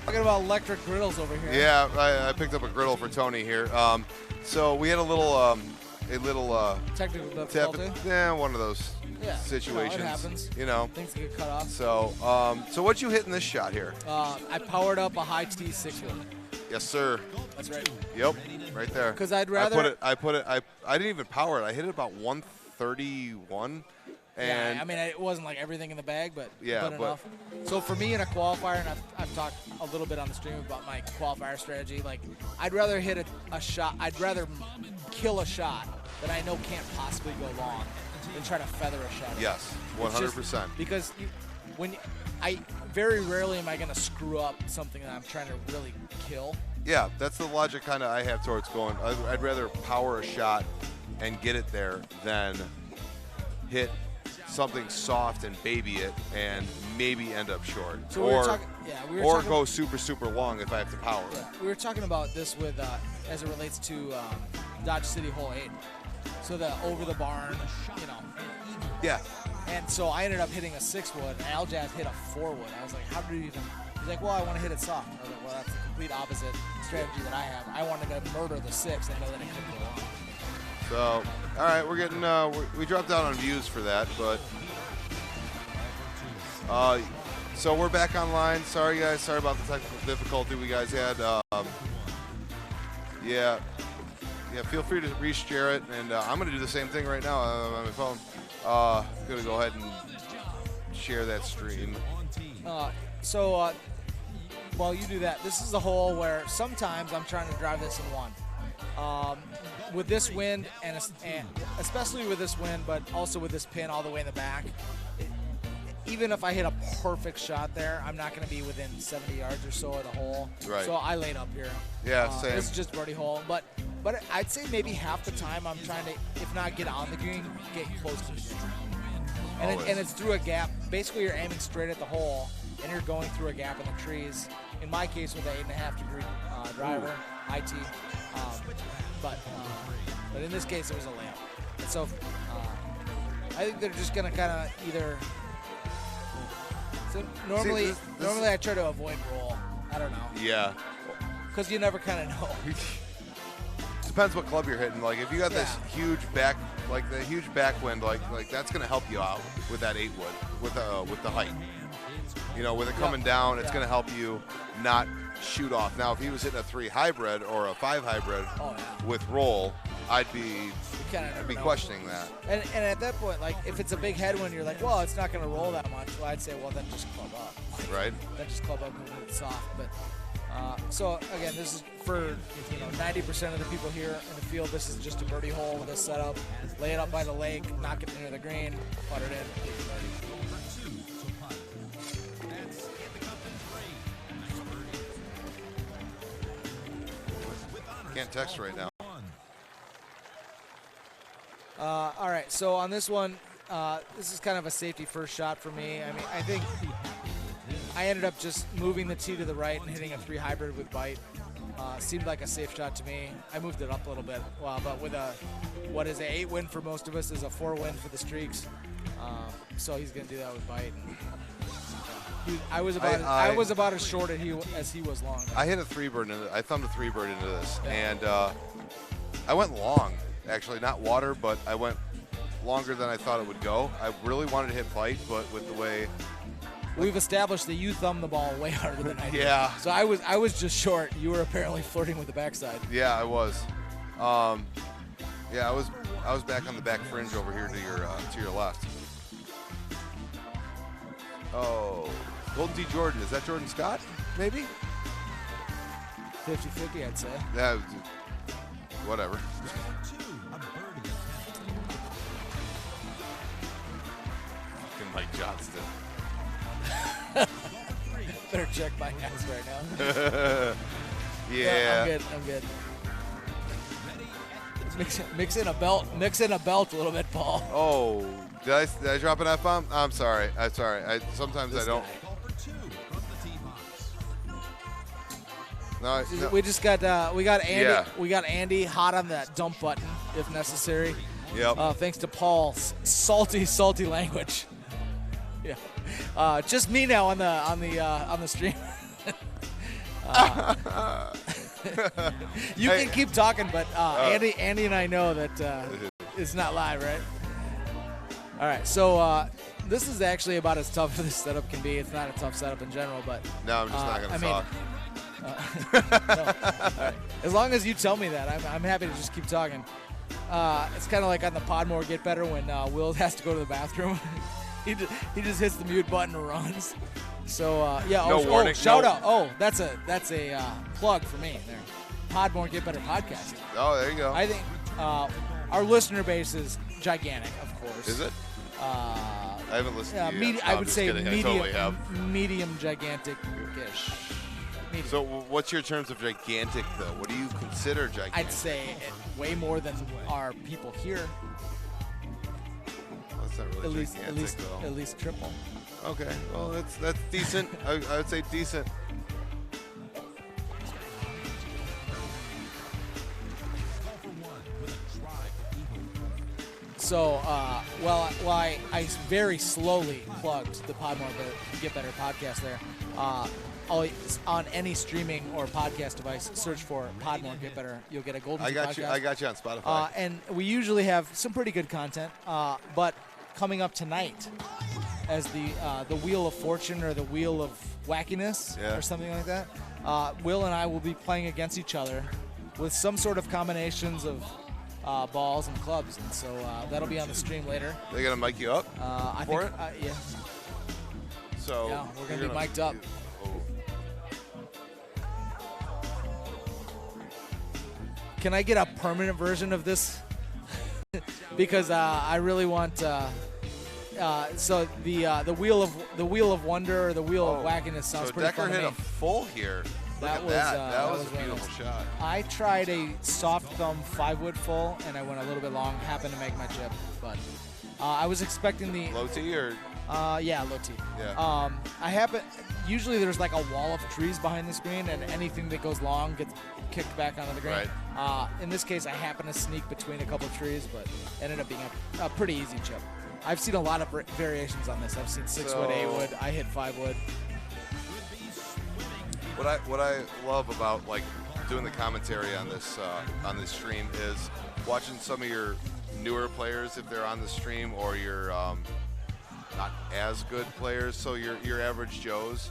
Talking about electric griddles over here. Yeah, I picked up a griddle for Tony here. So we had a little technical difficulty. Yeah, one of those You situations. know, it happens. You know. Things get cut off. So, so what'd you hit in this shot here? I powered up a high T 6-wood. Yes, sir. That's right. Yep, right there. Because I'd rather. I didn't even power it. I hit it about 131. And yeah, I mean, it wasn't like everything in the bag, but enough. So for me in a qualifier, and I've talked a little bit on the stream about my qualifier strategy, like I'd rather hit a shot, I'd rather kill a shot that I know can't possibly go long than try to feather a shot. Yes, 100%. Because very rarely am I going to screw up something that I'm trying to really kill. Yeah, that's the logic kind of I have towards going. I'd rather power a shot and get it there than hit something soft and baby it and maybe end up short. So or go super long if I have to power it. We were talking about this with as it relates to Dodge City Hole 8. So the over the barn, you know. Yeah. And so I ended up hitting a 6-wood, and Aljaz hit a 4-wood. I was like, how did you even? He's like, well, I want to hit it soft. I was like, well, that's the complete opposite strategy that I have. I wanted to murder the 6 and know that it couldn't go on. So, all right, we're getting we dropped out on views for that, but so we're back online. Sorry guys, sorry about the technical difficulty we guys had. Yeah, feel free to re-share it, and I'm gonna do the same thing right now on my phone. Gonna go ahead and share that stream. While you do that, this is a hole where sometimes I'm trying to drive this in one. With this wind, and especially with this wind, but also with this pin all the way in the back, even if I hit a perfect shot there, I'm not going to be within 70 yards or so of the hole. Right. So I laid up here. Yeah, same. This is just birdie hole, but I'd say maybe half the time I'm trying to, if not get on the green, get close to the green. And it's through a gap. Basically, you're aiming straight at the hole, and you're going through a gap in the trees. In my case, with an 8.5-degree driver, IT. But in this case, it was a layup. And so I think they're just going to kind of either. So normally I try to avoid roll. I don't know. Yeah. Because you never kind of know. Depends what club you're hitting. Like if you got this huge backwind, like that's going to help you out with that 8-wood with the height. You know, with it coming down, it's going to help you not shoot off. Now, if he was hitting a 3 hybrid or a 5 hybrid with roll, I'd be questioning that. And at that point, like if it's a big headwind, you're like, well, it's not going to roll that much. Well, I'd say, well, then just club up. Right. Then just club up and hit it soft. But so again, this is for 90% of the people here in the field. This is just a birdie hole with this setup. Lay it up by the lake, knock it near the green, putt it in, get the birdie. Can't text right now. All right, so on this one, this is kind of a safety first shot for me. I mean, I think I ended up just moving the tee to the right and hitting a 3 hybrid with bite. Seemed like a safe shot to me. I moved it up a little bit, but with what is an 8 win for most of us is a 4 win for the streaks. So he's going to do that with bite. I was about as short as he was long. I hit a 3-bird into I thumbed a 3-bird into this, and I went long. Actually, not water, but I went longer than I thought it would go. I really wanted to hit bite, but with the way we've established that you thumb the ball way harder than I did. Yeah. So I was just short. You were apparently flirting with the backside. Yeah, I was. Yeah, I was back on the back fringe over here to your left. Oh. Golden D. Jordan. Is that Jordan Scott? Maybe? 50-50, I'd say. Yeah, whatever. Fucking Mike Johnston. Better check my hands right now. Yeah. I'm good. Mix in a belt a little bit, Paul. Oh, did I drop an F-bomb? I'm sorry. Sometimes I don't. No, we just got Andy. Yeah. We got Andy hot on that dump button if necessary. Yep. Thanks to Paul's salty language. Yeah. Just me now on the stream. You can keep talking, but Andy and I know that it's not live, right? All right, so this is actually about as tough as this setup can be. It's not a tough setup in general, but No, I'm just not going to talk. No. All right. As long as you tell me that, I'm happy to just keep talking. It's kind of like on the Podmore Get Better when Will has to go to the bathroom. he just hits the mute button and runs. So yeah. No warning. Shout out. Oh, that's a plug for me there. Podmore Get Better podcast. Oh, there you go. I think our listener base is gigantic, of course. Is it? I haven't listened to you yet. I would say kidding. medium, I totally have. medium gigantic-ish. Medium. So what's your terms of gigantic, though? What do you consider gigantic? I'd say way more than our people here. Well, that's not really gigantic, though. At least triple. Okay, well, that's decent. I would say decent. So, I very slowly plugged the Podmore Get Better podcast there. On any streaming or podcast device, search for Podmore Get Better. You'll get a golden podcast. I got you on Spotify. And we usually have some pretty good content. But coming up tonight, as the Wheel of Fortune or the Wheel of Wackiness or something like that, Will and I will be playing against each other with some sort of combinations of balls and clubs, and so that'll be on the stream later. They gonna mic you up I for think, it? Yeah. So Yeah, we're gonna be mic'd up. Can I get a permanent version of this? Because I really want. So the wheel of wonder or the wheel of wackiness sounds so pretty Decker fun to hit me. a full here. Look That at was, that. That was a really beautiful nice. shot. I tried a soft thumb 5-wood full, and I went a little bit long. Happened to make my chip, but I was expecting the Low T or? low T. Yeah. Usually there's like a wall of trees behind the screen, and anything that goes long gets kicked back onto the green. Right. In this case, I happened to sneak between a couple of trees, but ended up being a pretty easy chip. I've seen a lot of variations on this. I've seen 6-wood, 8-wood. I hit 5-wood. What I love about like doing the commentary on this stream is watching some of your newer players if they're on the stream, or your not as good players, so your average Joes,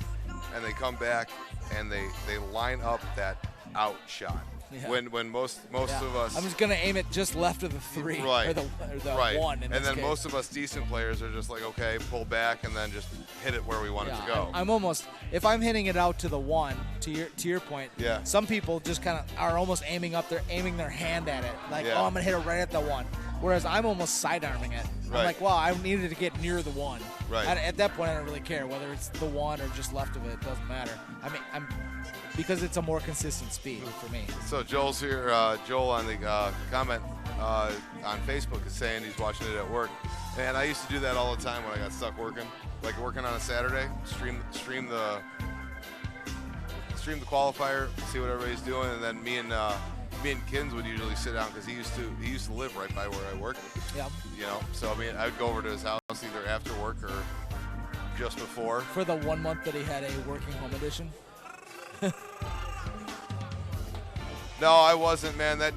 and they come back and they line up that out shot. Yeah. When most of us, I'm just gonna aim it just left of the 3 right, or the right. 1 in and this then case. most of us decent players are just like, okay, pull back and then just hit it where we want it to go. I'm almost, if I'm hitting it out to the 1, to your point. Yeah. Some people just kind of are almost aiming their hand at it, like, Yeah. oh, I'm gonna hit it right at the 1. Whereas I'm almost sidearming it. Right. I'm like, wow, I needed to get near the 1. Right. At that point, I don't really care whether it's the 1 or just left of it. It doesn't matter. I mean, because it's a more consistent speed for me. So Joel's here. Joel on the comment on Facebook is saying he's watching it at work. And I used to do that all the time when I got stuck working, like working on a Saturday. Stream the qualifier, see what everybody's doing, and then me and Kins would usually sit down because he used to live right by where I work. Yeah. You know, so I mean, I would go over to his house either after work or just before. For the 1 month that he had a working home edition. No, I wasn't, man. That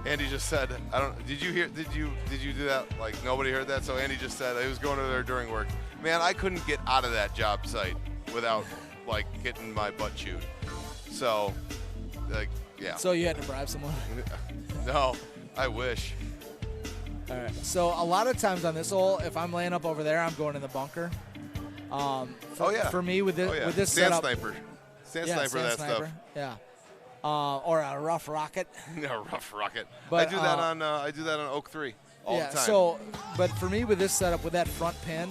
Andy just said. I don't. Did you hear? Did you do that? Like nobody heard that. So Andy just said he was going over there during work. Man, I couldn't get out of that job site without like getting my butt chewed. So, like, yeah. So you had to bribe someone. No, I wish. All right. So a lot of times on this hole, if I'm laying up over there, I'm going in the bunker. For me with this, with this Sand setup, sniper, sand that sniper, stuff. Yeah. Or a rough rocket. Yeah, rough rocket. But, I do that on Oak 3 all the time. So, but for me with this setup, with that front pin,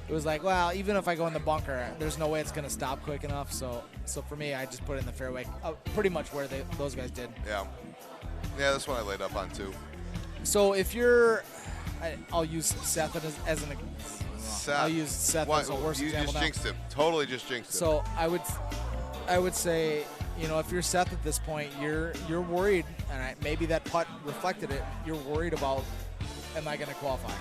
it was like, well, even if I go in the bunker, there's no way it's gonna stop quick enough. So for me, I just put it in the fairway, pretty much where those guys did. Yeah, that's what I laid up on too. So if you're, I'll use Seth as an. I'll use Seth as a worse you example just now. jinxed him. Totally just jinxed him. So I would say, you know, if you're Seth at this point, you're worried, and maybe that putt reflected it. You're worried about, am I going to qualify?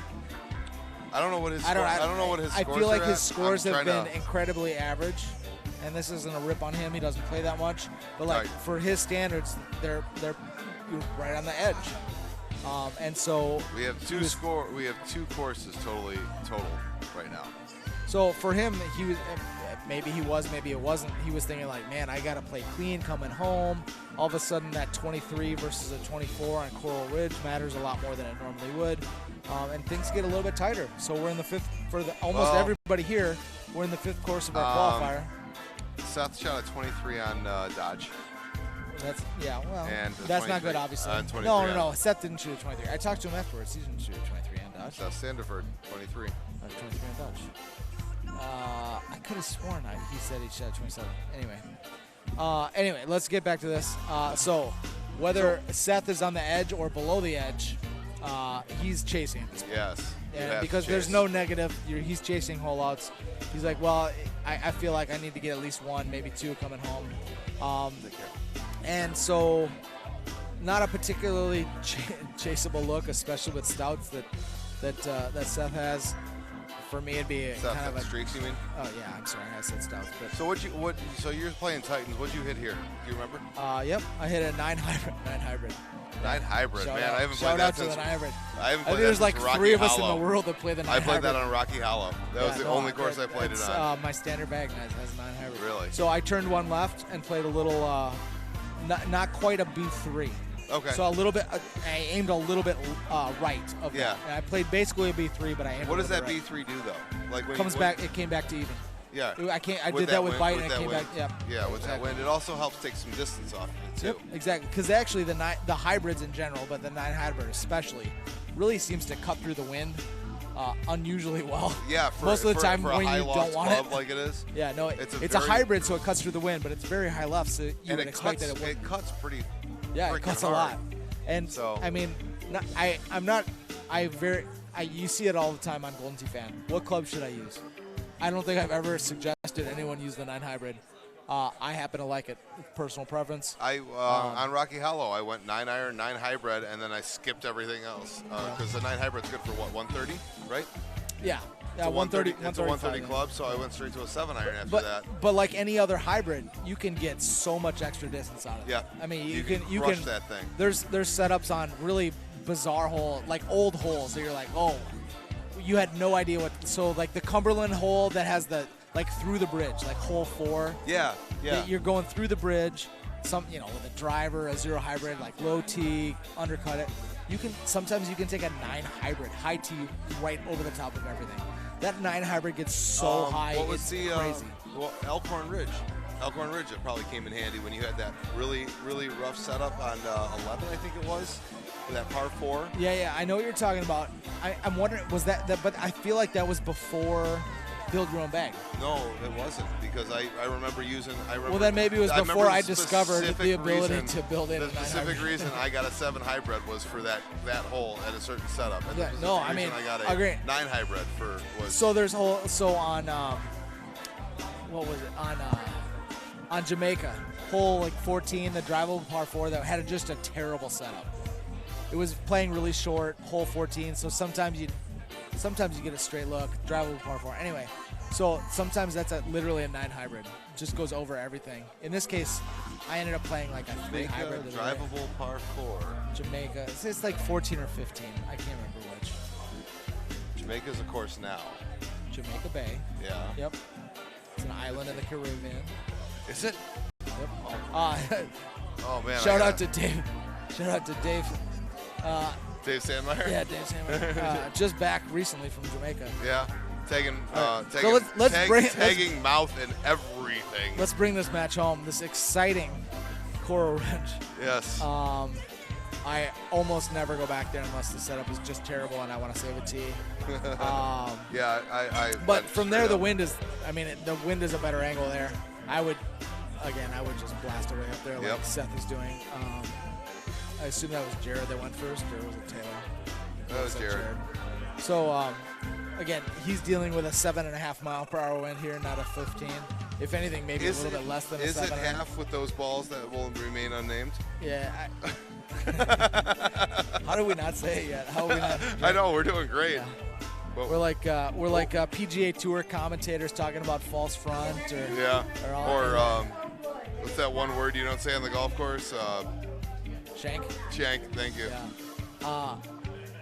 I don't know what his. I don't know what his. I scores feel like are his at. scores have been incredibly average, and this isn't a rip on him. He doesn't play that much, but like Right. for his standards, they're right on the edge. And so We have two courses total right now. So for him, maybe he was, maybe it wasn't. He was thinking like, man, I got to play clean coming home. All of a sudden, that 23 versus a 24 on Coral Ridge matters a lot more than it normally would, and things get a little bit tighter. So we're in the fifth for almost everybody here. We're in the fifth course of our qualifier. Seth shot a 23 on Dodge. That's And that's not good, obviously. No. Seth didn't shoot a 23. I talked to him afterwards. He didn't shoot a 23 on Dodge. Seth Sandiford, 23. 23 on Dodge. I could have sworn he said he shot 27. Anyway, let's get back to this. So whether Seth is on the edge or below the edge, he's chasing at this point. Yes. And because there's no negative, he's chasing hole outs. He's like, well, I feel like I need to get at least one, maybe two coming home. And so not a particularly chaseable look, especially with stouts that Seth has. For me, it'd be Seth, kind of a streaks, you mean? Oh yeah, I'm sorry, I said stouts. But So So you're playing Titans. What'd you hit here? Do you remember? Yep, I hit a 9 hybrid. 9 hybrid. 9 hybrid, Shout man. out. I haven't Shout played out that to since. the 9 hybrid. I haven't I played think that there's like since Rocky 3 of us in Hollow. the world that play the 9 I played hybrid. that on Rocky Hollow. That was the only course I played it on. My standard bag has a 9 hybrid. Really? So I turned one left and played a little, not quite a B3. Okay. So a little bit, I aimed a little bit right of Yeah. that. And I played basically a B3, but I aimed. What a does little that bit B3 do though? Like when comes back. It came back to even. Yeah. I With did that with wind- bite, with and it that came wind. back. Yep. Yeah, with that wind, it also helps take some distance off of it too. Yep, exactly. Because actually, the hybrids in general, but the 9 hybrid especially, really seems to cut through the wind unusually well. Yeah, most of the time for a when high you loft don't want club it. like it is. Yeah, no, It's it's a a very- hybrid, so it cuts through the wind, but it's very high left, so you And would it expect cuts. that it would. It cuts pretty. Yeah, it freaking cuts a hard. lot. And So- I mean, you see it all the time on Golden Tee Fan. What club should I use? I don't think I've ever suggested anyone use the 9 hybrid. I happen to like it. Personal preference. On Rocky Hollow, I went 9 iron, 9 hybrid, and then I skipped everything else because the 9 hybrid's good for what, 130, right? Yeah. It's a 130. It's a 130 club, so I went straight to a 7 iron after that. But like any other hybrid, you can get so much extra distance out of it. Yeah. I mean, you crush can that thing. There's setups on really bizarre like old holes that you're like, oh, you had no idea what. So like the Cumberland hole that has the like through the bridge, like hole 4. Yeah. that You're going through the bridge, with a driver, a 0 hybrid, like low tee, undercut it. Sometimes you can take a 9 hybrid, high tee, right over the top of everything. That 9 hybrid gets so high, What was it's the crazy. Elkhorn Ridge? Elkhorn Ridge, it probably came in handy when you had that really, really rough setup on 11, I think it was, for that par 4. Yeah, I know what you're talking about. I'm wondering, was that, but I feel like that was before Build Your Own Bag. No, it wasn't, because I remember using. Well, then maybe it was before I discovered the specific ability reason- to build in The a 9 specific hybrid. reason I got a 7 hybrid was for that hole at a certain setup. And Yeah, the no, specific I mean, reason I got a agree. 9 hybrid was. So there's on what was it on Jamaica, hole like 14, the drivable par 4 that had just a terrible setup. It was playing really short, hole 14. So sometimes you get a straight look, drivable par 4. Anyway, so sometimes that's literally a 9 hybrid. Just goes over everything. In this case, I ended up playing like a 3 Jamaica hybrid. drivable par 4. Jamaica. It's like 14 or 15. I can't remember which. Jamaica's a course now. Jamaica Bay. Yeah. Yep. It's an island in the Caribbean. Is it? Yep. Oh man. Shout out to Dave. Shout out to Dave. Dave Sandmeyer. Yeah, Dave Sandmeyer. Just back recently from Jamaica. Yeah. Tagging, right. tagging, So tagging mouth and everything. Let's bring this match home. This exciting Coral Ridge. Yes. I almost never go back there unless the setup is just terrible and I want to save a tee. Yeah, I But went from there, straight the up. wind is. I mean, the wind is a better angle there. I would just blast away up there like Yep. Seth is doing. I assume that was Jared that went first, or was it Taylor? That was Jared. So, again, he's dealing with a 7.5 mile per hour wind here, not a 15. If anything, maybe a little bit less than a 7. Is it half with those balls that will remain unnamed? Yeah. How did we not say it yet? How are we not? I know, we're doing great. Yeah. But we're like PGA Tour commentators talking about false front or what's that one word you don't say on the golf course? Shank. Thank you. Yeah.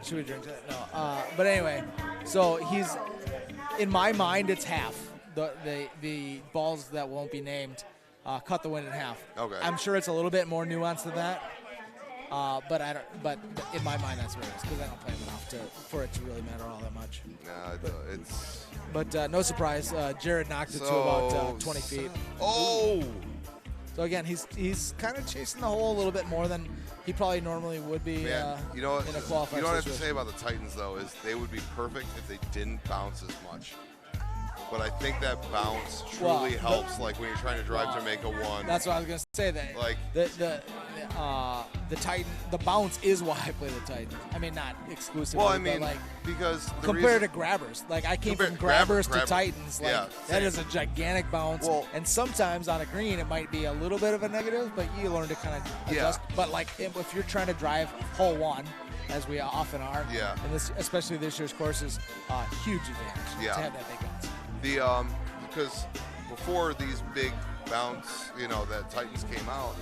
Should we drink that? No. But anyway, so he's in my mind it's half. The balls that won't be named cut the wind in half. Okay. I'm sure it's a little bit more nuanced than that. But in my mind that's what it is because I don't play him enough for it to really matter all that much. No, it's. But no surprise, Jared knocked it to about 20 feet. Oh. So again, he's kind of chasing the hole a little bit more than he probably normally would be. Man, you know what? In a qualified you know what I have to situation. say about the Titans though is they would be perfect if they didn't bounce as much. But I think that bounce truly helps, like when you're trying to drive to make a one. That's what I was gonna say. That like the Titan, the bounce is why I play the Titans. I mean, not exclusively. Well, I mean, but like because compared to grabbers, like I came from grabbers to Titans. Like yeah, that is a gigantic bounce. Well, and sometimes on a green it might be a little bit of a negative, but you learn to kind of adjust. But like if you're trying to drive hole one, as we often are, and this, especially this year's courses, huge advantage to have that big bounce. Because before these big bounce, that Titans came out,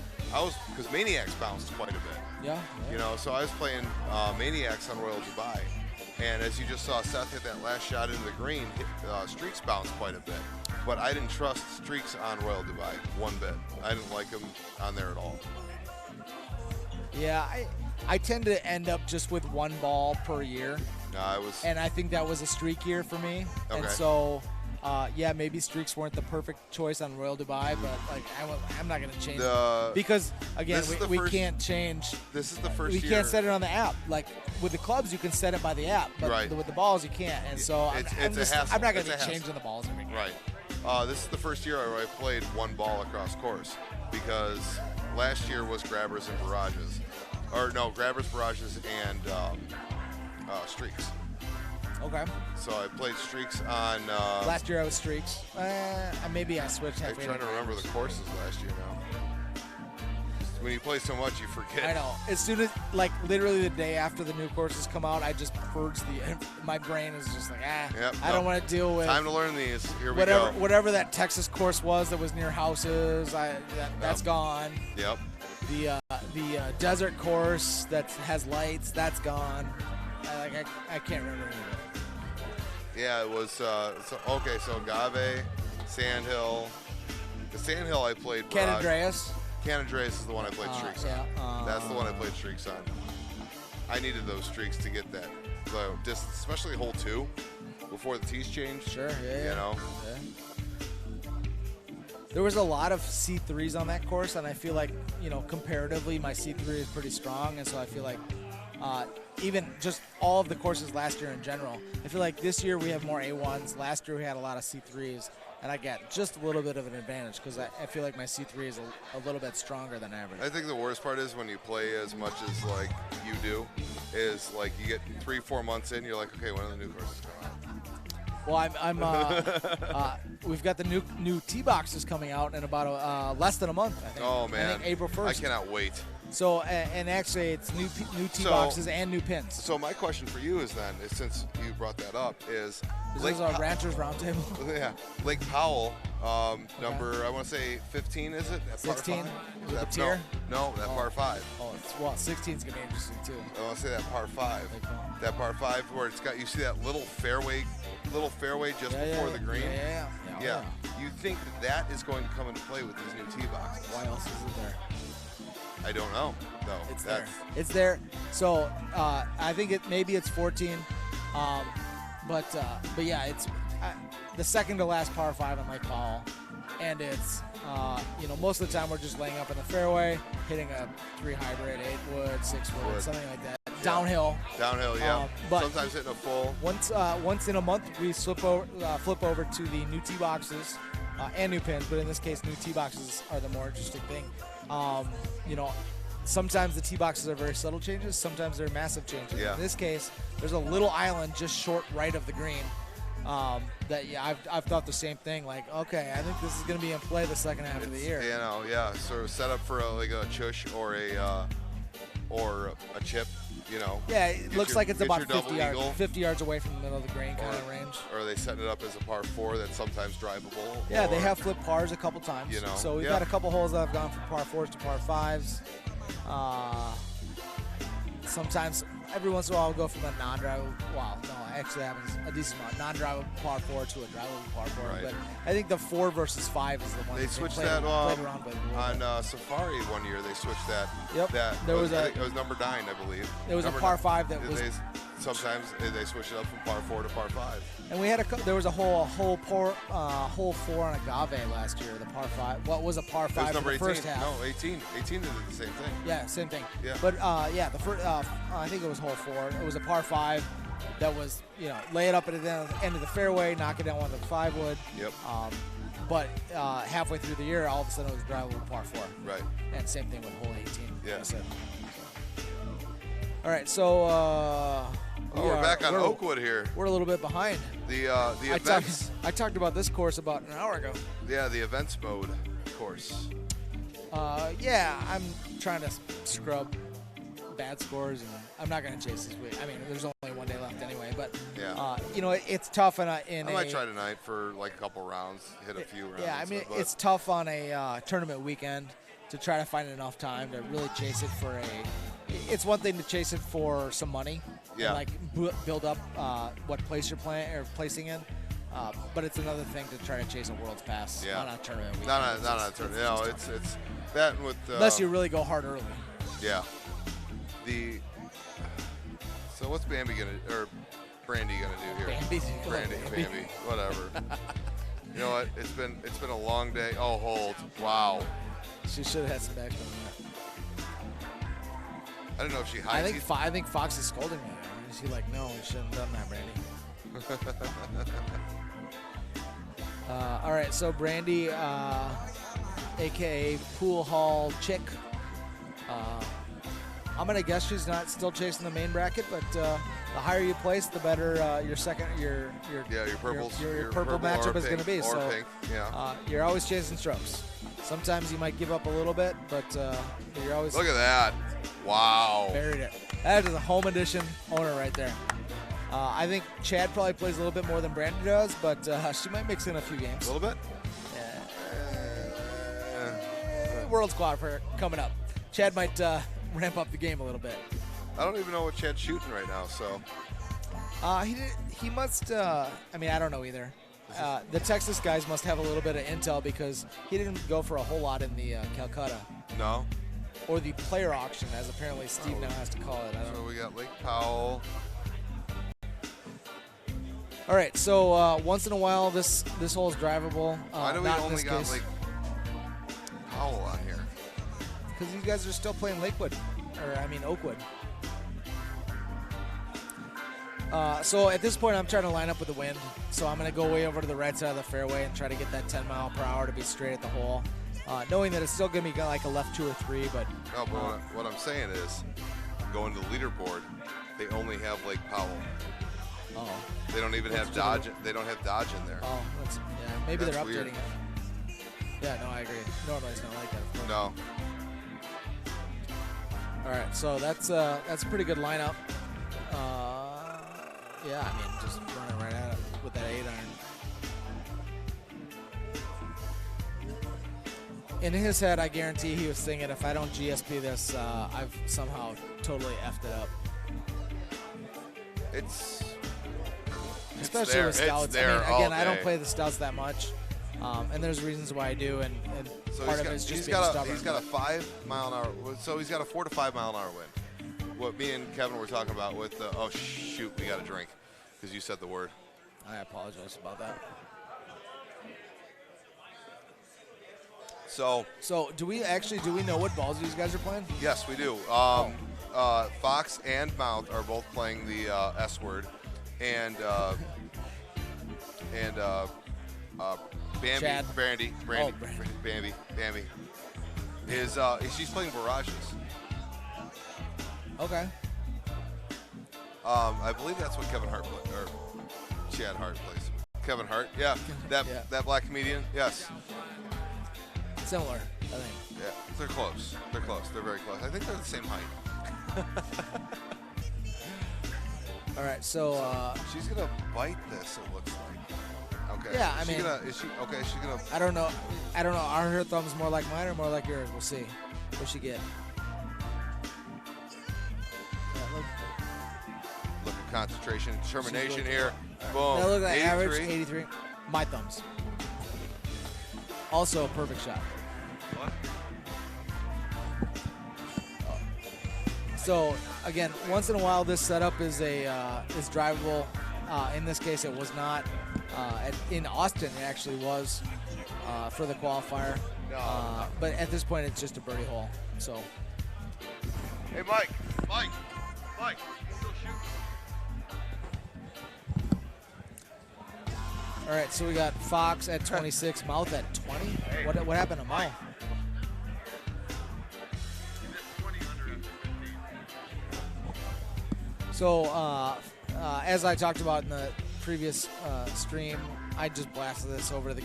because Maniacs bounced quite a bit. Yeah. So I was playing Maniacs on Royal Dubai, and as you just saw Seth hit that last shot into the green, Streaks bounced quite a bit. But I didn't trust Streaks on Royal Dubai one bit. I didn't like him on there at all. Yeah, I tend to end up just with one ball per year. And I think that was a streak year for me. Okay. And so, maybe streaks weren't the perfect choice on Royal Dubai, but like I'm not going to change it. Because again, we can't change. This is the first year. We can't set it on the app. Like with the clubs, you can set it by the app, but with the balls, you can't. And so I'm not going to be changing the balls every game. Right. This is the first year I played one ball across course because last year was grabbers and barrages. Or no, grabbers, barrages, and streaks. Okay. So I played streaks on. Last year I was streaks. Maybe I switched halfway. I'm trying to remember the courses last year now. When you play so much, you forget. I know. As soon as, literally the day after the new courses come out, I just purge my brain is just like, I don't want to deal with. Time to learn these. Here we go. Whatever that Texas course was that was near houses, that's gone. Yep. The desert course that has lights, that's gone. I can't remember any of it. Yeah, it was so Agave, Sandhill. The Sandhill I played. Can Andreas. Can Andreas is the one I played streaks on. That's the one I played streaks on. I needed those streaks to get that distance, especially hole 2 before the tees changed. Sure, Yeah. There was a lot of C3s on that course, and I feel like, comparatively, my C3 is pretty strong, and so I feel like even just all of the courses last year in general, I feel like this year we have more A1s. Last year we had a lot of C3s, and I got just a little bit of an advantage because I feel like my C3 is a little bit stronger than average. I think the worst part is when you play as much as like you do, is like you get 3-4 months in, you're like, okay, when are the new courses coming out? Well, we've got the new tee boxes coming out in about less than a month. I think. Oh man, I think April 1st. I cannot wait. So, and actually, it's new tee boxes and new pins. So my question for you is then, since you brought that up, is this is a Ranchers Roundtable. Yeah, Lake Powell, number I want to say 15, is it? 16 with the tier? No, that par 5. Oh, 16 is gonna be interesting too. I want to say that par 5. That par 5 where it's got, you see that little fairway just before the green. Yeah. You think that is going to come into play with these new tee boxes? Why else is it there? I don't know. No, it's there. So I think maybe it's 14, but yeah, it's the second to last par 5 on Lake Powell, and it's most of the time we're just laying up in the fairway, hitting a 3 hybrid, 8 wood, 6 wood, something like that. Yeah. Downhill, yeah. But sometimes hitting a full. Once in a month we flip over to the new tee boxes and new pins, but in this case, new tee boxes are the more interesting thing. Sometimes the tee boxes are very subtle changes. Sometimes they're massive changes. Yeah. In this case, there's a little island just short right of the green. I've thought the same thing. Like, okay, I think this is going to be in play the second half of the year. Sort of set up for a chush or a chip. You know. Yeah, it looks like it's get about your double 50 yards away from the middle of the green kind of range. Or are they setting it up as a par 4 that's sometimes drivable? Yeah, they have flipped pars a couple times. You know, so we've had a couple holes that have gone from par 4s to par 5s. Sometimes, every once in a while, we'll go from a non-drivable. Well, no, actually happens a decent amount. Non-drivable par 4 to a drivable par 4. Right. But I think the 4 versus 5 is the one They that switched played that around with on Safari one year. They switched that. Yep. There was it was number 9, I believe. It was number a par 9. 5 that was. Sometimes they switch it up from par 4 to par 5. And we had there was a hole 4 on Agave last year. The par 5. What was a par 5 in number the 18. first half? No, 18. 18 did the same thing. Yeah, same thing. Yeah. But yeah, the first. I think it was hole 4. It was a par 5 that was lay it up at the end of the fairway, knock it down with a 5 wood. Yep. But halfway through the year, all of a sudden it was drivable par 4. Right. And same thing with hole 18. Yeah. Like I said. All right, so. We're back on Oakwood here. We're a little bit behind. The events. I talked about this course about an hour ago. Yeah, the events mode course. Yeah, I'm trying to scrub bad scores, and I'm not going to chase this week. I mean, there's only one day left anyway, but yeah. It's tough I might try tonight for like a couple rounds, hit a few rounds. Yeah, I mean, it's tough on a tournament weekend to try to find enough time to really chase it for it's one thing to chase it for some money. Yeah. And like build up what place you're placing in. But it's another thing to try to chase a World's Pass on a tournament weekend. Not on a tournament. It's that with unless you really go hard early. Yeah. So what's Brandy gonna do here? Bambi, whatever. You know what? It's been a long day. Oh, hold. Wow. She should have had some back. I don't know if she hides. I think Fox is scolding me. Is he like, no, we shouldn't have done that, Brandy? All right, so Brandy, a.k.a. Pool Hall Chick. I'm going to guess she's not still chasing the main bracket, but the higher you place, the better your purple matchup is going to be. Or so pink. Yeah. You're always chasing strokes. Sometimes you might give up a little bit, but you're always... Look at that. Wow. Buried it. That is a home edition owner right there. I think Chad probably plays a little bit more than Brandy does, but she might mix in a few games. A little bit? Yeah. World Squad coming up. Chad might ramp up the game a little bit. I don't even know what Chad's shooting right now, so. He must, I don't know either. The Texas guys must have a little bit of intel because he didn't go for a whole lot in the Calcutta. No. Or the player auction, as apparently Steve now has to call it. So we got Lake Powell. All right, so once in a while, this hole is drivable. Why do we only got Lake Powell on here? Because you guys are still playing Oakwood. So at this point, I'm trying to line up with the wind. So I'm going to go way over to the right side of the fairway and try to get that 10 mile per hour to be straight at the hole. Knowing that it's still going to be like a left 2 or 3, but... No, but what I'm saying is, going to the leaderboard, they only have Lake Powell. Oh. They don't even have Dodge. They don't have Dodge in there. Oh, maybe they're updating weird. it. Yeah, no, I agree. Normally it's not like that, of course. No. All right, so that's a pretty good lineup. Yeah, just running right at it with that 8-iron. In his head, I guarantee he was thinking, if I don't GSP this, I've somehow totally effed it up. Especially with Stouts. I don't play the Stouts that much, and there's reasons why I do, and so part of it is just being stubborn. He's got a 5 mile an hour, so he's got a 4 to 5 mile an hour wind. What me and Kevin were talking about with the, oh shoot, we got a drink, because you said the word. I apologize about that. So do we know what balls these guys are playing? Yes, we do. Fox and Mouth are both playing the S word, and Bambi, Chad. Brandy, Bambi, she's playing Barrages. Okay. I believe that's what Kevin Hart plays, or Chad Hart plays. Kevin Hart, yeah, that black comedian, yes. Similar, I think. Yeah, they're close. They're very close. I think they're the same height. All right, so she's gonna bite this. It looks like. Okay. Yeah, I is she mean- gonna? Is she okay? She's gonna. I don't know. Are her thumbs more like mine or more like yours? We'll see. What'll she get? Yeah, Look at concentration, determination She's here. that Boom. look like 83. average 83. My thumbs. Also a perfect shot. What? So again, once in a while, this setup is is drivable. In this case, it was not. In Austin, it actually was for the qualifier. But at this point, it's just a birdie hole. So. Hey, Mike. Mike. You still shooting? All right, so we got Fox at 26, Mouth at 20. Hey. What happened to Mouth? So, as I talked about in the previous stream, I just blasted this over the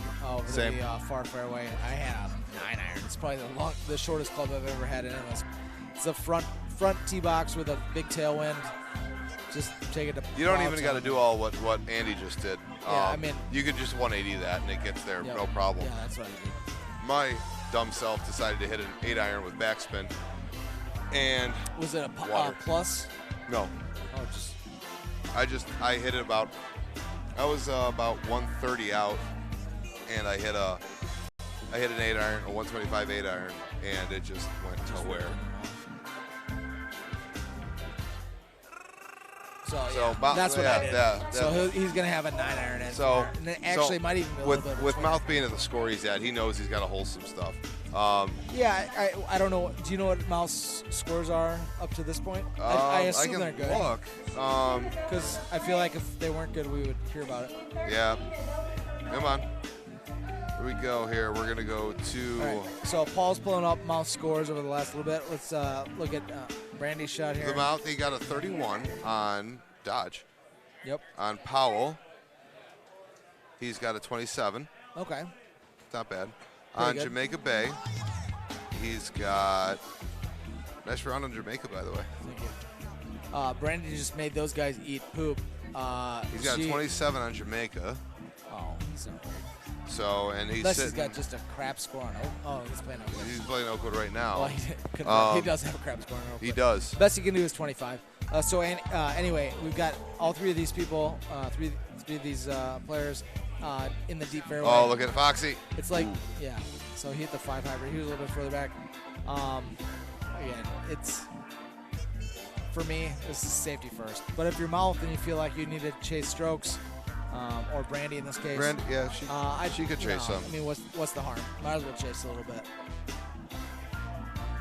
far fairway. I had a 9-iron. It's probably the shortest club I've ever had in this. It's a front tee box with a big tailwind. Just take it to. You don't even got to do all what Andy just did. Yeah, I mean, you could just 180 that and it gets there, Yep. no problem. Yeah, that's what I did. My dumb self decided to hit an 8-iron with backspin, and Was it a Water. plus? no, Oh, just. I hit it about. I was about 130 out, and I hit an 8-iron, a 125 8-iron, and it just went nowhere. So that's what I did. Yeah, so he's going to have a 9-iron in So, there. And actually, so might even be a with little bit of a with 20. Mouth being at the score he's at, he knows he's got to hold some stuff. Yeah, I don't know. Do you know what Mouth's scores are up to this point? I assume can they're good. Look. Because I feel like if they weren't good, we would hear about it. Yeah. Come on. Here we go. Here we're gonna go to. All right, so Paul's pulling up Mouth scores over the last little bit. Let's look at Brandy's shot here. The Mouth. He got a 31 on Dodge. Yep. On Powell, he's got a 27. Okay. Not bad. Pretty On good. Jamaica Bay, he's got. Nice round on Jamaica, by the way. Thank you. Brandy just made those guys eat poop. He's got a 27 on Jamaica. Oh, so. So, and he's Unless sitting. he's got just a crap score on Oak. Oh, he's playing Oakwood. He's playing Oakwood right now. Well, he does have a crap score on Oakwood. He does. Best he can do is 25. Anyway, we've got all three of these people, three of these players in the deep fairway. Oh, look at Foxy. It's like, yeah. So he hit the 5 hybrid. He was a little bit further back. Again, it's, for me, this is safety first. But if you're Mouth and you feel like you need to chase strokes, or Brandy in this case. Brandy, yeah, she could chase some. I mean, what's the harm? Might as well chase a little bit.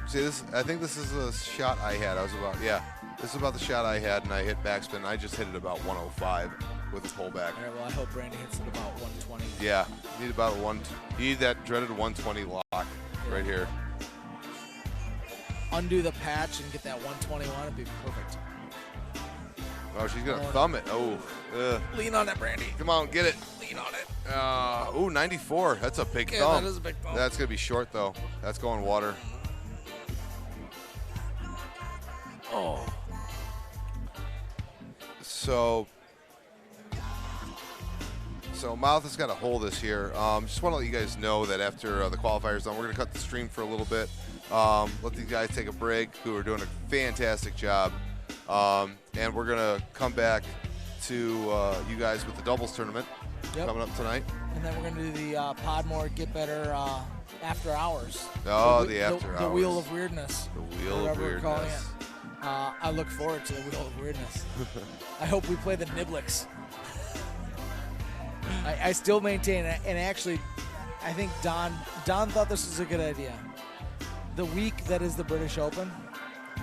See, I think this is a shot I had. This is about the shot I had, and I hit backspin. I just hit it about 105 with a pullback. All right, well, I hope Brandy hits it about 120. Yeah, you need about you need that dreaded 120 lock right here. Undo the patch and get that 121. It'd be perfect. Oh, she's gonna thumb it. Oh, Lean on that, Brandy. come on, get it. Lean on it. Ooh, 94. That's a big Yeah, thumb. that is a big thumb. That's gonna be short though. That's going water. Oh. So Mouth has got to hold this here. Just want to let you guys know that after the qualifiers done, we're going to cut the stream for a little bit. Let these guys take a break, who are doing a fantastic job. And we're going to come back to you guys with the doubles tournament coming up tonight. And then we're going to do the Podmore Get Better After Hours. Oh, the After Hours. The Wheel of Weirdness. The Wheel of whatever we're calling Weirdness. it. I look forward to the Wheel of Weirdness. I hope we play the Niblets. I still maintain, and actually, I think Don thought this was a good idea. The week that is the British Open,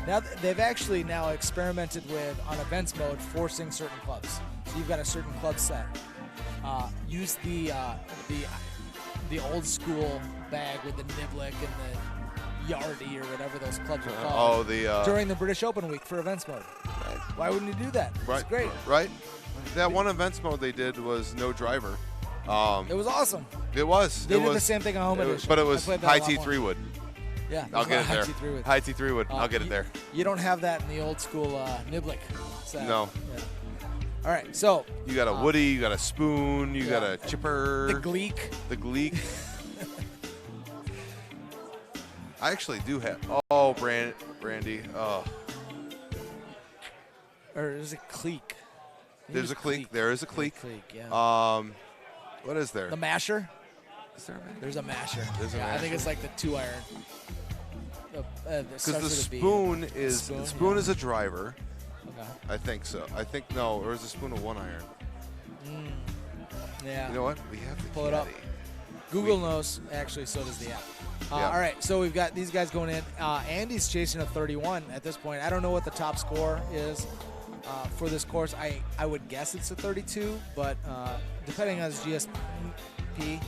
now they've actually now experimented with, on events mode, forcing certain clubs. So you've got a certain club set. Use the old school bag with the Niblik and the Yardie or whatever those clubs are called. During the British Open week for events mode. Right. Why wouldn't you do that? Right, It's great. Right. That one events mode they did was no driver. It was awesome. It was. They did the same thing on home edition. But it was I played that high a lot T more. 3 wood. Yeah, I'll get it there. High T3 wood. High T3 wood. I'll get it there. You don't have that in the old school Niblik set. No. Yeah. All right, so You got a Woody, you got a spoon, you got a chipper. the Gleek. The Gleek. I actually do have. Oh, Brandy. Oh. Or is it Cleek? There's a Cleek. There is a Cleek. Yeah. What is there? The masher. Is there a masher? There's a masher. There's a I think masher? it's like the 2-iron. Because the spoon is a driver. Okay. I think so. I think no, or is the spoon a 1-iron? Yeah. You know what? We have to Pull it up. Google knows. Actually, so does the app. Yeah. All right, so we've got these guys going in. Andy's chasing a 31 at this point. I don't know what the top score is for this course. I would guess it's a 32, but depending on his GSP,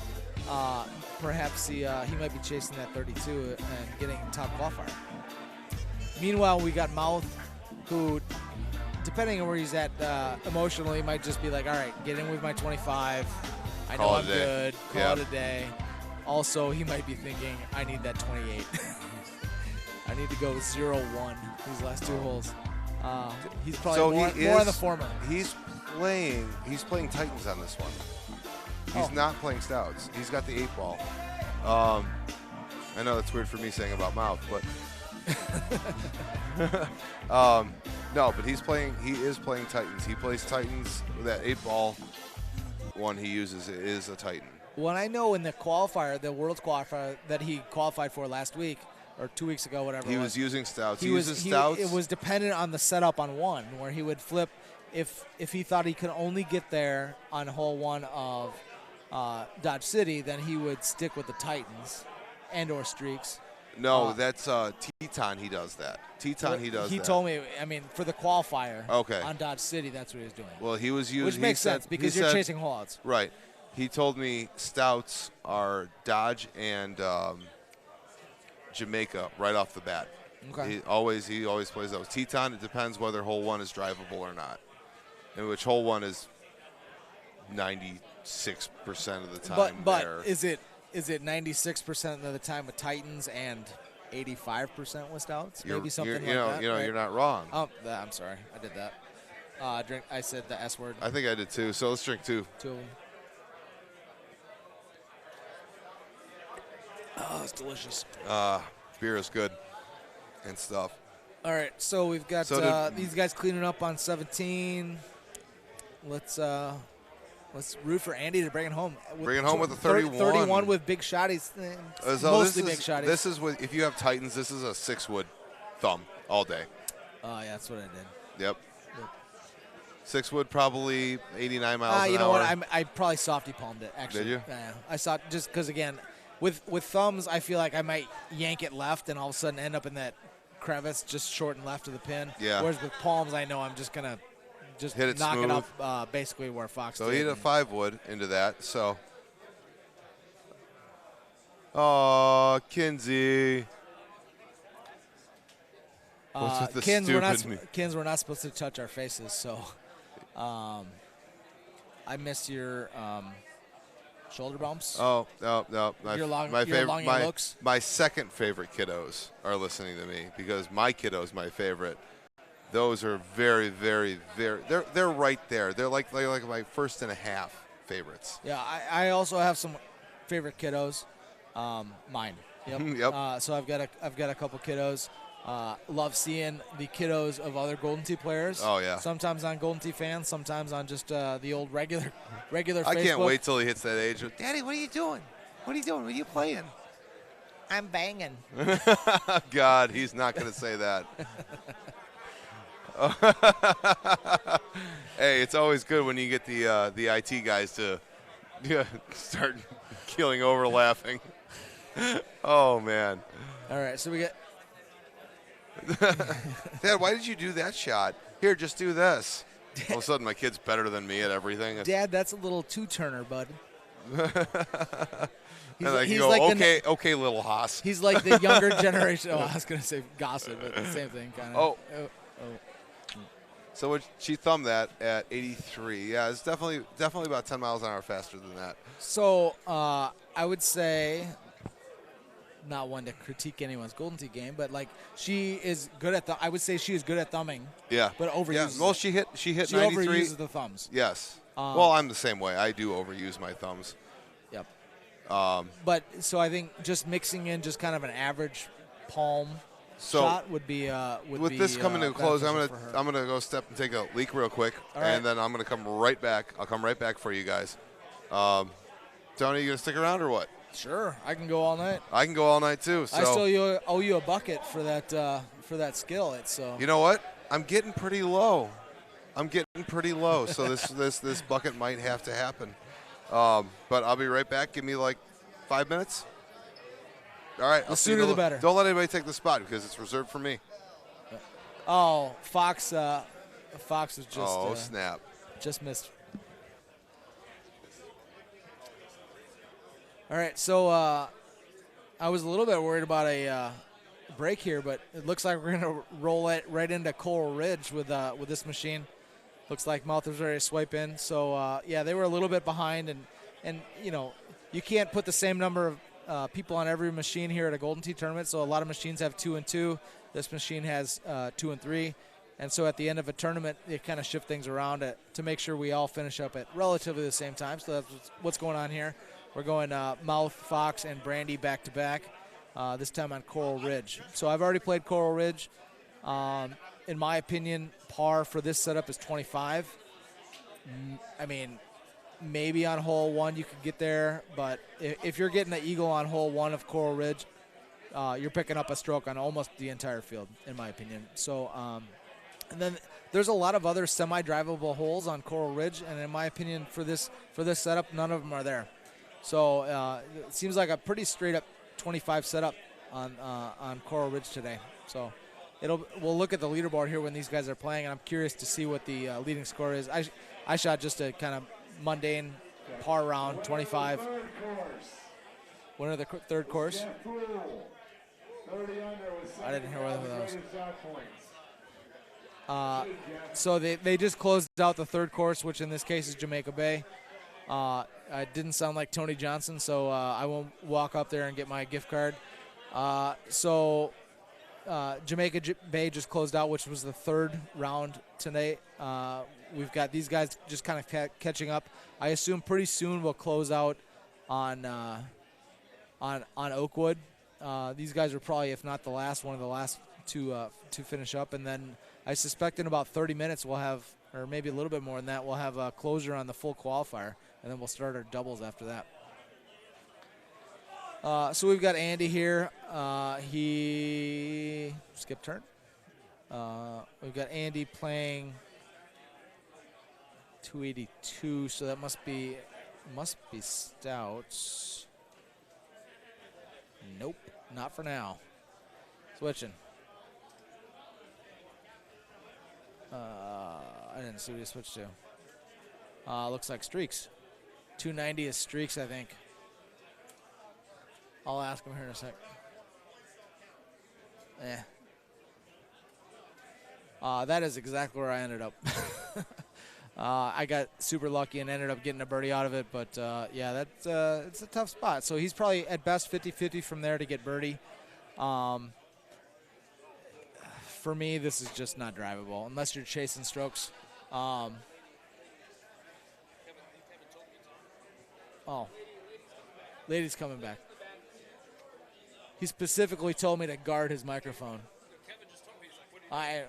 perhaps he might be chasing that 32 and getting top qualifier. Meanwhile, we got Mouth, who, depending on where he's at emotionally, might just be like, all right, get in with my 25. I know I'm good. Call it a day. Also, he might be thinking, I need that 28. I need to go 0-1 these last 2 holes. He's probably more on the former. He's playing Titans on this one. He's not playing Stouts. He's got the 8-ball. I know that's weird for me saying about Mouth, but no, but he is playing Titans. He plays Titans. That 8-ball one he uses is a Titan. Well, I know in the qualifier, the World's qualifier that he qualified for last week or 2 weeks ago, whatever. He was using Stouts. It was dependent on the setup on one, where he would flip if he thought he could only get there on hole 1 of Dodge City, then he would stick with the Titans and/or streaks. No, that's Teton. He does that. Teton, he does that. He told me, I mean, for the qualifier okay. on Dodge City, that's what he was doing. Well, he was using. Which makes sense because you're chasing hole outs. Right. He told me Stouts are Dodge and Jamaica right off the bat. Okay. He always plays those. Teton, it depends whether hole 1 is drivable or not. In which hole 1 is 96% of the time. But there. is it 96% of the time with Titans and 85% with Stouts? Maybe something like that. You're not wrong. Oh, I'm sorry, I did that. I said the S word. I think I did too. So let's drink 2. 2 of them. Oh, it's delicious. Beer is good and stuff. All right, so we've got these guys cleaning up on 17. Let's root for Andy to bring it home. Bring it home with a 31. 31 with big shotties. Mostly big shotties. This is if you have Titans, this is a 6-wood thumb all day. Oh, yeah, that's what I did. Yep. 6-wood, probably 89 miles an hour. You know what? I probably softy palmed it, actually. Did you? Yeah. I saw just because, again, with thumbs, I feel like I might yank it left and all of a sudden end up in that crevice just short and left of the pin. Yeah. Whereas with palms, I know I'm just going to hit it knock smooth. it up basically where Fox did. So he hit a 5-wood into that. So, oh, Kinsey. What's with the Kins, we're not supposed to touch our faces, so I missed your shoulder bumps. Oh, no. My second favorite kiddos are listening to me because my kiddo's my favorite. Those are very, very, very. They're right there. They're like my first and a half favorites. Yeah, I also have some favorite kiddos. Mine. Yep. Yep. So I've got a couple kiddos. Love seeing the kiddos of other Golden Tee players. Oh yeah. Sometimes on Golden Tee fans, sometimes on just the old regular Facebook. I can't wait till he hits that age. Daddy, what are you doing? What are you doing? What are you playing? I'm banging. God, he's not going to say that. Hey, it's always good when you get the IT guys to start keeling over laughing. Oh man. All right, so we get. Dad, why did you do that shot? Here, just do this. All of a sudden, my kid's better than me at everything. Dad, that's a little two-turner, bud. And I can go, okay, little Haas. He's like the younger generation. Oh, I was going to say gossip, but the same thing, kind of. Oh. So she thumbed that at 83. Yeah, it's definitely about 10 miles an hour faster than that. So I would say not one to critique anyone's Golden Tee game, but like she is good at I would say she is good at thumbing. Yeah. But overuses. Yeah. Well, she hit 93. Overuses the thumbs. Yes. Well, I'm the same way. I do overuse my thumbs. Yep. But so I think just mixing in just kind of an average palm shot would be with this coming to a close. I'm gonna go step and take a leak real quick, and then I'm gonna come right back. I'll come right back for you guys. Tony, you gonna stick around or what? Sure, I can go all night. I can go all night too. So I still owe you a bucket for that skill. It's You know what? I'm getting pretty low. So this bucket might have to happen. But I'll be right back. Give me like 5 minutes. All right. The sooner the better. Don't let anybody take the spot because it's reserved for me. Oh, Fox was just. Oh, snap. Just missed. All right, so I was a little bit worried about a break here, but it looks like we're going to roll it right into Coral Ridge with this machine. Looks like Mouth was ready to swipe in. So, yeah, they were a little bit behind, and you know, you can't put the same number of people on every machine here at a Golden Tee tournament, so a lot of machines have 2 and 2. This machine has 2 and 3. And so at the end of a tournament, they kind of shift things around to make sure we all finish up at relatively the same time. So that's what's going on here. We're going Mouth, Fox, and Brandy back-to-back, this time on Coral Ridge. So I've already played Coral Ridge. In my opinion, par for this setup is 25. I mean, maybe on hole 1 you could get there, but if you're getting the eagle on hole 1 of Coral Ridge, you're picking up a stroke on almost the entire field, in my opinion. So, and then there's a lot of other semi-drivable holes on Coral Ridge, and in my opinion, for this setup, none of them are there. So it seems like a pretty straight-up 25 setup on Coral Ridge today. So we'll look at the leaderboard here when these guys are playing, and I'm curious to see what the leading score is. I shot just a kind of mundane par round, 25. Winner of the third course. I didn't hear one of those. So they just closed out the third course, which in this case is Jamaica Bay. It didn't sound like Tony Johnson, so I won't walk up there and get my gift card. Jamaica Bay just closed out, which was the third round tonight. We've got these guys just kind of catching up. I assume pretty soon we'll close out on Oakwood. These guys are probably, if not the last, one of the last to finish up, and then I suspect in about 30 minutes we'll have, or maybe a little bit more than that, we'll have a closure on the full qualifier, and then we'll start our doubles after that. So we've got Andy here. He skipped turn. We've got Andy playing 282, so that must be Stouts. Nope, not for now. Switching. I didn't see what he switched to. Looks like Streaks. 290 is Streaks, I think. I'll ask him here in a sec. That is exactly where I ended up. I got super lucky and ended up getting a birdie out of it, but yeah, it's a tough spot. So he's probably at best 50-50 from there to get birdie. For me, this is just not drivable unless you're chasing strokes. Oh, lady's coming back. He specifically told me to guard his microphone. Sorry.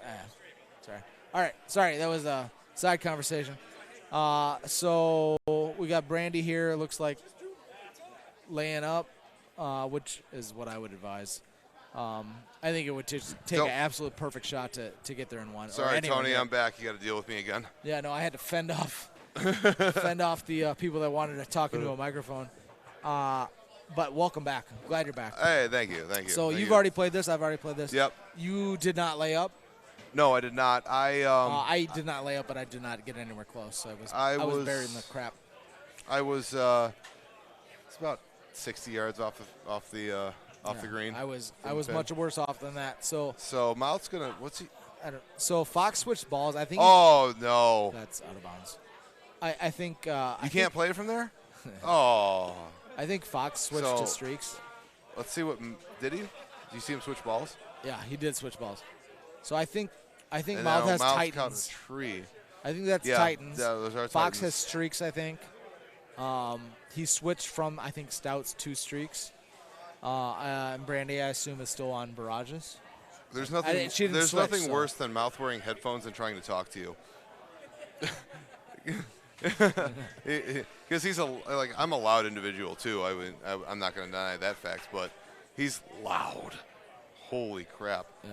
All right, sorry, that was a side conversation. So we got Brandy here. It looks like laying up, which is what I would advise. I think it would just take an absolute perfect shot to get there in one. Sorry, Tony, I'm back. You got to deal with me again. Yeah, no, I had to fend off the people that wanted to talk into a microphone. But welcome back. I'm glad you're back. Hey, thank you. So you've already played this. I've already played this. Yep. You did not lay up. No, I did not. I did not lay up, but I did not get anywhere close. So I was buried in the crap. I was. It's about 60 yards off the green. I was much worse off than that. So Mouth's gonna. What's he? I don't. So Fox switched balls. I think. Oh no. That's out of bounds. I think. You can't play it from there. Oh. I think Fox switched to Streaks. let's see what did he? Did you see him switch balls? Yeah, he did switch balls. So I think And Mouth now has Mouth caught Titans. a tree. I think that's Yeah, Titans. yeah, those are Fox Titans. has streaks, I think. He switched from, I think, Stouts to streaks. And Brandy, I assume, is still on barrages. There's she nothing. didn't There's switch, nothing so. worse than Mouth wearing headphones and trying to talk to you. Because he's I'm a loud individual too. I'm not going to deny that fact, but he's loud. Holy crap! Yeah.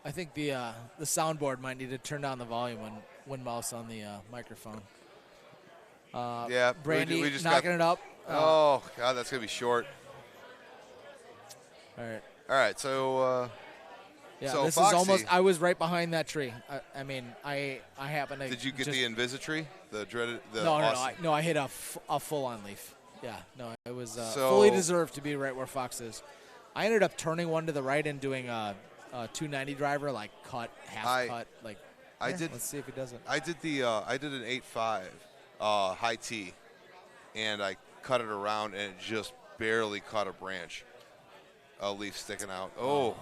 I think the soundboard might need to turn down the volume when Mouth's on the microphone. Yeah, Brandy we just knocking got, it up. Oh God, that's gonna be short. All right. All right, so Yeah, so this Foxy, is almost. I was right behind that tree. I mean, I happened to. did you get just, the Invisitry? The dreaded. The No, awesome, I hit a full-on leaf. Yeah, no, it was So- fully deserved to be right where Fox is. I ended up turning one to the right and doing a 290 driver, like half cut. Like, I did. Let's see if he does it. I did an 8.5 high T, and I cut it around, and it just barely caught a branch. A leaf sticking out. Oh,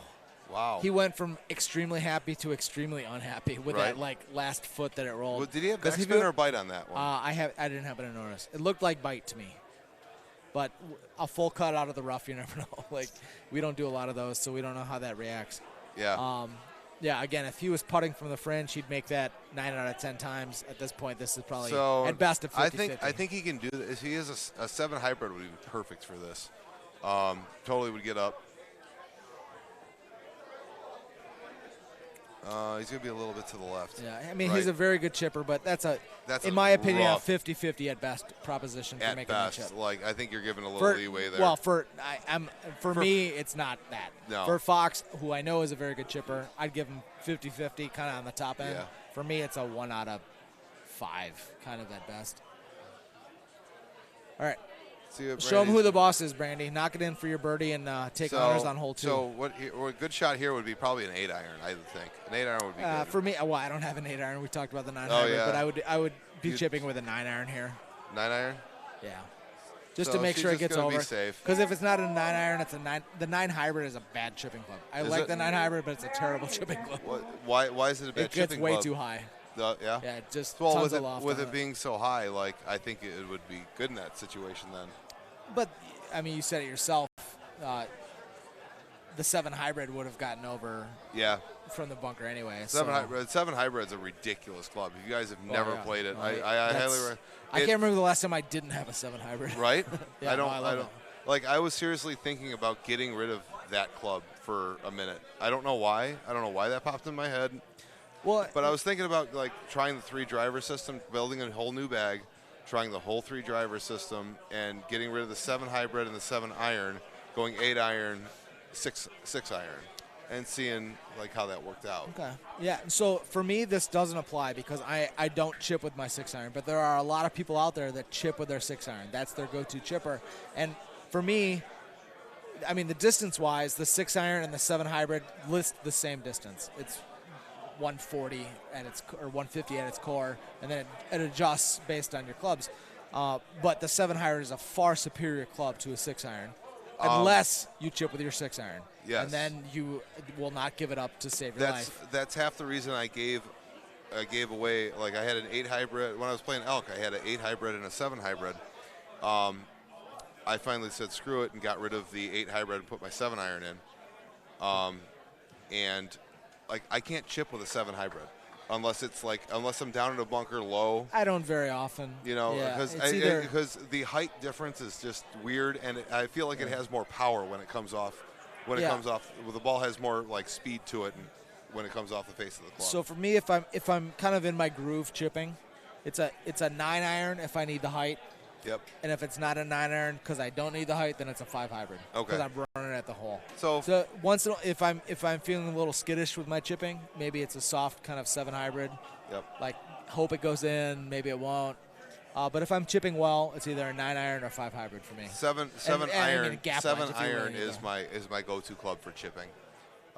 wow. He went from extremely happy to extremely unhappy with Right. that last foot that it rolled. Well, did he have 'Cause backspin or bite on that one? I didn't happen to notice. It looked like bite to me, but a full cut out of the rough, you never know. Like, we don't do a lot of those, so we don't know how that reacts. Yeah. Yeah, again, if he was putting from the fringe, he'd make that 9 out of 10 times. At this point, this is probably So at best a 50-50. I think he can do this. He is a 7 hybrid would be perfect for this. Totally would get up. He's gonna be a little bit to the left. Yeah, I mean, right? he's a very good chipper, but that's in my opinion, a 50-50 at best proposition for At making best. the chip. Like, I think you're giving a little For, leeway there. well, for me, it's not that. No. For Fox, who I know is a very good chipper, I'd give him 50-50, kind of on the top end. Yeah. For me, it's a 1 out of 5, kind of at best. All right. See what Show him who Brandy's the boss is, Brandy. Knock it in for your birdie and take honors on hole 2. So a good shot here would be probably an 8-iron, I would think. An 8-iron would be good. For me, well, I don't have an 8-iron. We talked about the 9 Oh, hybrid, yeah. but I would be chipping with a 9-iron here. 9-iron? Yeah. Just So to make she's sure it just gets gonna be over. safe. Because if it's not a 9-iron, it's a 9. The 9 hybrid is a bad chipping club. I Is like it? the 9 hybrid, but it's a terrible chipping club. Why is it a bad It gets chipping way club? too high. Yeah? Yeah, just Well, tons of loft with on it being so high, like, I think it would be good in that situation then. But, I mean, you said it yourself. The 7 hybrid would have gotten over Yeah. from the bunker anyway. 7 hybrid is a ridiculous club. If you guys have never yeah. played it, No, I that's- highly recommend. I can't remember the last time I didn't have a 7 hybrid. Right? Yeah, I don't. no, I love it. Like, I was seriously thinking about getting rid of that club for a minute. I don't know why. I don't know why that popped in my head. Well, But I was thinking about, like, trying the 3 driver system, building a whole new bag, trying the whole 3 driver system, and getting rid of the 7 hybrid and the 7 iron, going 8 iron, 6 iron, and seeing, like, how that worked out. okay. Yeah, so for me, this doesn't apply because I don't chip with my 6 iron, but there are a lot of people out there that chip with their 6 iron. That's their go-to chipper. And for me, I mean, the distance-wise, the 6 iron and the 7 hybrid list the same distance. It's 140 at its or 150 at its core, and then it adjusts based on your clubs. But the 7 iron is a far superior club to a 6 iron, unless you chip with your 6 iron. Yes. And then you will not give it up to save your life. That's half the reason I gave away. Like, I had an 8 hybrid when I was playing elk. I had an 8 hybrid and a 7 hybrid. I finally said screw it and got rid of the 8 hybrid and put my 7 iron in. And like, I can't chip with a 7 hybrid unless I'm down in a bunker low. I don't very often. You know, Yeah, because it's either- because the height difference is just weird, and I feel like it has more power when it comes off. When it Yeah. comes off, well, the ball has more like speed to it, and when it comes off the face of the club. So for me, if I'm kind of in my groove chipping, it's a 9 iron if I need the height, Yep. and if it's not a 9 iron because I don't need the height, then it's a 5 hybrid. Okay. Because I'm running at the hole. So once in a, if I'm feeling a little skittish with my chipping, maybe it's a soft kind of 7 hybrid. Yep. Like, hope it goes in, maybe it won't. But if I'm chipping well, it's either a 9 iron or 5 hybrid for me. Seven and I mean, iron. gap 7 lines, if you're iron willing to is my go-to club for chipping.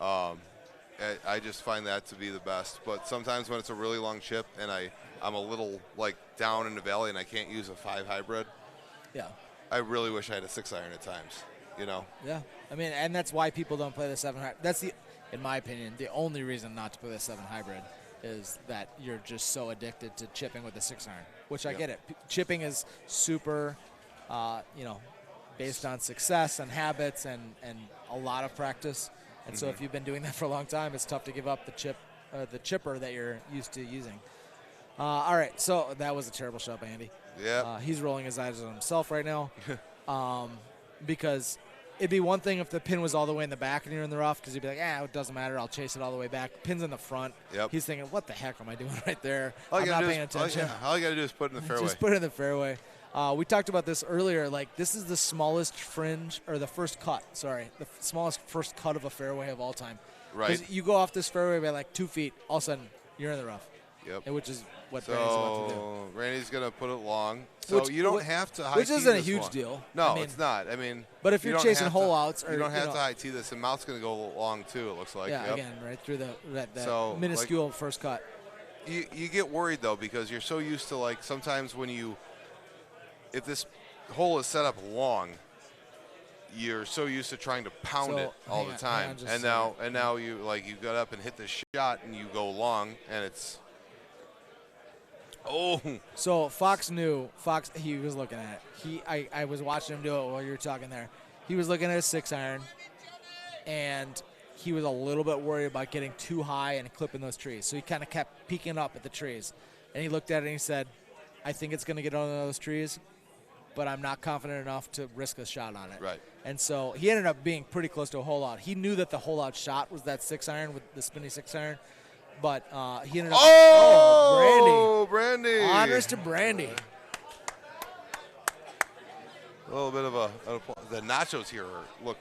I just find that to be the best. But sometimes when it's a really long chip and I'm a little like down in the valley and I can't use a 5 hybrid, Yeah. I really wish I had a 6 iron at times. You know. Yeah. I mean, and that's why people don't play the 7 hybrid. That's in my opinion, the only reason not to play the 7 hybrid is that you're just so addicted to chipping with the 6 iron, which I get it. Chipping is super, based on success and habits and a lot of practice. And so if you've been doing that for a long time, it's tough to give up the chipper that you're used to using. All right, so that was a terrible shot by Andy. Yeah. He's rolling his eyes at himself right now because it'd be one thing if the pin was all the way in the back and you're in the rough because you'd be like, it doesn't matter. I'll chase it all the way back. Pin's in the front. Yep. He's thinking, what the heck am I doing right there? I'm not paying attention. All you got to do is put it in the fairway. Just put it in the fairway. We talked about this earlier. Like, this is the smallest fringe, or the first cut, the smallest first cut of a fairway of all time. Right. Because you go off this fairway by like 2 feet, all of a sudden you're in the rough. Yep. Which is what Randy's about to do. Randy's going to put it long. So you don't have to high tee Which isn't a this huge one. deal. No, it's not. I mean, but if you're chasing hole outs, or you don't have to high tee this, and Mouth's going to go long too. It looks like. Yeah, again, right through that minuscule first cut. You get worried though because you're so used to like sometimes if this hole is set up long, you're so used to trying to pound it all the time, and now you got up and hit the shot and you go long and it's. Oh. So Fox knew. He was looking at it. I was watching him do it while you were talking there. He was looking at a 6 iron, and he was a little bit worried about getting too high and clipping those trees. So he kind of kept peeking up at the trees, and he looked at it and he said, "I think it's going to get on those trees, but I'm not confident enough to risk a shot on it." Right. And so he ended up being pretty close to a hole out. He knew that the hole out shot was that 6 iron with the spinny 6 iron. But he ended up. Brandy! Honors to Brandy. A little bit of the nachos here look.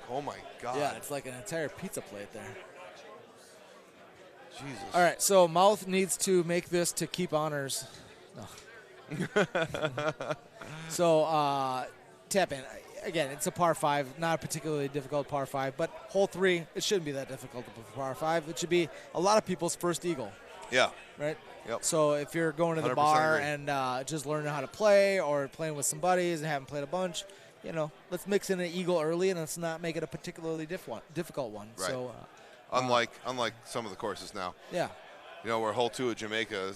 Oh my God! Yeah, it's like an entire pizza plate there. Jesus. All right, so Mouth needs to make this to keep honors. No. So tap in. Again, it's a par 5, not a particularly difficult par 5, but hole 3, it shouldn't be that difficult to par 5. It should be a lot of people's first eagle. Yeah. Right? Yep. So if you're going to the bar and just learning how to play or playing with some buddies and haven't played a bunch, let's mix in an eagle early and let's not make it a particularly difficult one. Right. So, unlike some of the courses now. Yeah. Where hole 2 at Jamaica,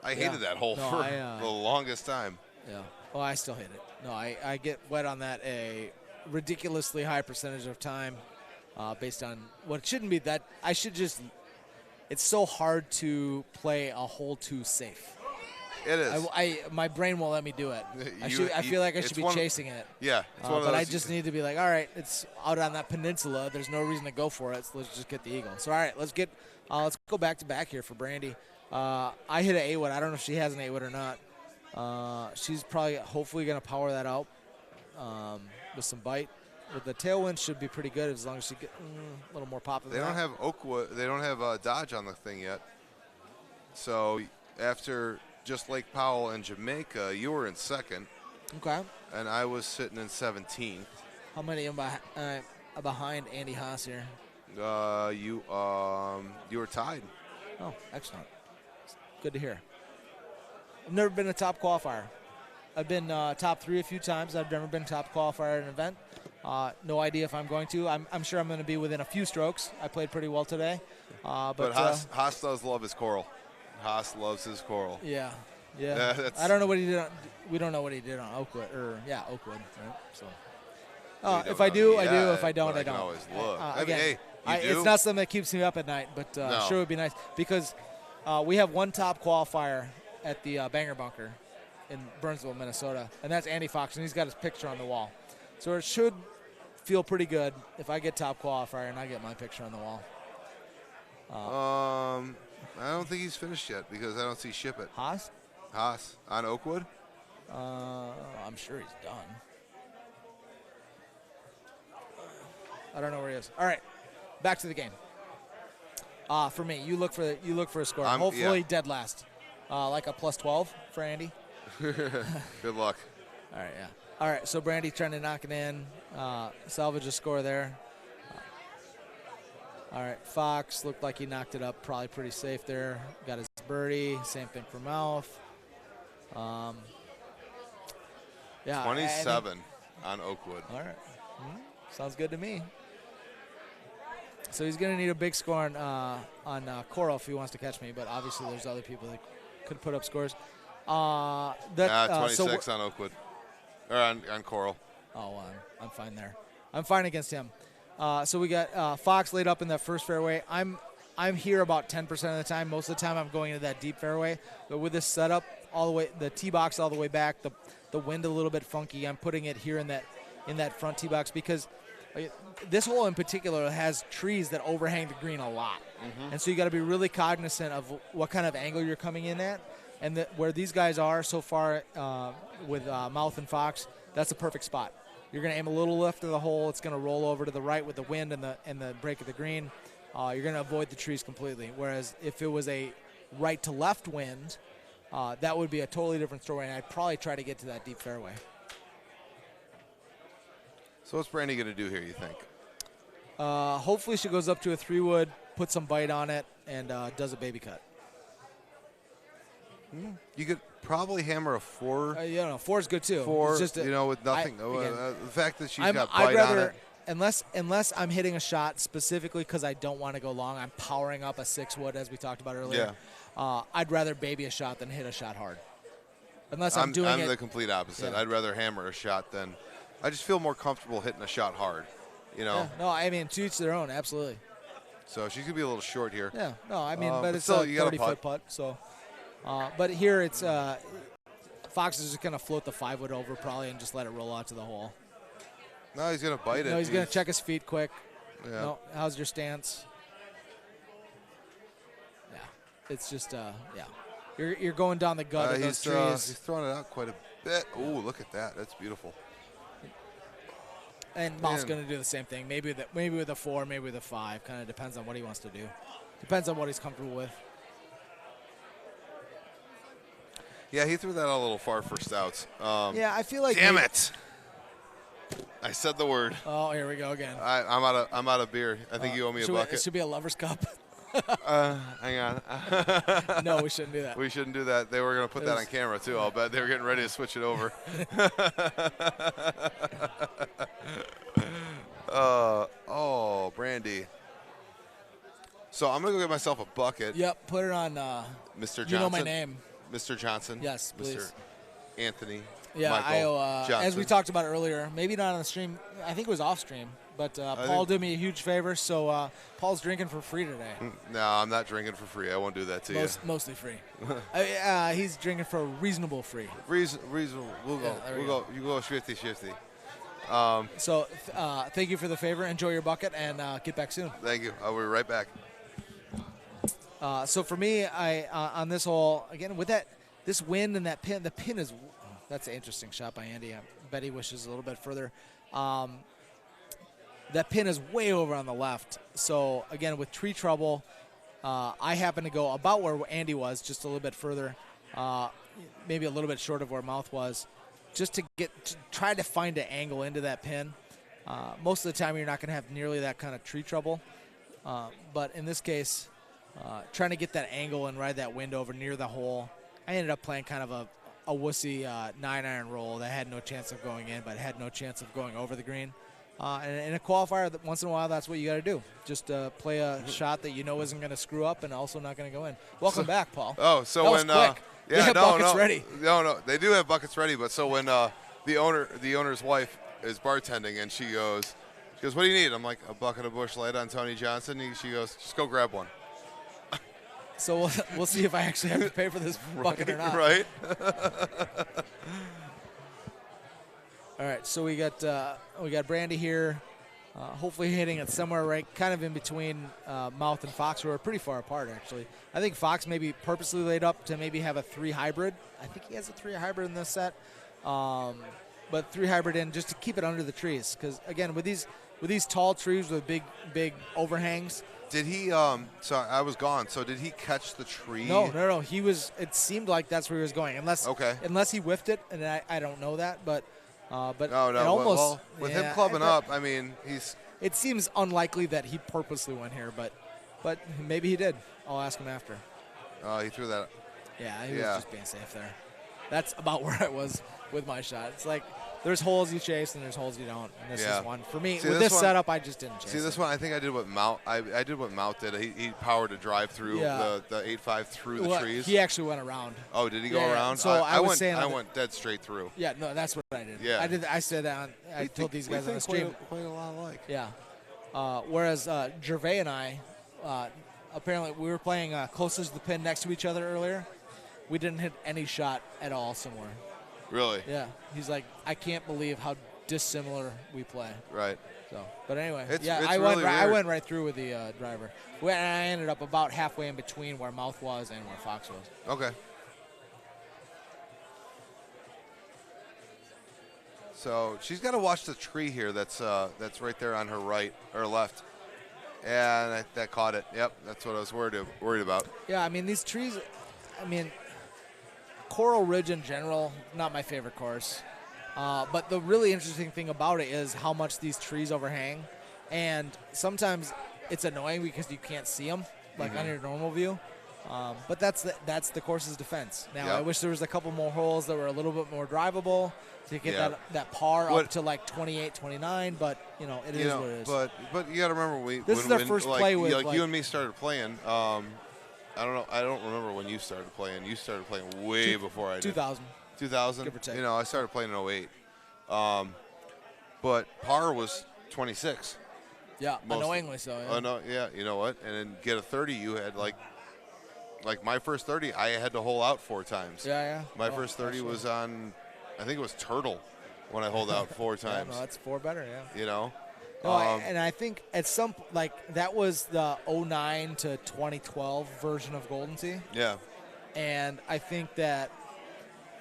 I hated that hole for the longest time. Yeah. Oh, I still hate it. No, I get wet on that a ridiculously high percentage of time based on what it shouldn't be. That I should just – it's so hard to play a hole 2 safe. It is. My brain won't let me do it. I feel like I should be chasing it. Yeah. But I just need to be like, all right, it's out on that peninsula. There's no reason to go for it, so let's just get the eagle. So, all right, let's go back-to-back here for Brandy. I hit an 8-wood. I don't know if she has an 8-wood or not. She's probably hopefully going to power that out with some bite. With the tailwind should be pretty good as long as she gets a little more pop. They don't have Oakwood. They don't have Dodge on the thing yet. So after just Lake Powell and Jamaica, you were in second. Okay. And I was sitting in 17th. How many am I behind Andy Haas here? You were tied. Oh, excellent. Good to hear. I've never been a top qualifier. I've been top 3 a few times. I've never been top qualifier at an event. No idea if I'm going to. I'm sure I'm going to be within a few strokes. I played pretty well today. But Haas does love his coral. Haas loves his coral. Yeah. I don't know what he did. We don't know what he did on Oakwood. Oakwood. Right? So. If I do, I do. If I don't, I don't. Can always look. Again, it's not something that keeps me up at night, but sure it would be nice because we have one top qualifier at the Banger Bunker in Burnsville, Minnesota, and that's Andy Fox, and he's got his picture on the wall. So it should feel pretty good if I get top qualifier and I get my picture on the wall. I don't think he's finished yet because I don't see Ship It. Haas on Oakwood? I'm sure he's done. I don't know where he is. All right, back to the game. For me, you look for a score. Hopefully dead last. Like a plus 12 for Andy. Good luck. All right, yeah. All right, so Brandy trying to knock it in. Salvage a score there. All right, Fox looked like he knocked it up probably pretty safe there. Got his birdie. Same thing for Mouth. 27 on Oakwood. All right. Sounds good to me. So he's going to need a big score on Coral if he wants to catch me, but obviously there's other people that could put up scores. 26 on Oakwood. Or on Coral. Oh, well, I'm fine there. I'm fine against him. So we got Fox laid up in that first fairway. I'm here about 10% of the time. Most of the time I'm going into that deep fairway. But with this setup, all the way, the tee box all the way back, the wind a little bit funky, I'm putting it here in that front tee box because this hole in particular has trees that overhang the green a lot. And so you got to be really cognizant of what kind of angle you're coming in at. And where these guys are so far with Mouth and Fox, that's a perfect spot. You're going to aim a little left of the hole. It's going to roll over to the right with the wind and the break of the green. You're going to avoid the trees completely. Whereas if it was a right to left wind, that would be a totally different story, and I'd probably try to get to that deep fairway. So what's Brandy going to do here, you think? Hopefully she goes up to a 3-wood, puts some bite on it, and does a baby cut. You could probably hammer a 4. 4 is good too. 4, it's just with nothing. The fact that she's got bite on it. Unless I'm hitting a shot specifically because I don't want to go long, I'm powering up a 6-wood as we talked about earlier. Yeah. I'd rather baby a shot than hit a shot hard. Unless I'm the complete opposite. Yeah. I'd rather hammer a shot than. I just feel more comfortable hitting a shot hard. Yeah, no, I mean, to each their own, absolutely. So she's going to be a little short here. Yeah, no, I mean, but it's still, a 30-foot putt. So, but here it's Fox is just going to float the 5-wood over probably and just let it roll out to the hole. No, he's going to bite it. No, he's going to check his feet quick. Yeah. No, how's your stance? Yeah, it's just You're going down the gut of those trees. He's throwing it out quite a bit. Oh, look at that. That's beautiful. And Mouth's going to do the same thing. Maybe with a 4, maybe with a 5. Kind of depends on what he wants to do. Depends on what he's comfortable with. Yeah, he threw that out a little far for Stouts. Yeah, I feel like. Damn it! I said the word. Oh, here we go again. I'm out of beer. I think you owe me a bucket. It should be a lover's cup. Hang on. No, we shouldn't do that. We shouldn't do that. They were going to put that on camera, too. I'll bet they were getting ready to switch it over. Brandy. So I'm going to go get myself a bucket. Yep, put it on Mr. Johnson. You know my name. Mr. Johnson. Yes, please. Mr. Anthony. Yeah, Michael Johnson. as we talked about earlier, maybe not on the stream. I think it was off stream. But Paul did me a huge favor, so Paul's drinking for free today. No, I'm not drinking for free. I won't do that to you. Mostly free. He's drinking for reasonable free. Reasonable. We'll go. You go shifty. So thank you for the favor. Enjoy your bucket and get back soon. Thank you. I'll be right back. So for me, I on this hole again with this wind and that pin. The pin is that's an interesting shot by Andy. I bet he wishes a little bit further. That pin is way over on the left. So, again, with tree trouble, I happen to go about where Andy was, just a little bit further, maybe a little bit short of where Mouth was, just to try to find an angle into that pin. Most of the time, you're not going to have nearly that kind of tree trouble. But in this case, trying to get that angle and ride that wind over near the hole, I ended up playing kind of a wussy 9-iron roll that had no chance of going in, but had no chance of going over the green. And in a qualifier, once in a while, that's what you got to do. Just play a shot that you know isn't going to screw up and also not going to go in. Welcome back, Paul. Oh, so that when was quick. They have buckets ready. No, they do have buckets ready. But so when the owner's wife is bartending and she goes, what do you need? I'm like, a bucket of Busch Light on Tony Johnson. And she goes, just go grab one. So we'll see if I actually have to pay for this bucket or not. Right. All right, so we got Brandy here, hopefully hitting it somewhere right, kind of in between Mouth and Fox, who are pretty far apart, actually. I think Fox maybe purposely laid up to maybe have a 3 hybrid. I think he has a 3 hybrid in this set, but 3 hybrid in just to keep it under the trees. Because again, with these tall trees with big overhangs. Did he? So I was gone. So did he catch the tree? No. He was. It seemed like that's where he was going, unless he whiffed it, and I don't know that, but. But almost with him clubbing up, I mean, it seems unlikely that he purposely went here, but maybe he did. I'll ask him after. He threw that. Yeah, he was just being safe there. That's about where I was with my shot. It's like there's holes you chase and there's holes you don't. And this Yeah. is one for me. See, with this this one- setup, I just didn't chase. See, this it. one, I think I did what Mount. I did what Mount did. He powered a drive through Yeah. the 8.5 through the Well, trees. He actually went around. Oh, did he go Yeah, around? so I was went. saying I that- went dead straight through. Yeah, no, that's what I did. Yeah. I said that. I told these guys on the stream. Quite a lot alike. Yeah. Whereas Gervais and I, apparently we were playing closest to the pin next to each other earlier. We didn't hit any shot at all similar. Really? Yeah. He's like, I can't believe how dissimilar we play. Right. So, but anyway, It's I really weird. went right through with the driver. And I ended up about halfway in between where Mouth was and where Fox was. Okay. So she's got to watch the tree here. That's right there on her right or left, and that caught it. Yep, that's what I was worried about. Yeah, I mean these trees. I mean, Coral Ridge in general, not my favorite course. But the really interesting thing about it is how much these trees overhang, and sometimes it's annoying because you can't see them like on your normal view. But that's the course's defense. Now Yep. I wish there was a couple more holes that were a little bit more drivable to get Yep. that par What- up to like 28, 29. But it is what it is. But you got to remember This is our first play with, like like- you and me started playing. I don't know. I don't remember when you started playing. You started playing way before I did. 2000. 2000. Give or take. I started playing in 08. But par was 26. Yeah, Most- annoyingly so. Yeah. Oh no, yeah. You know what? And then get a 30. You had like my first 30. I had to hole out 4 times. Yeah. My first 30 was on, I think it was Turtle, when I holed out 4 Yeah, times. no, that's 4 better. Yeah. You know. No, and I think at some that was the 09 to 2012 version of Golden Tee, Yeah. and I think that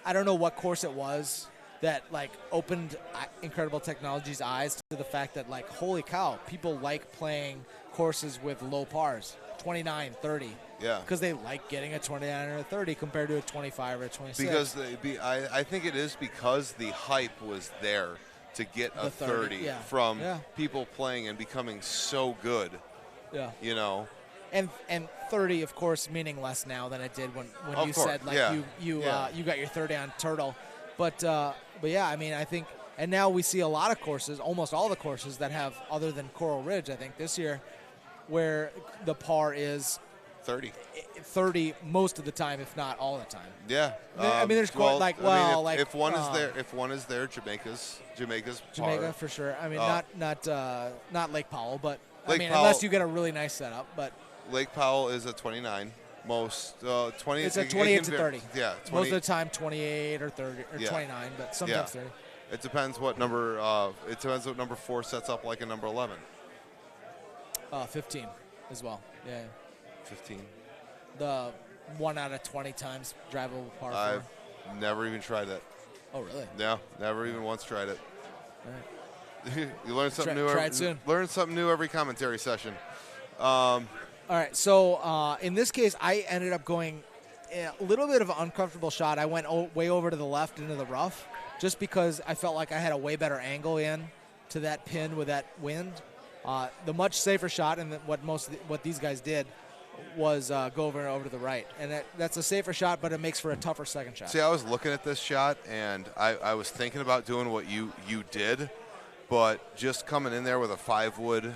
I don't know what course it was that opened Incredible Technology's eyes to the fact that holy cow, people like playing courses with low pars, 29, 30. Yeah. Because they like getting a 29 or a 30 compared to a 25 or a 26. Because I think it is because the hype was there to get a The 30, 30 yeah. from Yeah. people playing and becoming so good. Yeah. You know. And 30, of course, meaning less now than it did when Of you course, said yeah. you Yeah. you got your 30 on Turtle, but yeah, I mean I think, and now we see a lot of courses, almost all the courses that have, other than Coral Ridge, I think this year, where the par is 30 most of the time, if not all the time. Yeah. I mean, there's quite if one is there, Jamaica's Jamaica par. for sure. I mean, not Lake Powell, but I Lake mean, Powell- unless you get a really nice setup, but. Lake Powell is a 29. Most 20. It's a it 28 can to vary. 30. Yeah, 20. Most of the time, 28 or 30 or Yeah. 29, but sometimes 30. It depends what number. It depends what number 4 sets up like a number 11. 15 as well. Yeah. 15. The 1 out of 20 times drivable par 4. I've never even tried it. Oh, really? No, never even once tried it. All right. You learn something new. Try it soon. Learn something new every commentary session. All right. So in this case, I ended up going a little bit of an uncomfortable shot. I went way over to the left into the rough just because I felt like I had a way better angle in to that pin with that wind. The much safer shot, and what these guys did was go over to the right, and that's a safer shot, but it makes for a tougher second shot. See, I was looking at this shot, and I was thinking about doing what you did, but just coming in there with a 5-wood,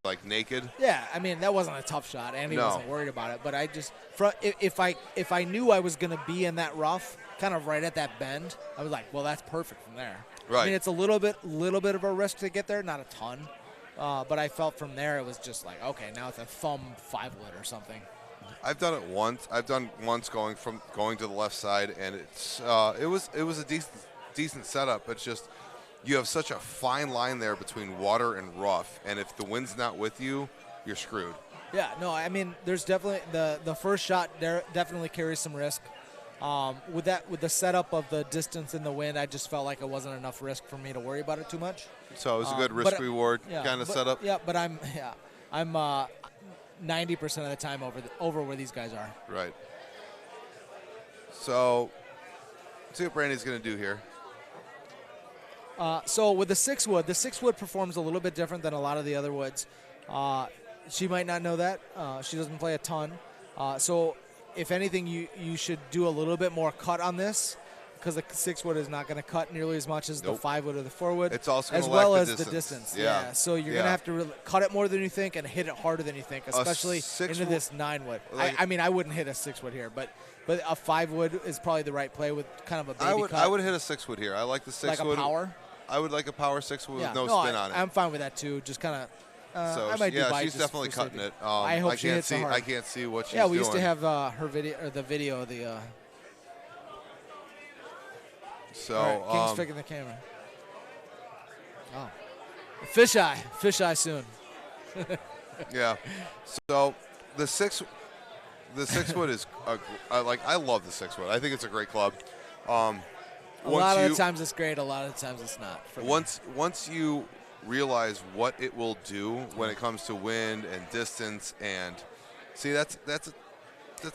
like naked. Yeah, I mean that wasn't a tough shot. Andy No. wasn't worried about it, but I just if I knew I was going to be in that rough, kind of right at that bend, I was like, well, that's perfect from there. Right. I mean, it's a little bit of a risk to get there, not a ton, but I felt from there it was just like, okay, now it's a thumb 5-wood or something. I've done it once. I've done once going to the left side, and it was a decent setup. It's just you have such a fine line there between water and rough, and if the wind's not with you, you're screwed. Yeah, no, I mean, there's definitely the first shot there definitely carries some risk. With the setup of the distance and the wind, I just felt like it wasn't enough risk for me to worry about it too much. So it was a good risk-reward kind of setup. Yeah, but I'm 90% of the time over where these guys are. Right. So let's see what Brandy's going to do here. So with the 6-wood, the 6-wood performs a little bit different than a lot of the other woods. She might not know that. She doesn't play a ton. So if anything, you should do a little bit more cut on this because the 6-wood is not going to cut nearly as much as the Nope. 5-wood or the 4-wood. It's also as gonna well lack as the the distance. Yeah. So you're going to have to cut it more than you think and hit it harder than you think, especially into this 9-wood. Like, I mean, I wouldn't hit a 6-wood here, but a 5-wood is probably the right play with kind of a baby cut. I would hit a 6-wood here. I like the 6-wood. Like a power? I would like a power 6-wood with no spin on it. I'm fine with that too. Just kind of. So I might do bite she's just definitely for cutting safety. it. I hope she hits it hard. I can't see what she's Yeah, we doing. used to have her video or the video of the. So all right, King's picking the camera. Oh, fisheye soon. Yeah. So the 6-wood is I love the 6-wood. I think it's a great club. A lot of the times it's great. A lot of the times it's not. For me. Once you realize what it will do when it comes to wind and distance, and see that's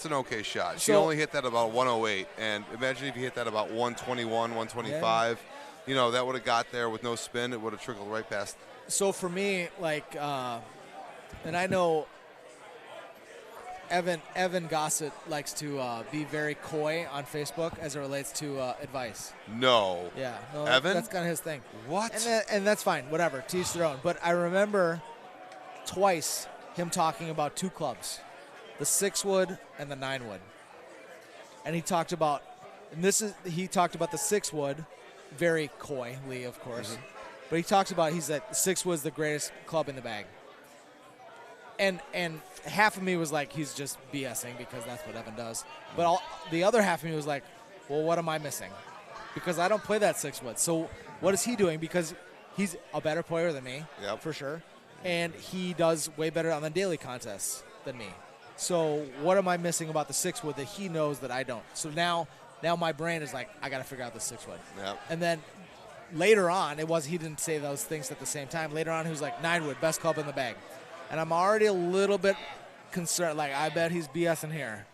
an okay shot. She only hit that about 108, and imagine if you hit that about 121, 125. You know, that would have got there with no spin. It would have trickled right past. So for me, like, and I know Evan Gossett likes to be very coy on Facebook as it relates to advice. No. Yeah. No, Evan? That's kind of his thing. What? And that's fine. Whatever. To each their own. But I remember twice him talking about two clubs, the 6-wood and the 9-wood. And he talked about the 6-wood very coyly, of course. Mm-hmm. But he talks about, he said 6-wood's the greatest club in the bag. And half of me was like, he's just BSing because that's what Evan does. But the other half of me was like, well, what am I missing? Because I don't play that 6-wood. So what is he doing? Because he's a better player than me, for sure. And he does way better on the daily contests than me. So what am I missing about the 6-wood that he knows that I don't? So now my brain is like, I got to figure out the 6-wood. Yep. And then later on, he didn't say those things at the same time. Later on, he was like, 9-wood, best club in the bag. And I'm already a little bit concerned. Like, I bet he's BSing here.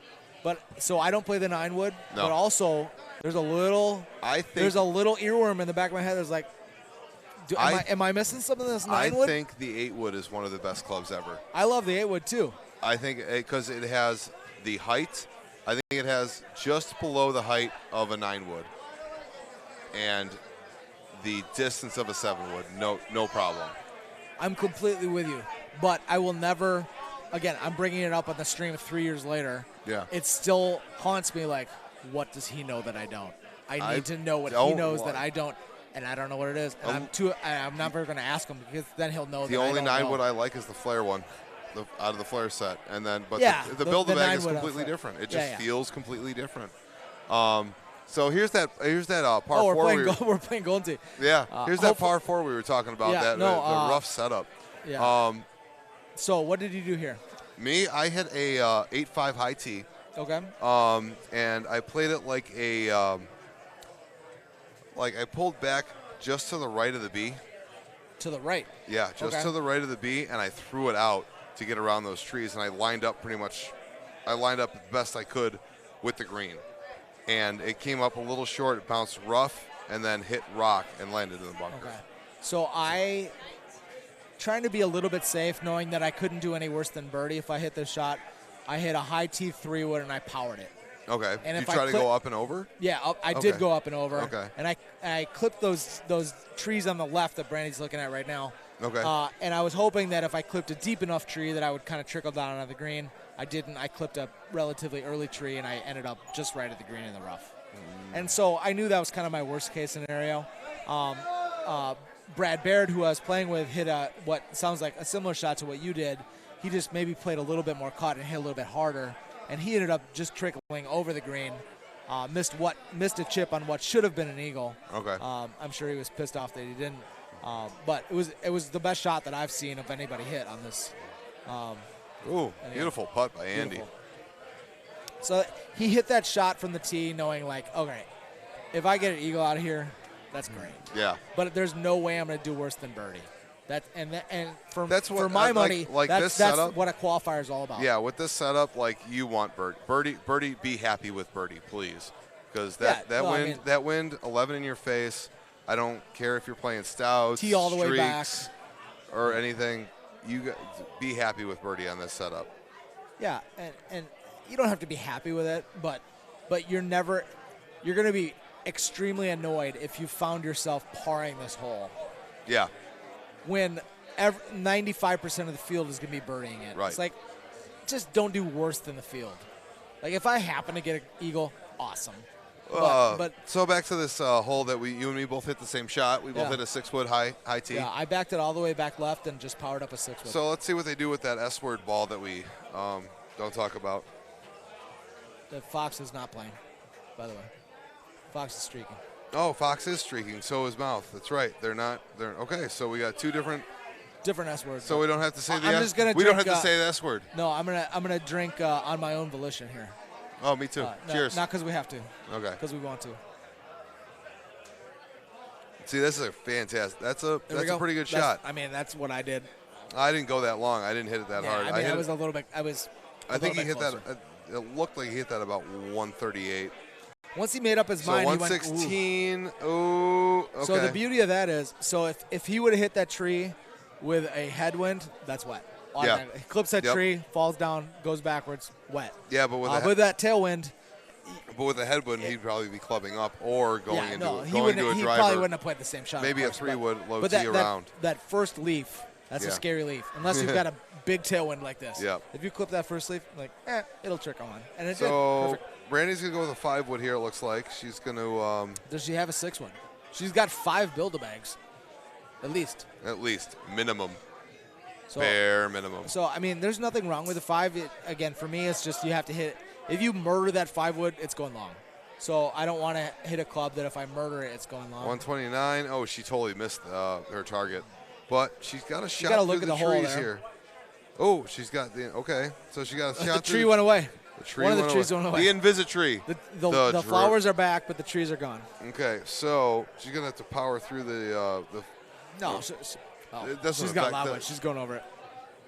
But so I don't play the 9-wood. No. But also, there's a little earworm in the back of my head that's like, am I missing something in this 9-wood? I think the 8-wood is one of the best clubs ever. I love the 8-wood too. I think because it has the height. I think it has just below the height of a 9-wood. And the distance of a 7-wood. No problem. I'm completely with you. But I will never, again, I'm bringing it up on the stream 3 years later. Yeah. It still haunts me like, what does he know that I don't? I need to know what he knows that I don't, and I don't know what it is. And I'm never going to ask him because then he'll know that I don't know. The only 9-wood I like is the flare one, out of the flare set. And then, but the build-a-bag is completely different. It just feels completely different. So here's that par 4. We're playing Golden Tee. Yeah, here's that par 4 we were talking about, the rough setup. Yeah. So what did you do here? Me, I hit a 8.5 high tee. Okay. And I played it like a I pulled back just to the right of the B. To the right? Yeah, just to the right of the B, and I threw it out to get around those trees, and I lined up the best I could with the green. And it came up a little short, it bounced rough, and then hit rock and landed in the bunker. Okay. So trying to be a little bit safe, knowing that I couldn't do any worse than birdie if I hit this shot. I hit a high tee 3-wood and I powered it. Okay. And you try to go up and over? Yeah, I did go up and over. Okay. And I clipped those trees on the left that Brandy's looking at right now. Okay. And I was hoping that if I clipped a deep enough tree that I would kind of trickle down on the green. I didn't. I clipped a relatively early tree and I ended up just right at the green in the rough. And so I knew that was kind of my worst case scenario. Brad Baird, who I was playing with, hit what sounds like a similar shot to what you did. He just maybe played a little bit more cut and hit a little bit harder, and he ended up just trickling over the green. Missed a chip on what should have been an eagle. Okay. I'm sure he was pissed off that he didn't. But it was the best shot that I've seen of anybody hit on this. Ooh, beautiful putt by Andy. Beautiful. So he hit that shot from the tee knowing like, okay, if I get an eagle out of here, that's great. Yeah. But there's no way I'm going to do worse than birdie. For my money, this that's setup, what a qualifier is all about. Yeah, with this setup, like you want birdie, be happy with birdie, please, because that wind, 11 in your face. I don't care if you're playing stouts, tee all the way back, or anything. You be happy with birdie on this setup. Yeah, and you don't have to be happy with it, but you're going to be extremely annoyed if you found yourself parring this hole Yeah. when 95% of the field is going to be birdieing it. Right. It's like, just don't do worse than the field. Like, if I happen to get an eagle, awesome. But so back to this hole that you and me both hit the same shot. We both hit a 6-wood high tee. Yeah, I backed it all the way back left and just powered up a 6-wood. So let's see what they do with that S-word ball that we don't talk about. The Fox is not playing, by the way. Fox is streaking. Oh, Fox is streaking. So is Mouth. That's right. They're not. Okay. So we got two different S words. So we don't have to say the I'm S. just gonna we drink, don't have to say the S word. No, I'm gonna drink on my own volition here. Oh, me too. Cheers. Not because we have to. Okay. Because we want to. See, this is a fantastic. That's a pretty good shot. I mean, that's what I did. I didn't go that long. I didn't hit it that hard. I mean, I was a little bit. I think he hit closer. that. It looked like he hit that about 138. Once he made up his So mind, 116. Ooh. Okay. So the beauty of that is, if he would have hit that tree with a headwind, that's wet. Yeah. He clips that tree, falls down, goes backwards, wet. Yeah, but with that tailwind. But with a headwind, he'd probably be clubbing up or going into a he driver. probably wouldn't have played the same shot. Maybe a 3-wood low tee around. That first leaf, that's a scary leaf. Unless you've got a big tailwind like this. Yeah. If you clip that first leaf, it'll trick on. And it did. So Perfect. Brandy's going to go with a 5-wood here, it looks like. She's going to Does she have a 6-wood? She's got 5 Build-A-Bags. At least. Minimum. So, bare minimum. So, I mean, there's nothing wrong with the 5. Again, for me, it's just you have to hit. If you murder that 5-wood, it's going long. So I don't want to hit a club that if I murder it, it's going long. 129. Oh, she totally missed her target. But she's got a shot through the hole trees there. here. Oh, she's got the – okay. So she got a shot The tree went away. The tree One of the went trees away. went away. The Invisi-tree. The flowers are back, but the trees are gone. Okay, so she's going to have to power through the no, she's got a lot of it. She's going over it.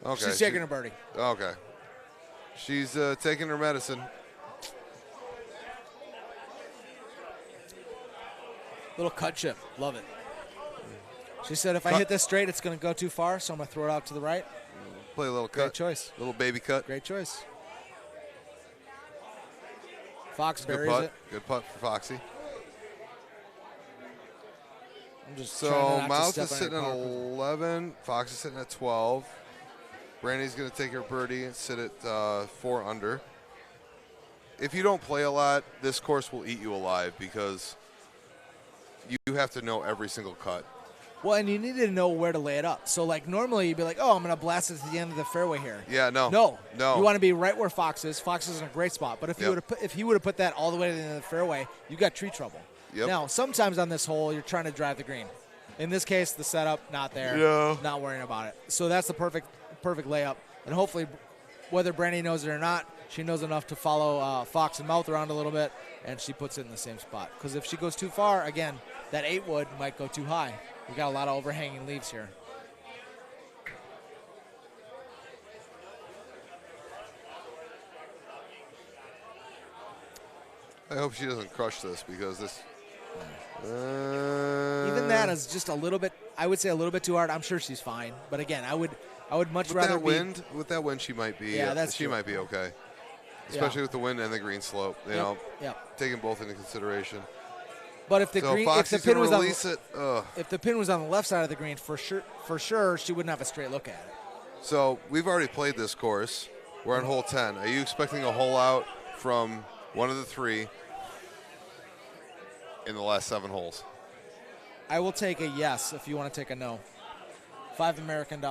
Okay. She's taking her birdie. Okay. She's taking her medicine. Little cut chip. Love it. She said if I hit this straight, it's going to go too far, so I'm going to throw it out to the right. Play a little cut. Great choice. Little baby cut. Great choice. Fox buries putt. it. Good putt for Foxy. I'm just so Mouth is sitting at 11. Fox is sitting at 12. Brandy's going to take her birdie and sit at 4 under. If you don't play a lot, this course will eat you alive because you have to know every single cut. Well, and you need to know where to lay it up. So, like, normally you'd be like, oh, I'm going to blast it to the end of the fairway here. Yeah, no. No. No. You want to be right where Fox is. Fox is in a great spot. But if he would have put that all the way to the end of the fairway, you got tree trouble. Yep. Now, sometimes on this hole, you're trying to drive the green. In this case, the setup, not there. Yeah. Not worrying about it. So that's the perfect layup. And hopefully, whether Brandy knows it or not, she knows enough to follow Fox and Mouth around a little bit, and she puts it in the same spot. Because if she goes too far, again, that 8-wood might go too high. We got a lot of overhanging leaves here. I hope she doesn't crush this because this. Even that is just a little bit. I would say a little bit too hard. I'm sure she's fine, but again, I would much rather with that wind, she might be. Yeah, she might be okay, especially with the wind and the green slope. You know, taking both into consideration. But if the if the pin was on the left side of the green, for sure, she wouldn't have a straight look at it. So we've already played this course. We're on hole 10. Are you expecting a hole out from one of the 3 in the last 7 holes? I will take a yes if you want to take a no. $5 American.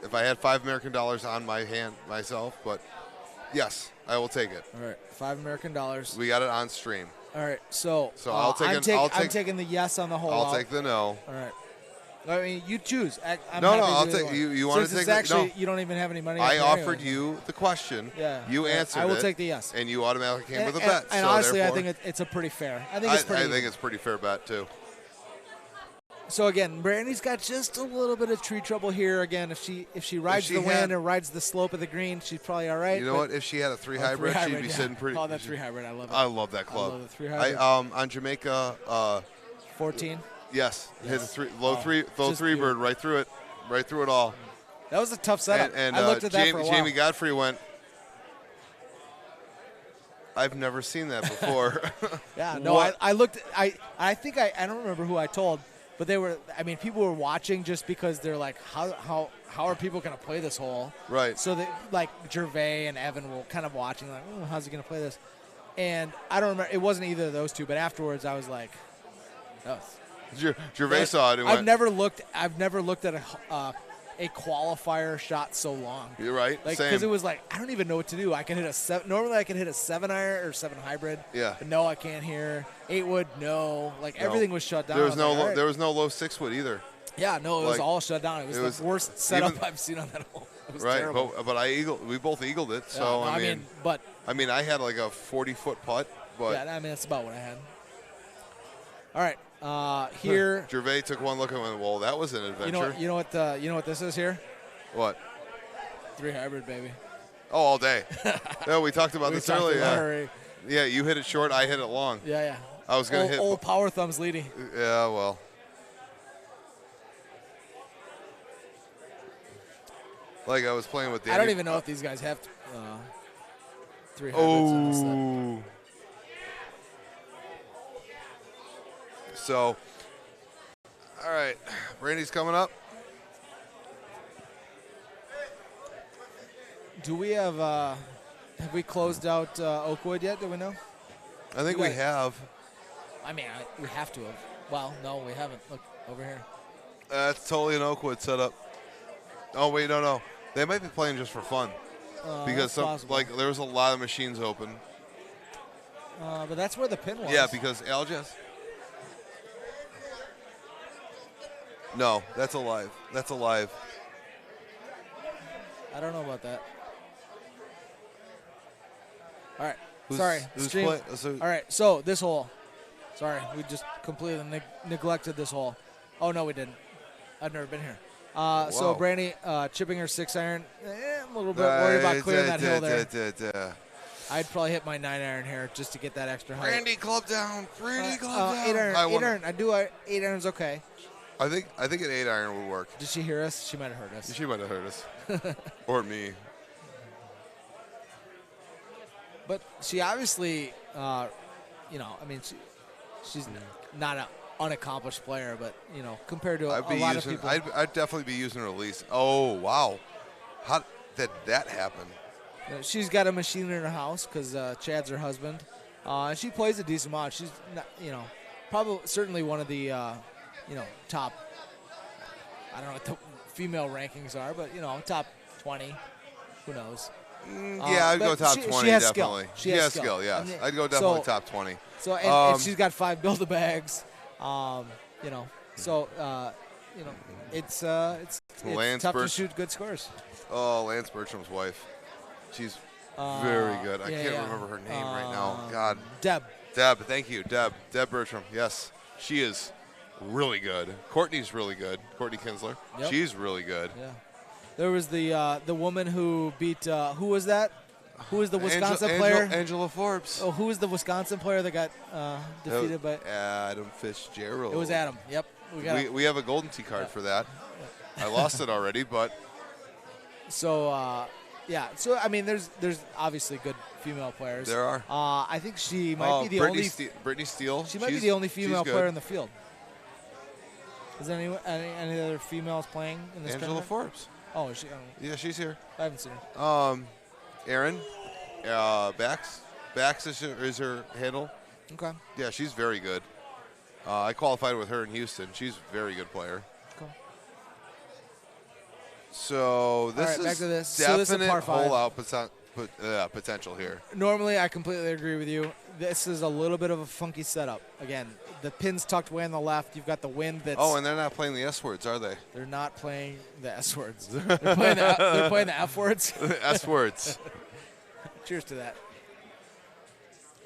If I had $5 American on my hand myself, but yes, I will take it. All right, $5 American. We got it on stream. All right, so I'm taking the yes on the hole. I'll take the no. All right. I mean, you choose. I'll take you. You want to take the no? You don't even have any money. I offered you the question. Yeah. You answered it. I will take the yes. And you automatically came with a bet. And so honestly, therefore, I think it's a pretty fair. I think it's pretty fair bet too. So again, Brandy's got just a little bit of tree trouble here. Again, if she rides the wind and rides the slope of the green, she's probably all right. You know what? If she had a 3 hybrid, she'd be sitting pretty. Oh, that 3 hybrid, I love it. I love that club. I love the 3 hybrid. On Jamaica. 14. Yes, hit a low three bird right through it all. That was a tough setup. And I looked at that for a while. Jamie Godfrey went. I've never seen that before. Yeah, no, I looked. I think I don't remember who I told, but they were. I mean, people were watching just because they're like, how are people going to play this hole? Right. So that like Gervais and Evan were kind of watching, like, oh, how's he going to play this? And I don't remember. It wasn't either of those two, but afterwards I was like, oh. Gervais saw it and I've went, never looked at a qualifier shot so long. You're right. Like, Same. because it was like, I don't even know what to do. I can hit a seven. Normally I can hit a 7-iron or 7 hybrid. Yeah. But no, I can't here. 8-wood, no. Like, everything was shut down. There was no like, all right. there was no low 6-wood either. Yeah, no, it was all shut down. It was the worst setup even, I've seen on that hole. It was right, terrible. but we both eagled it. So Yeah, no, I mean, I had like a 40-foot putt, but yeah, I mean that's about what I had. All right, here. Gervais took one look and went, "Well, that was an adventure." You know what this is here? What? 3 hybrid, baby. Oh, all day. Yeah, we talked about this earlier. Yeah, you hit it short. I hit it long. Yeah. I was gonna hit. Old power thumbs leading. Yeah, well. Like I was playing with Danny. I don't even know if these guys have 3 hybrids in this set. So, all right, Brandy's coming up. Do we have we closed out Oakwood yet? Do we know? I think we have. I mean, we have to have. Well, no, we haven't. Look over here. That's totally an Oakwood setup. Oh wait, no. They might be playing just for fun because there was a lot of machines open. But that's where the pin was. Yeah, because Algis. No, that's alive. That's alive. I don't know about that. All right. Who's Stream. playing? All right. So this hole. Sorry, we just completely neglected this hole. Oh no, we didn't. I've never been here. So Brandy chipping her 6-iron. I'm a little bit worried about clearing that hill there. I'd probably hit my 9-iron here just to get that extra height. Brandy club down. Brandy club down. 8-iron. I do 8-iron's okay. I think an 8-iron would work. Did she hear us? She might have heard us. She might have heard us. Or me. But she obviously, she's not an unaccomplished player, but, compared to a lot of people. I'd definitely be using her release. Oh, wow. How did that happen? She's got a machine in her house because Chad's her husband. She plays a decent amount. She's, not, certainly one of the, top, I don't know what the female rankings are, but, top 20. Who knows? Yeah, I'd go top 20, she has definitely. Skill. She has skill, yes. I'd go definitely top 20. So, and she's got 5 build-a-bags. It's tough to shoot good scores. Oh, Lance Bertram's wife. She's very good. I can't remember her name right now. God. Deb, thank you. Deb Bertram. Yes, she is really good. Courtney's really good. Courtney Kinsler. Yep. She's really good. Yeah. There was the woman who beat who was that? Who was the Wisconsin player? Angela Forbes. Oh, who was the Wisconsin player that got defeated by Adam Fitzgerald? It was Adam. Yep. We have a golden tee card for that. I lost it already, but so So I mean, there's obviously good female players. There are. I think she might be the only. Brittany Steele. She might be the only female player in the field. Is there any other females playing in this Angela tournament? Forbes. Oh, is she? Yeah, she's here. I haven't seen her. Erin, Bax is her handle. Okay. Yeah, she's very good. I qualified with her in Houston. She's a very good player. Cool. So this back to this. definite So this is par 5. hole-out potential here. Normally, I completely agree with you. This is a little bit of a funky setup. Again, the pin's tucked way on the left. You've got the wind that's... Oh, and they're not playing the S words, are they? They're not playing the S words. They're playing the F words. S words. Cheers to that.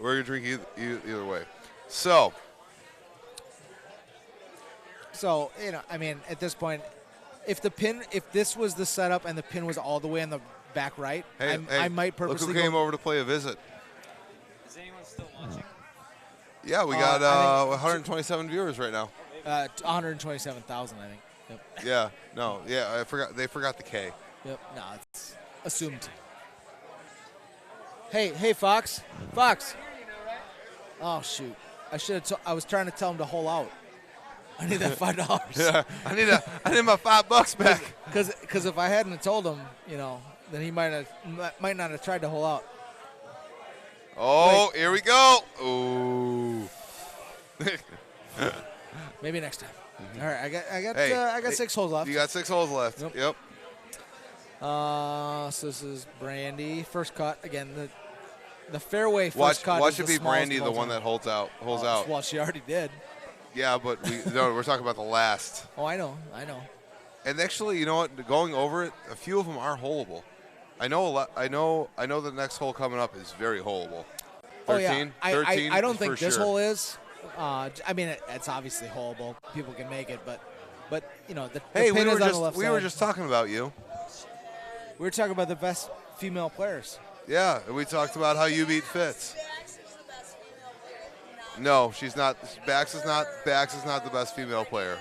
We're going to drink either way. So, I mean, at this point, if this was the setup and the pin was all the way on the back right, I might purposely look who came over to play a visit. Is anyone still watching? Yeah, we got 127 viewers right now. 127,000, I think. Yep. Yeah, no, yeah, I forgot. They forgot the K. Yep, no, it's assumed. Hey, Fox. Fox. Oh shoot! I was trying to tell him to hold out. I need that $5. Yeah, I need my $5 back. Because if I hadn't have told him, then he might not have tried to hold out. Oh, here we go. Ooh. Maybe next time. All right, Hey, I got 6 holes left. You got 6 holes left. Yep. So this is Brandy first cut again. The fairway first cut. Watch is it the be smallest Brandy, of the all one time. that holds out. Well, she already did. Yeah, but we're talking about the last. Oh, I know. And actually, you know what? Going over it, a few of them are holeable. I know a lot. I know the next hole coming up is very holeable. 13. Oh yeah. 13 I don't think for this sure. hole is. I mean, it's obviously holeable. People can make it, but the Hey, pin we is on the left were side. just talking about you. We were talking about the best female players. Yeah, and we talked about how you beat Fitz. No, she's not. Bax is not the best female player.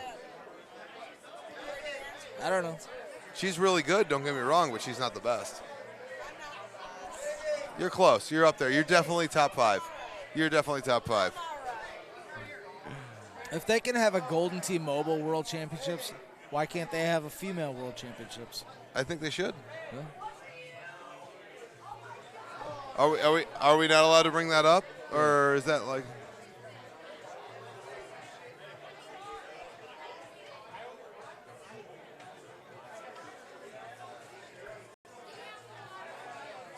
I don't know. She's really good, don't get me wrong, but she's not the best. You're close. You're up there. You're definitely top 5. You're definitely top 5. If they can have a Golden Tee Mobile World Championships, why can't they have a female World Championships? I think they should. Yeah. Are we not allowed to bring that up, or is that like?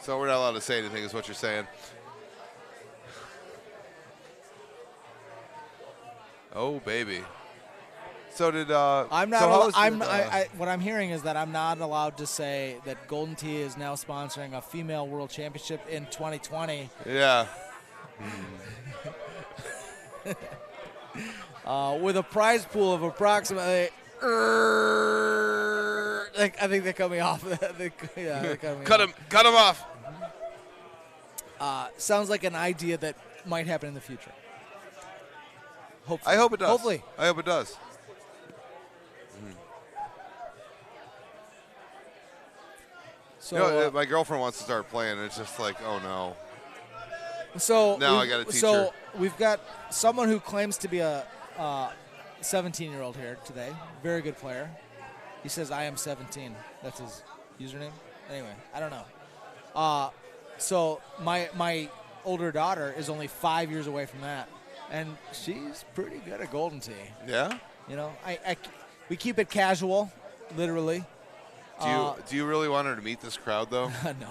So we're not allowed to say anything, is what you're saying. Oh baby. So did I'm not. so how al- was I'm. it, What I'm hearing is that I'm not allowed to say that Golden Tee is now sponsoring a female World Championship in 2020. Yeah. With a prize pool of approximately. I think they cut me off. They cut me off. Cut him off. Sounds like an idea that might happen in the future. Hopefully. I hope it does. Hopefully. I hope it does. So, You know, my girlfriend wants to start playing, and it's just like, oh no. So Now I gotta teach so her. we've got someone who claims to be a 17-year-old here today. Very good player. He says, I am 17. That's his username. Anyway, I don't know. So my older daughter is only 5 years away from that, and she's pretty good at Golden Tee. Yeah. We keep it casual, literally. Do you really want her to meet this crowd though? No,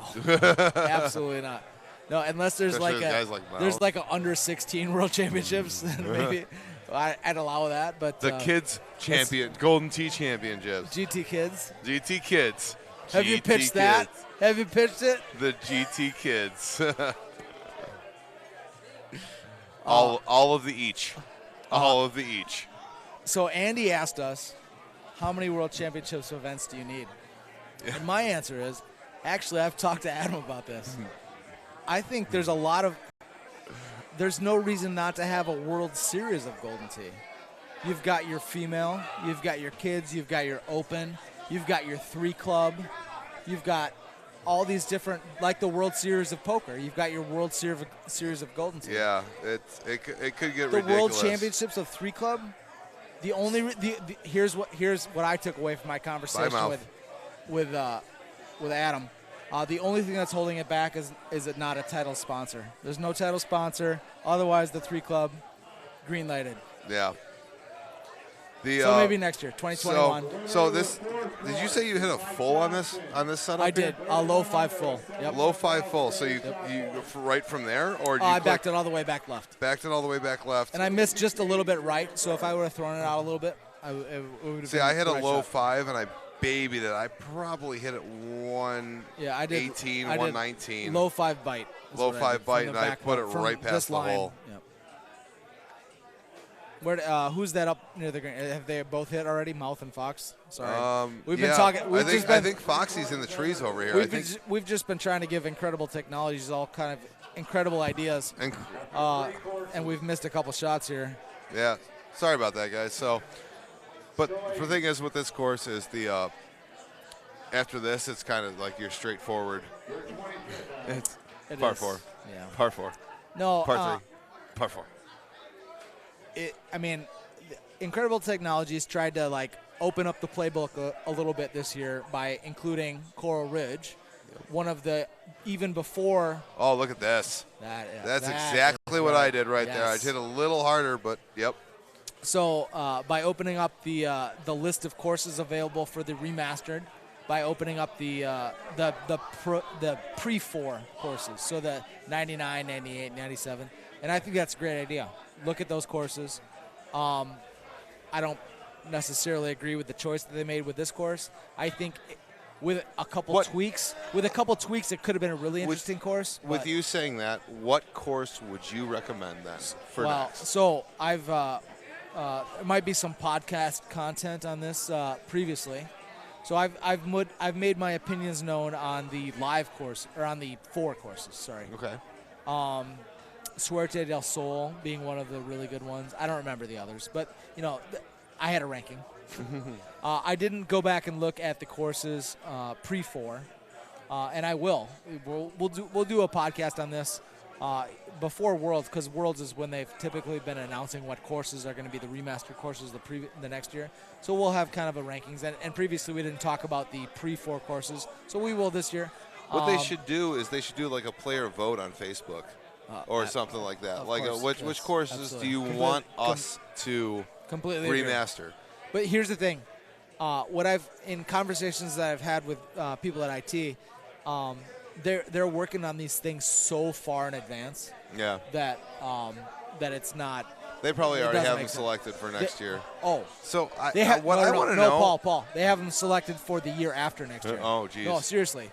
absolutely not. No, unless there's Especially with guys like there's Miles. like a under 16 World Championships, then maybe I'd allow that. But The kids champion, Golden Tee championships. GT Kids. GT kids. Have you GT pitched that? kids. Have you pitched it? The GT kids. all of the each. All of the each. So Andy asked us, how many World Championships events do you need? And my answer is, actually, I've talked to Adam about this. I think there's no reason not to have a World Series of Golden Tee. You've got your female, you've got your kids, you've got your open, you've got your 3 club, you've got all these different, like the World Series of Poker. You've got your World Series of Golden Tee. Yeah, it could get The ridiculous. World Championships of 3 club. The only here's what I took away from my conversation with Adam. The only thing that's holding it back is it not a title sponsor. There's no title sponsor. Otherwise, the 3 club green lighted. Yeah. So maybe next year, 2021. So this, did you say you hit a full on this setup? I did a low 5 full. Yep. Low 5 full. So you right from there, or did you I backed it all the way back left. backed it all the way back left? And I missed just a little bit right. So if I would have thrown it out a little bit, it would have See, been I hit the a right low shot. 5, and I babied it. I probably hit it 118, Yeah, I did. 119. Low 5 bite. is Low what I 5 did, bite, from and the I back put it left, from right past this the line. hole. Yep. Who's that up near the green? Have they both hit already? Mouth and Fox. Sorry. We've been talking. I think Foxy's in the trees over here. We've just been trying to give incredible technologies all kind of incredible ideas, and we've missed a couple shots here. Yeah, sorry about that, guys. So, but the thing is with this course is after this, it's kind of like you're straightforward. Par is. 4. Yeah. Par 4. No. Par 3. Par 4. I mean, Incredible Technologies tried to like open up the playbook a little bit this year by including Coral Ridge, one of the even before. Oh, look at this. That's exactly what I did right there. I hit a little harder, but yep. So by opening up the list of courses available for the remastered, by opening up the pre-4 courses, so the 99, 98, 97, and I think that's a great idea. Look at those courses. I don't necessarily agree with the choice that they made with this course. I think with a couple tweaks, it could have been a really interesting course. With you saying that, what course would you recommend then for next? So I've there might be some podcast content on this previously. So I've made my opinions known on the live course, or on the 4 courses. Sorry. Okay. Suerte del Sol being one of the really good ones. I don't remember the others, but I had a ranking. I didn't go back and look at the courses pre-4, and I will. We'll do a podcast on this before Worlds, because Worlds is when they've typically been announcing what courses are going to be the remastered courses the next year. So we'll have kind of a rankings, and previously we didn't talk about the pre-4 courses, so we will this year. What they should do is they should do like a player vote on Facebook. Or something like that. Like, which courses absolutely. do you want us to completely remaster? Agree. But here's the thing: in conversations that I've had with people at IT, they're working on these things so far in advance. Yeah. That it's not. They probably already have them selected for next year. Oh. So I want to know. Paul. They have them selected for the year after next year. Oh, geez. No, seriously,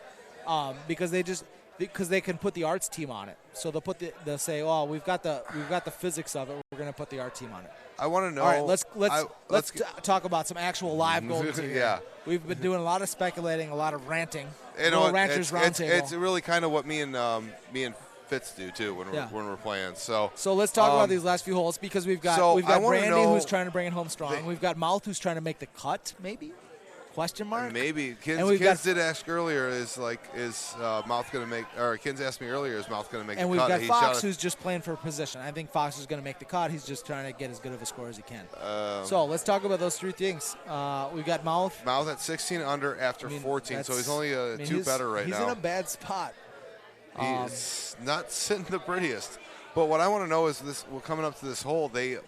because they can put the arts team on it. So they'll say, "Oh, we've got the physics of it. We're going to put the art team on it." I want to know. All right, let's talk about some actual live goals here. Yeah. We've been doing a lot of speculating, a lot of ranting. Ranchers Roundtable. It's really kind of what me and Fitz do too when we're playing. So let's talk about these last few holes, because we've got Brandy who's trying to bring it home strong. We've got Mouth who's trying to make the cut, maybe. Question mark? Maybe. Kins did ask earlier, is Mouth going to make, or Kins asked me earlier, is Mouth going to make the cut? And we've got Fox who's just playing for position. I think Fox is going to make the cut. He's just trying to get as good of a score as he can. So let's talk about those 3 things. We've got Mouth. Mouth at 16 under after 14, so he's only 2 better right now. He's in a bad spot. He's not sitting the prettiest. But what I want to know is this: we're coming up to this hole. They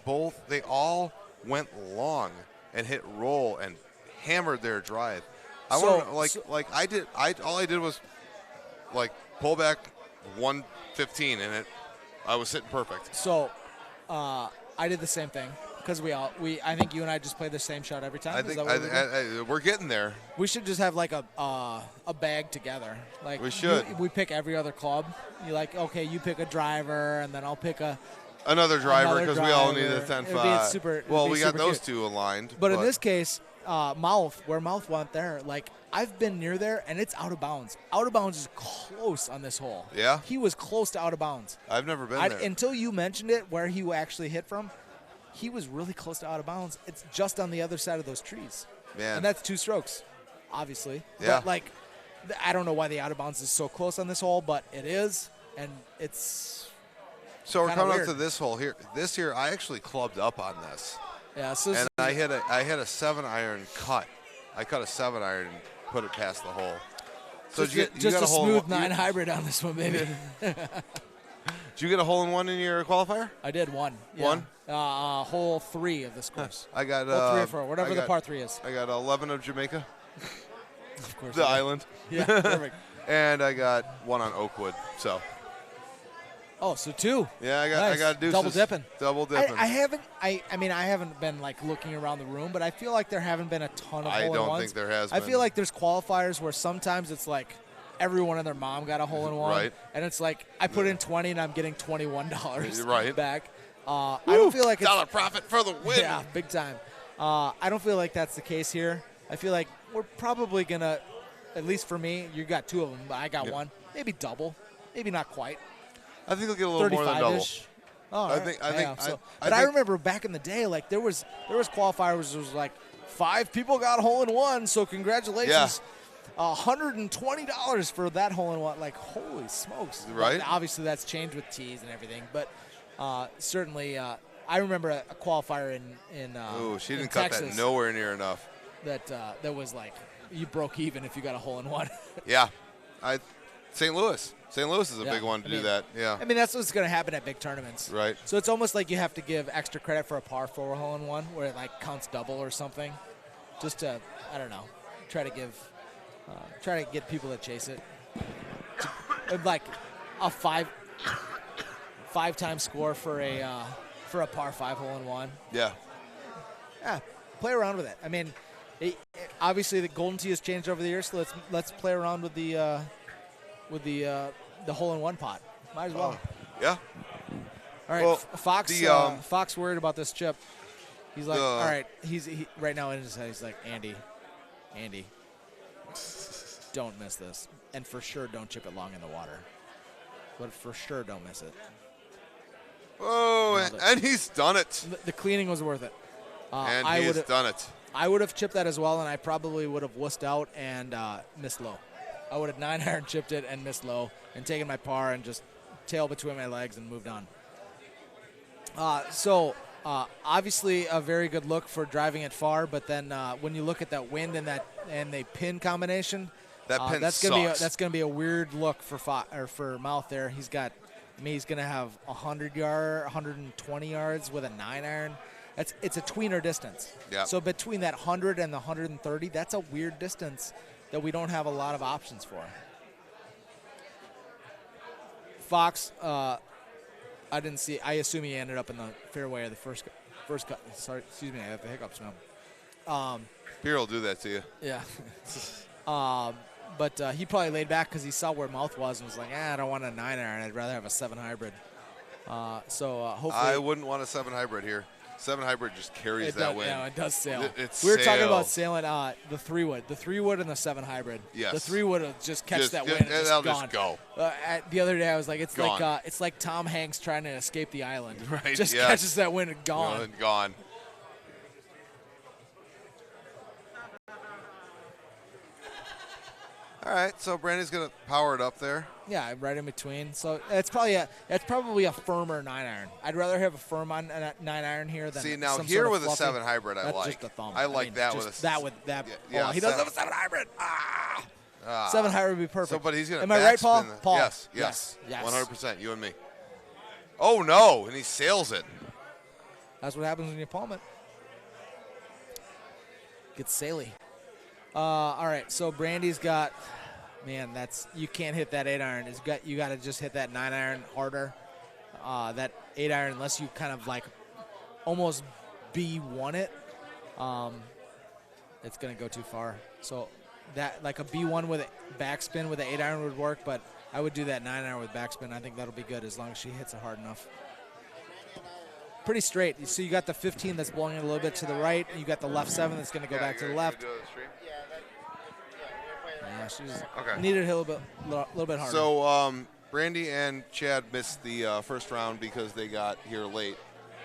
all went long and hit roll and hammered their drive. All I did was like pull back 115 and I was sitting perfect. So I did the same thing, because I think you and I just play the same shot every time. I think we're getting there. We should just have like a bag together. Like we should. We pick every other club. You pick a driver, and then I'll pick another driver, because we all need a 10-5. Well, we got those 2 aligned. But in this case, where Mouth went there, like, I've been near there, and it's out of bounds. Out of bounds is close on this hole. Yeah? He was close to out of bounds. I've never been there. Until you mentioned it, where he actually hit from, he was really close to out of bounds. It's just on the other side of those trees. Man. And that's 2 strokes, obviously. Yeah. But, I don't know why the out of bounds is so close on this hole, but it is, and it's So we're coming weird. up to this hole here. This year, I actually clubbed up on this. Yeah, so and I hit a 7-iron cut. I cut a 7-iron and put it past the hole. So just you got a smooth 9 hybrid on this one, baby. Did you get a hole in one in your qualifier? I did one. Yeah. One? Hole 3 of this course. I got hole 3 or 4, whatever the par 3 is. I got 11 of Jamaica. Of course. The island. Yeah, perfect. And I got 1 on Oakwood. So. Oh, so 2. Yeah, I nice. got deuces. Double dipping. I haven't been looking around the room, but I feel like there haven't been a ton of hole-in-ones. I don't think there has been. I feel like there's qualifiers where sometimes it's like everyone and their mom got a hole-in-one. Right. And it's like I put in 20 and I'm getting $21 back. I Woo! don't feel like dollar profit for the win. Yeah, big time. I don't feel like that's the case here. I feel like we're probably going to, at least for me, you got 2 of them, but I got 1. Maybe double. Maybe not quite. I think they'll get a little more than double. Oh, I think. I remember back in the day, like there was qualifiers. It was like 5 people got hole in one. So congratulations. $120 for that hole-in-one. Like, holy smokes. Right. Well, obviously, that's changed with tees and everything. But certainly, I remember a qualifier in She in didn't cut Texas that nowhere near enough. that was like, you broke even if you got a hole-in-one. Yeah. St. Louis. St. Louis is a Yeah, big one to do that. Yeah. I mean, that's what's going to happen at big tournaments. Right. So it's almost like you have to give extra credit for a par 4 hole-in-one where it, like, counts double or something. Just to, I don't know, try to get people to chase it. Like a five-time score for a par 5 hole-in-one. Yeah. Yeah, play around with it. I mean, obviously the Golden Tee has changed over the years, so let's play around with the hole-in-one pot. Might as well. Yeah. All right, Well, Fox worried about this chip. He's like, all right. He's right now in his head. He's like, Andy, don't miss this, and for sure don't chip it long in the water. But for sure don't miss it. Oh, and he's done it. The cleaning was worth it. And he has done it. I would have chipped that as well, and I probably would have wussed out and missed low. I would have 9-iron chipped it and missed low and taken my par and just tail between my legs and moved on. Obviously a very good look for driving it far, but then when you look at that wind and the pin combination, that's gonna be a weird look for Mouth there. He's gonna have 120 yards with a 9-iron. It's a tweener distance. Yep. So between that 100 and the 130, that's a weird distance that we don't have a lot of options for. Fox, I didn't see. I assume he ended up in the fairway of the first cut. Sorry, excuse me, I have the hiccups now. Beer will do that to you. Yeah. But he probably laid back because he saw where Mouth was and was like, I don't want a 9-iron. I'd rather have a 7 hybrid. Hopefully. I wouldn't want a 7 hybrid here. 7 hybrid just carries that wind. Yeah, it does sail. We were talking about sailing the 3-wood. The 3-wood and the 7 hybrid. Yes. The 3-wood will just catch that wind and that'll gone. just go. The other day I was like, it's gone. like Tom Hanks trying to escape the island. Right, Just yes. catches that wind and gone. Gone. All right, so Brandy's gonna power it up there. Yeah, right in between. So it's probably a firmer 9-iron. I'd rather have a firm on a 9-iron here than See now some here sort of with fluffy. a 7 hybrid, That's like. just a thumb. I like that just with a that with that. Yeah, he doesn't have a 7 hybrid. 7 hybrid would be perfect. So, but he's gonna. Am I right, Paul? backspin Paul. Yes. Yes. 100%. You and me. Oh no! And he sails it. That's what happens when you palm it. Gets saily. All right, so Brandy's got. Man, you can't hit that 8-iron. You got to just hit that 9-iron harder. That 8-iron, unless you kind of like almost B1 it, it's gonna go too far. So that like a B1 with a backspin with an 8-iron would work, but I would do that 9-iron with backspin. I think that'll be good as long as she hits it hard enough. Pretty straight. So you got the 15 that's blowing it a little bit to the right, and you got the left 7 that's gonna go back to the left. Yeah, she needed a little bit harder. So Brandy and Chad missed the first round because they got here late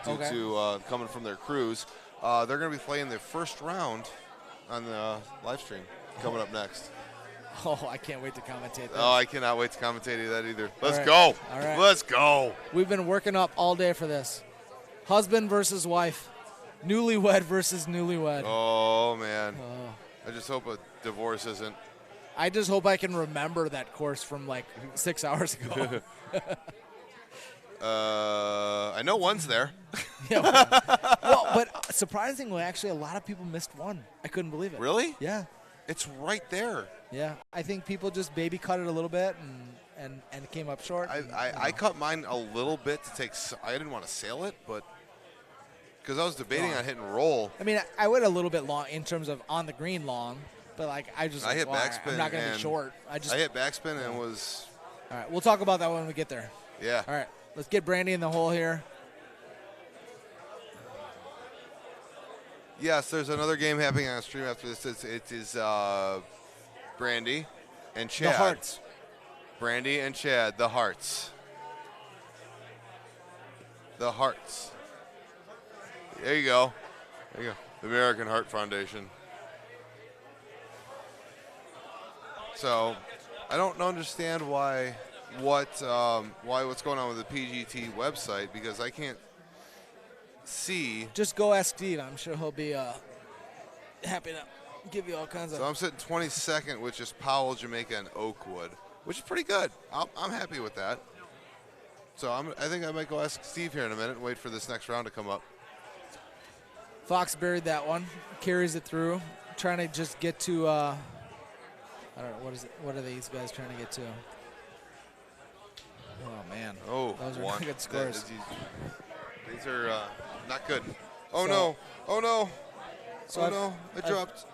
due to coming from their cruise. They're going to be playing their first round on the live stream coming up next. Oh, I can't wait to commentate that. Oh, I cannot wait to commentate that either. Let's right. go. All right. Let's go. We've been working up all day for this. Husband versus wife. Newlywed versus newlywed. Oh, man. I just hope a divorce isn't. I just hope I can remember that course from like 6 hours ago. I know one's there. Yeah, well, but surprisingly, actually, a lot of people missed one. I couldn't believe it. Really? Yeah. It's right there. Yeah. I think people just baby cut it a little bit and it came up short. I cut mine a little bit to take. I didn't want to sail it, but because I was debating on hitting roll. I mean, I went a little bit long in terms of on the green long. But I hit backspin. I'm not going to be short. I hit backspin and was. All right, we'll talk about that when we get there. Yeah. All right, let's get Brandy in the hole here. Yes, there's another game happening on stream after this. It is Brandy and Chad. The Hearts. Brandy and Chad, the Hearts. The Hearts. There you go. The American Heart Foundation. So I don't understand what's going on with the PGT website, because I can't see. Just go ask Steve. I'm sure he'll be happy to give you all kinds of. So I'm sitting 22nd with just Powell, Jamaica, and Oakwood, which is pretty good. I'm happy with that. So I think I might go ask Steve here in a minute and wait for this next round to come up. Fox buried that one, carries it through, trying to just get to. I don't know, what is it? What are these guys trying to get to? Oh man! Oh, those are one. not good scores. These are not good. Oh So- no! Oh no! So Oh I've- no! I dropped.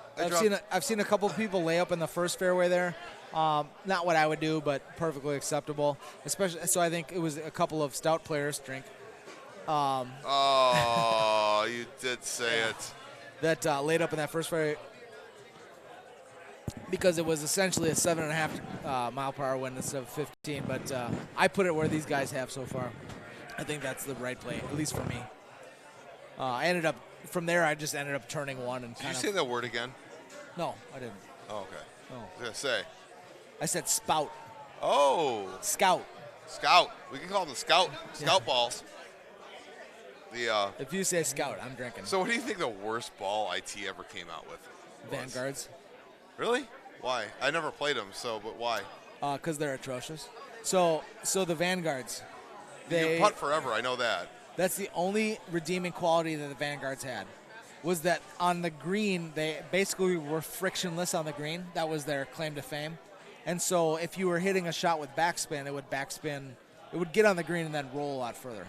I've seen a couple of people lay up in the first fairway there. Not what I would do, but perfectly acceptable. Especially, so I think it was a couple of stout players drink Oh, you did say it. that laid up in that first fairway because it was essentially a 7.5 mile per hour wind instead of 15. But I put it where these guys have so far. I think that's the right play, at least for me. I ended up from there. I just ended up turning one and Did kind you of. say that word again? No, I didn't. Oh, okay. No, I was gonna say. I said spout, Oh, scout. scout. We can call them the scout balls. The If you say scout, I'm drinking. So what do you think the worst ball IT ever came out with? was? Vanguards, Really? Why? I never played them, but why? because they're atrocious. So the Vanguards, You they can putt forever. I know that. that's the only redeeming quality that the Vanguards had, was that on the green they basically were frictionless on the green. That was their claim to fame. And so if you were hitting a shot with backspin, it would backspin. It would get on the green and then roll a lot further.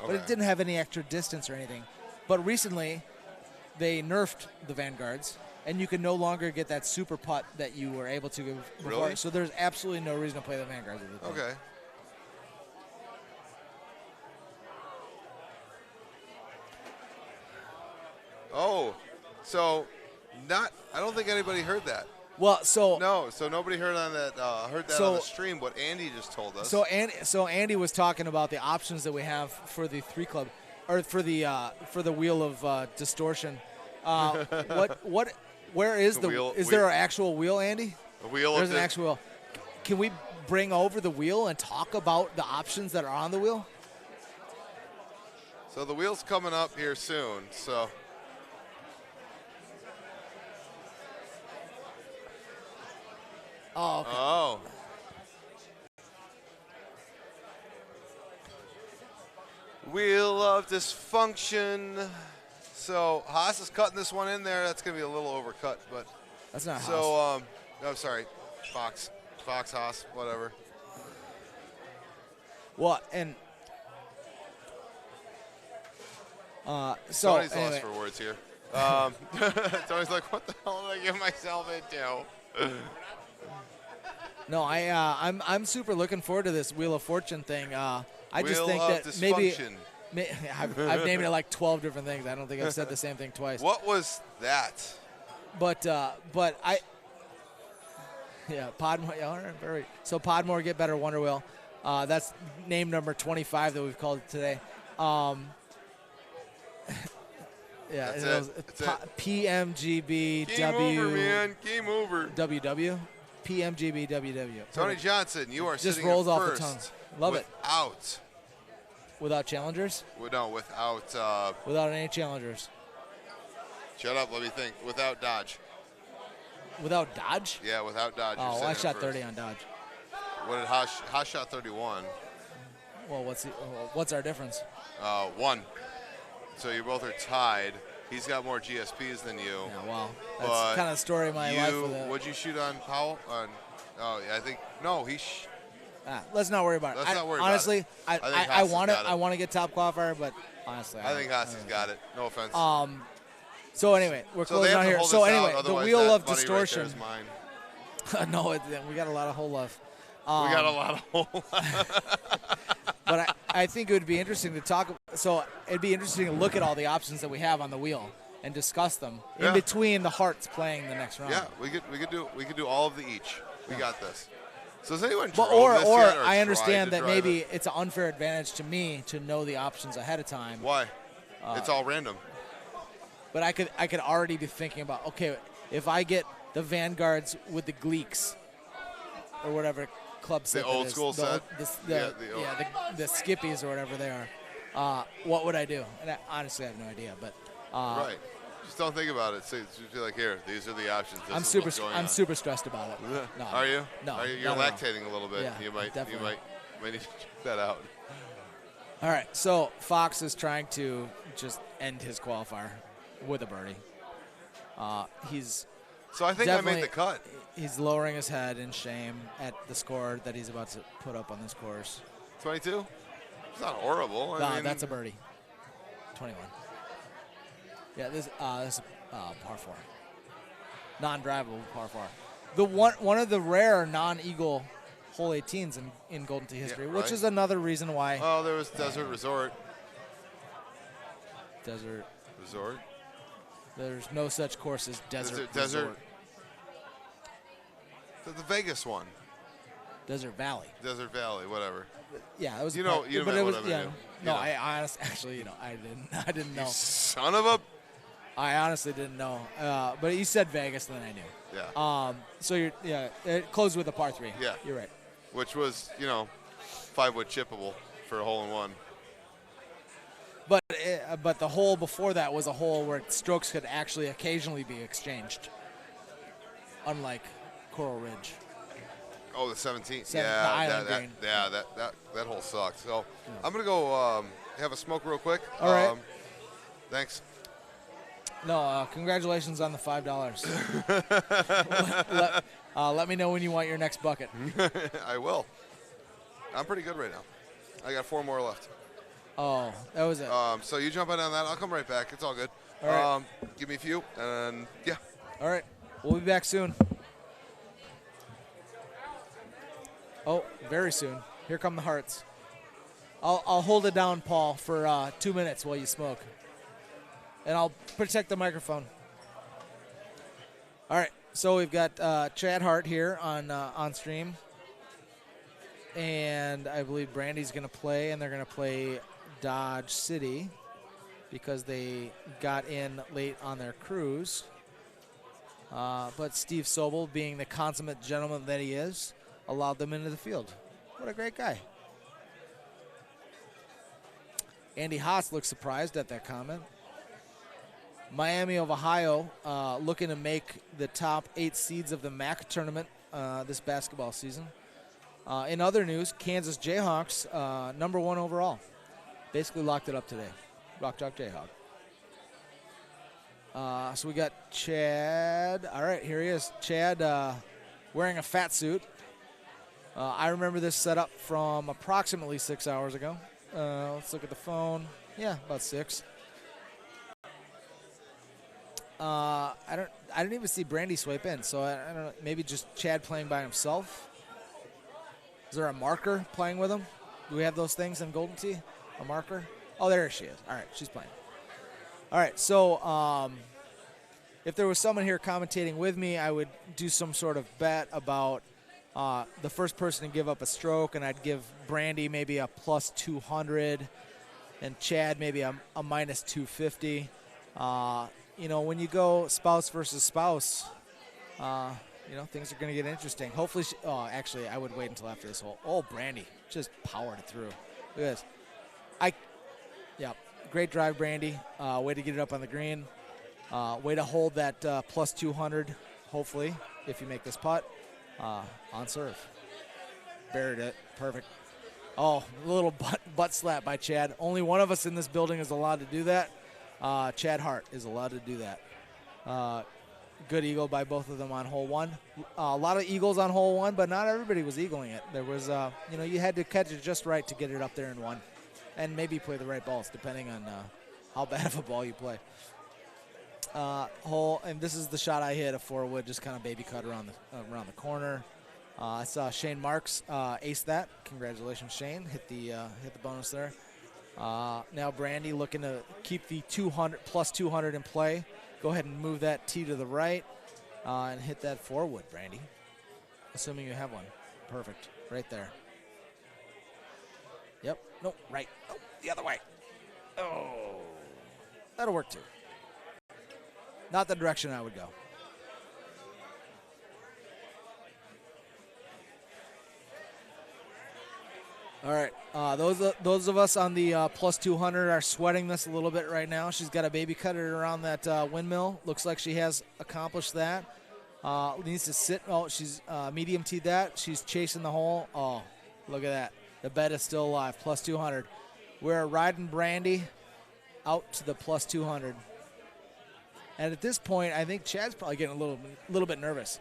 But it Okay. didn't have any extra distance or anything. But recently, they nerfed the Vanguards, and you can no longer get that super putt that you were able to before. Really? So there's absolutely no reason to play the Vanguards with it. Okay. Oh, so I don't think anybody heard that. Well, so No, so nobody heard on that. Heard that So- on the stream. What Andy just told us. so Andy was talking about the options that we have for the 3 club, or for the wheel of distortion. Where is The wheel- is there an actual wheel, Andy? the wheel There's of an actual wheel. Can we bring over the wheel and talk about the options that are on the wheel? So the wheel's coming up here soon. So. Oh, okay. Oh. Wheel of dysfunction. So Haas is cutting this one in there. That's gonna be a little overcut, but That's not Haas. so I'm sorry, Fox Haas, whatever. Well, and so Tony's anyway, lost for words here. Tony's like, what the hell did I get myself into? no, I'm super looking forward to this Wheel of Fortune thing. I just Wheel think of that maybe dysfunction. I've named it like 12 different things. I don't think I've said the same thing twice. What was that? But I. Yeah, Podmore. Yeah, all right, very. So Podmore Get Better Wonder Wheel. That's name number 25 that we've called it today. Yeah, That's it it. was That's it. PMGB Game over, man. Game over. WW. PMGB WW. Tony Johnson, you are Just sitting rolls in off the first tongue. Love it. Without challengers? No, without. Without any challengers. Shut up. Let me think. Without Dodge. Without Dodge? Yeah, without Dodge. you're Oh, sitting I in shot first. 30 on Dodge. What did Haas shot 31? Well, what's our difference? 1. So you both are tied. He's got more GSPs than you. Yeah, well, that's But kind of the story of my life with it. What'd you shoot on Powell? Oh, yeah, I think no. Let's not worry about it. Let's not worry about honestly, it. I think I Haas want it. has got it. I want to get top qualifier, but honestly, I think Haas has got it. No offense. So anyway, we're so they closing have out to here. hold So this out, anyway, the otherwise wheel that of money distortion. Right there is mine. No, we got a lot of whole love. We got a lot of hole. But I think it would be interesting to talk. So it'd be interesting to look at all the options that we have on the wheel and discuss them Yeah. in between the Hearts playing the next round. Yeah, we could do all of the each. We got this. So has anyone But drove this yet, I tried understand to that drive maybe it? it's an unfair advantage to me to know the options ahead of time. Why? It's all random. But I could already be thinking about, okay, if I get the Vanguards with the Gleeks, or whatever club set. The old that is. school the, set? The skippies or whatever they are. What would I do? And honestly, I have no idea. But Right. Just don't think about it. Just be like, here, these are the options. This I'm is super what's going I'm on. super stressed about it. No, Are you? No. You're not at all. lactating a little bit. Yeah, you might definitely. need to check that out. All right, so Fox is trying to just end his qualifier with a birdie. He's So I think I made the cut. He's lowering his head in shame at the score that he's about to put up on this course. 22? It's not horrible. No, I mean, that's a birdie. 21. Yeah, this is par 4. Non-drivable par 4. The one of the rare non-eagle hole 18s in Golden Tee history, which is another reason why. Oh, there was Desert Resort. Desert Resort? There's no such course as Desert Desert. The Vegas one. Desert Valley. Desert Valley, whatever. Yeah, it was. You know but it was. whatever. Yeah, no, know. I honestly, actually, I didn't know. You son of a. I honestly didn't know. But you said Vegas, then I knew. Yeah. So it closed with a par 3. Yeah. You're right. Which was 5-wood chippable for a hole in one. But the hole before that was a hole where strokes could actually occasionally be exchanged, unlike Coral Ridge. Oh, the 17th. The Yeah, Island Green. that hole sucked. So I'm gonna go have a smoke real quick. All right. Thanks. No, congratulations on the $5. Let me know when you want your next bucket. I will. I'm pretty good right now. I got 4 more left. Oh, that was it. So you jump in on that. I'll come right back. It's all good. All right. Give me a few, and yeah. All right. We'll be back soon. Oh, very soon. Here come the hearts. I'll hold it down, Paul, for 2 minutes while you smoke. And I'll protect the microphone. All right. So we've got Chad Hart here on stream. And I believe Brandy's going to play, and they're going to play Dodge City because they got in late on their cruise. But Steve Sobel, being the consummate gentleman that he is, allowed them into the field. What a great guy. Andy Haas looks surprised at that comment. Miami of Ohio looking to make the top 8 seeds of the MAC tournament this basketball season. In other news, Kansas Jayhawks, number 1 overall. Basically locked it up today. Rock Chalk Jayhawk. So we got Chad. All right, here he is. Chad wearing a fat suit. I remember this setup from approximately 6 hours ago. Let's look at the phone. Yeah, about 6. I didn't even see Brandy swipe in, so I don't know. Maybe just Chad playing by himself. Is there a marker playing with him? Do we have those things in Golden Tee? A marker? Oh, there she is. All right, she's playing. All right, so if there was someone here commentating with me, I would do some sort of bet about the first person to give up a stroke, and I'd give Brandy maybe a plus 200 and Chad maybe a minus 250. When you go spouse versus spouse, things are going to get interesting. Hopefully, actually, I would wait until after this hole. Oh, Brandy just powered it through. Look at this. Great drive, Brandy. Way to get it up on the green. Way to hold that plus 200, hopefully, if you make this putt. On serve. Buried it. Perfect. Oh, a little butt slap by Chad. Only one of us in this building is allowed to do that. Chad Hart is allowed to do that. Good eagle by both of them on hole 1. A lot of eagles on hole 1, but not everybody was eagling it. There was, you had to catch it just right to get it up there in 1. And maybe play the right balls, depending on how bad of a ball you play. Hole, and this is the shot I hit, a 4-wood, just kind of baby cut around the corner. I saw Shane Marks ace that. Congratulations, Shane. Hit the bonus there. Now Brandy looking to keep the 200 plus 200 in play. Go ahead and move that tee to the right and hit that 4-wood, Brandy. Assuming you have one. Perfect. Right there. Yep. No, right. Oh, the other way. Oh. That'll work too. Not the direction I would go. All right. Those of us on the plus 200 are sweating this a little bit right now. She's got a baby cutter around that windmill. Looks like she has accomplished that. Needs to sit. Oh, she's medium teed that. She's chasing the hole. Oh, look at that. The bet is still alive. Plus 200. We're riding Brandy out to the plus 200. And at this point, I think Chad's probably getting a little bit nervous.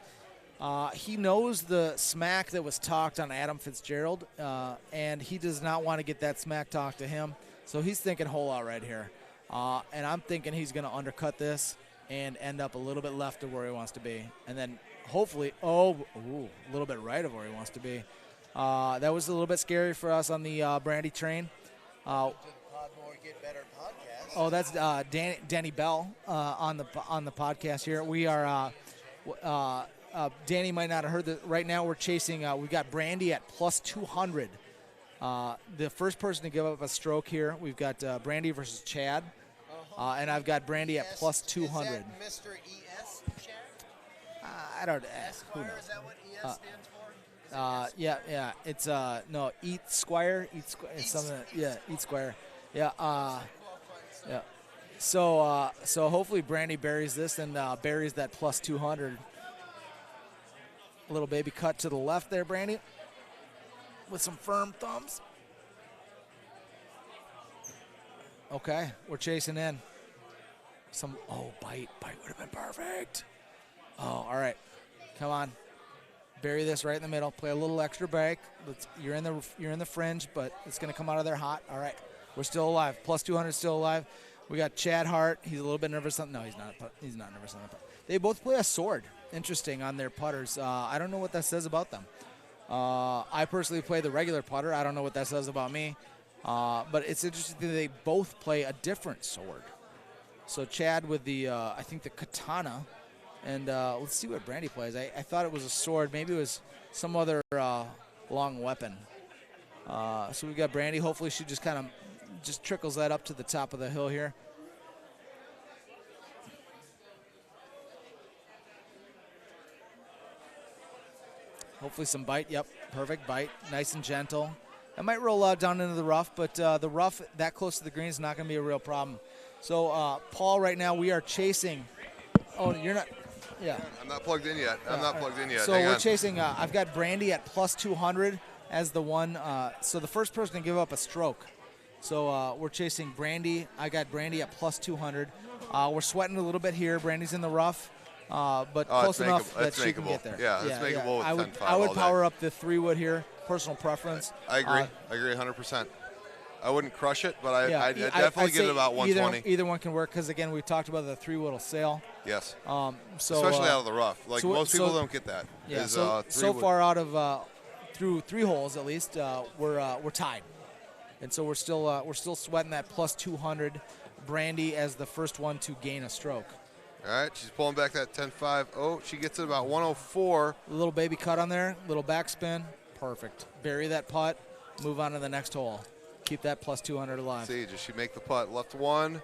He knows the smack that was talked on Adam Fitzgerald, and he does not want to get that smack talk to him. So he's thinking hole out right here. And I'm thinking he's going to undercut this and end up a little bit left of where he wants to be. And then hopefully, a little bit right of where he wants to be. That was a little bit scary for us on the Brandy train. Oh, that's Danny Bell on the podcast here. We are Danny might not have heard that. Right now we're chasing. We've got Brandy at plus 200. The first person to give up a stroke here, we've got Brandy versus Chad, and I've got Brandy at plus 200. Is that Mr. ES, Chad? I don't. Who Esquire, knows? is that what ES stands for? Yeah. It's no Eat Squire. It's something. Yeah, Eat Squire. Yeah. Yeah. So hopefully Brandy buries this and buries that plus 200. A little baby cut to the left there, Brandy, with some firm thumbs. Okay, we're chasing in. Bite would have been perfect. Oh, all right. Come on. Bury this right in the middle. Play a little extra break. You're in the fringe, but it's going to come out of there hot. All right. We're still alive. Plus 200 still alive. We got Chad Hart. He's a little bit nervous. No, he's not. He's not nervous on the putt. They both play a sword. Interesting on their putters. I don't know what that says about them. I personally play the regular putter. I don't know what that says about me. But it's interesting that they both play a different sword. So Chad with the, I think the katana. And let's see what Brandy plays. I thought it was a sword. Maybe it was some other long weapon. So we've got Brandy. Hopefully she just kind of trickles that up to the top of the hill here. Hopefully some bite. Yep, perfect bite. Nice and gentle. It might roll out down into the rough, but the rough that close to the green is not going to be a real problem. So, Paul, right now we are chasing. Oh, you're not. Yeah. I'm not plugged in yet. I'm not plugged in yet. So we're chasing. I've got Brandy at plus 200 as the one. So the first person to give up a stroke. So we're chasing Brandy. I got Brandy at plus 200. We're sweating a little bit here. Brandy's in the rough. But close enough that she can get there. Yeah, it's makeable with 10-5 I would all power day. up the 3-wood here. Personal preference. I agree. I agree 100%. I wouldn't crush it, but I'd definitely give it about 120. Either one can work because, again, we talked about the 3-wood will sail. Yes. So especially out of the rough. Like most people don't get that. Yeah. So far out of through 3 holes at least, we're tied, and so we're still sweating that plus 200. Brandy as the first one to gain a stroke. All right, she's pulling back that 10-5. Oh, she gets it about 104. A little baby cut on there, little backspin. Perfect. Bury that putt, move on to the next hole. Keep that plus 200 alive. See, does she make the putt? Left one.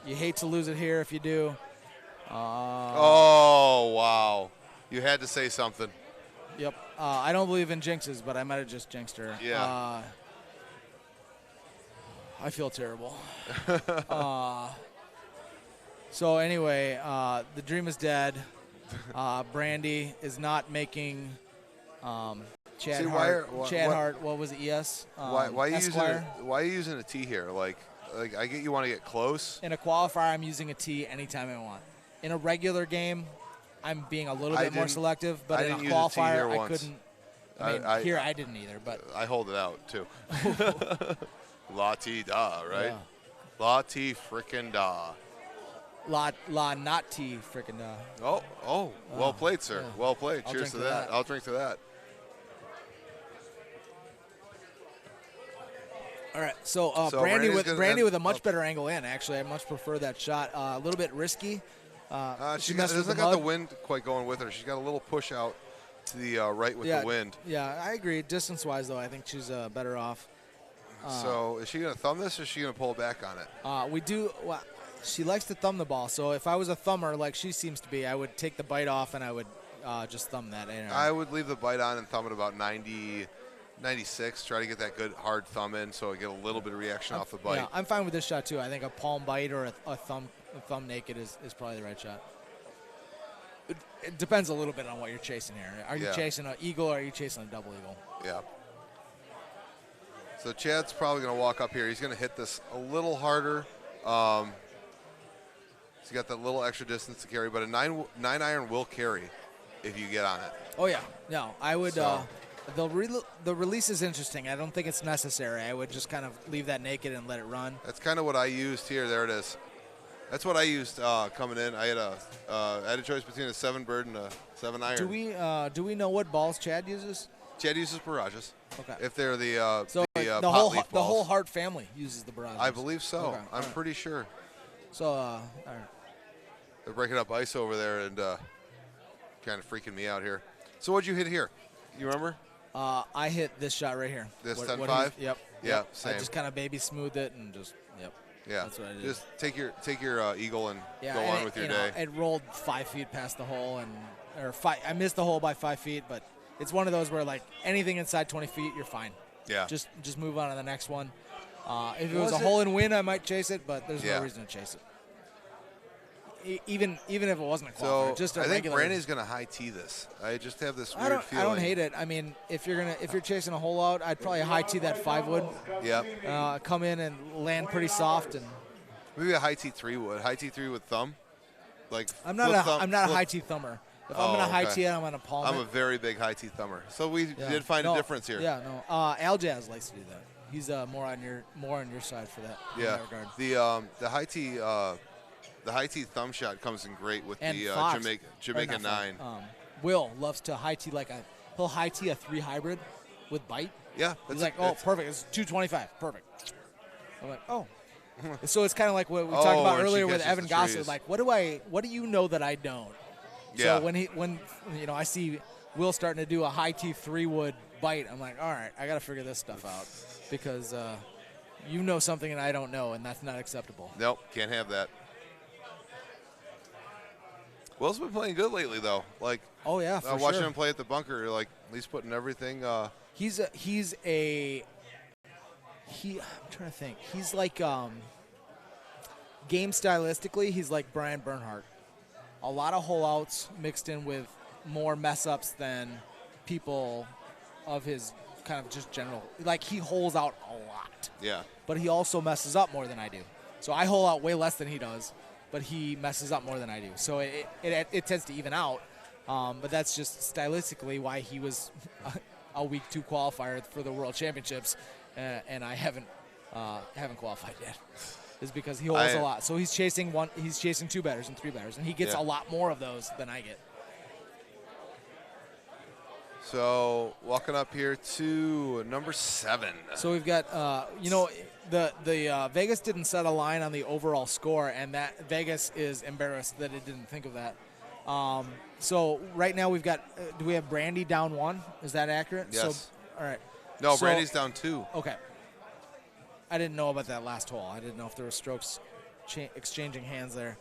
You hate to lose it here if you do. Oh, wow. You had to say something. Yep. I don't believe in jinxes, but I might have just jinxed her. Yeah. I feel terrible. So anyway, the dream is dead. Brandy is not making Chad Hart. What was it? ES. Why are you using a T here? Like I get you want to get close. In a qualifier, I'm using a T anytime I want. In a regular game, I'm being a little bit more selective. But in a qualifier, I couldn't. Here I didn't either. But I hold it out too. La T da, right? Yeah. La T frickin' da. La not T frickin' da. Oh, well played, sir. Yeah. Well played. I'll Cheers to that. I'll drink to that. All right, so Brandy with a much better angle in. Actually, I much prefer that shot. A little bit risky. She doesn't got the wind quite going with her. She's got a little push out to the right with the wind. Yeah, I agree. Distance-wise, though, I think she's better off. So is she going to thumb this, or is she going to pull back on it? We do. Well, she likes to thumb the ball. So if I was a thumber like she seems to be, I would take the bite off and I would just thumb that in. I would leave the bite on and thumb it about 90 96. Try to get that good hard thumb in, so I get a little bit of reaction off the bite. Yeah, I'm fine with this shot too. I think a palm bite or a thumb naked is probably the right shot. It depends a little bit on what you're chasing here. Are you chasing an eagle or are you chasing a double eagle? Yeah. So Chad's probably going to walk up here. He's going to hit this a little harder. He's got that little extra distance to carry, but a 9 iron will carry if you get on it. Oh yeah, no, I would. So- The release is interesting. I don't think it's necessary. I would just kind of leave that naked and let it run. That's kind of what I used here. There it is. That's what I used coming in. I had a choice between a 7 bird and a 7 iron. Do we know what balls Chad uses? Chad uses barrages. Okay. If they're the the pot leaf the whole balls. Hart family uses the barrages. I believe so. Okay, I'm pretty sure. So all right. They're breaking up ice over there and kind of freaking me out here. So what'd you hit here? You remember? I hit this shot right here. This What 10-5? Yep. Yeah, Yep. same. I just kind of baby smoothed it and just Yeah. That's what I did. Just take your eagle and go and on with your day. It rolled 5 feet past the hole I missed the hole by 5 feet, but it's one of those where like anything inside 20 feet, you're fine. Yeah. Just move on to the next one. If it was Was a it- hole in wind, I might chase it, but there's Yeah. no reason to chase it. Even if it wasn't a So qualifier, just a I think regular. Brandy's going to high tee this. I just have this weird I don't feeling. hate it. I mean, if you're chasing a hole out, I'd probably high tee that 5 wood. Yep. Come in and land pretty soft, and Maybe a high tee 3 would. High tee 3 with thumb. Like I'm not flip a thumb- I'm not a flip- high tee thumber. If Oh, I'm gonna high okay. tee it, I'm gonna palm I'm it. a very big high tee thumber. So we Yeah. did find No, a difference here. Yeah, no. Aljaz likes to do that. He's more on your side for that. in Yeah. that regard. The high tee thumb shot comes in great with And the Fox, Jamaica or not 9. Fox, Will loves to high tee he'll high tee a 3 hybrid with bite. Yeah. He's like, oh, perfect. It's 225. Perfect. I'm like, oh. So it's kind of like what we talked Oh, about when she earlier with catches Evan the Gossett. trees. Like, what do you know that I don't? Yeah. So when I see Will starting to do a high tee 3 wood bite, I'm like, all right, I got to figure this stuff out because you know something and I don't know, and that's not acceptable. Nope, can't have that. Will's been playing good lately, though. Like, Oh yeah, for watching sure. him play at the bunker, like he's putting everything. I'm trying to think. He's like game stylistically, he's like Brian Bernhardt. A lot of hole outs mixed in with more mess ups than people of his kind of just general. Like he holes out a lot, Yeah. but he also messes up more than I do. So I hole out way less than he does, but he messes up more than I do. So it tends to even out. But that's just stylistically why he was a week 2 qualifier for the World Championships, and I haven't qualified yet. Is because he holes a lot. So he's chasing 2 batters and 3 batters, and he gets Yeah. a lot more of those than I get. So walking up here to number 7. So we've got the Vegas didn't set a line on the overall score, and that Vegas is embarrassed that it didn't think of that. So right now we've got do we have Brandy down 1? Is that accurate? Yes. So, all right. No, So- Brandy's down 2. Okay. I didn't know about that last hole. I didn't know if there were strokes exchanging hands there.